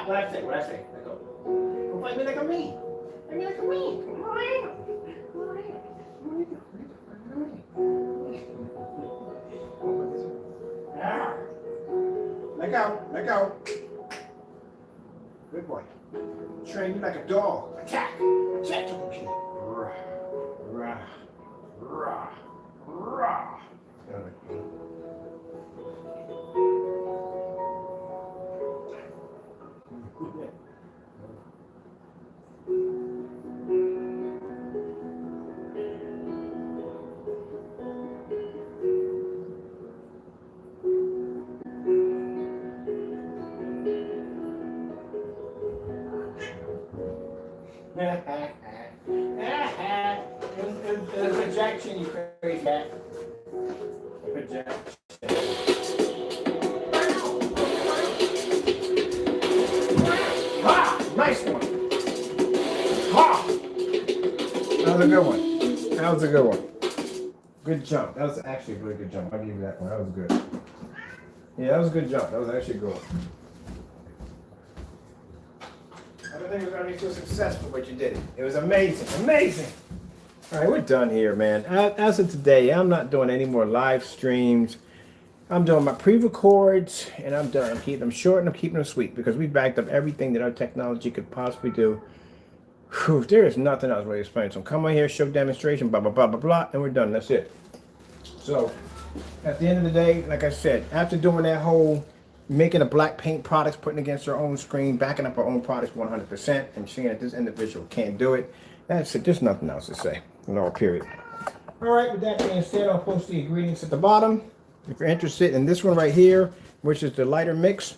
What I say? Let go. Well, fight me like a me. Fight me like a me. Let go. Let go. Good boy. Train you like a dog. Attack. Attack the kid. Rah. Rah. Rah. Rah. It was projection, you crazy cat. Projection. Ha! Nice one. Ha! That was a good one. That was a good one. Good jump. That was actually a really good jump. I'll give you that one. That was good. Yeah, that was a good jump. That was actually a good one. I don't think it was going to be so successful, but you did it. It was amazing. Amazing. All right, we're done here, man. As of today, I'm not doing any more live streams. I'm doing my pre-records, and I'm done. I'm keeping them short and I'm keeping them sweet because we backed up everything that our technology could possibly do. Whew, there is nothing else really to explain. So come on here, show demonstration, blah, blah, blah, blah, blah, and we're done. That's it. So at the end of the day, like I said, after doing that whole making a black paint products, putting against our own screen, backing up our own products 100%, and seeing that this individual can't do it, that's it. There's nothing else to say. No, period. All right, with that being said, I'll post the ingredients at the bottom. If you're interested in this one right here, which is the lighter mix,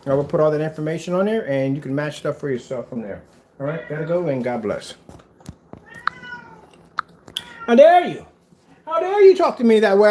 I will put all that information on there, and you can match stuff for yourself from there. All right, gotta go, and God bless. How dare you? How dare you talk to me that way?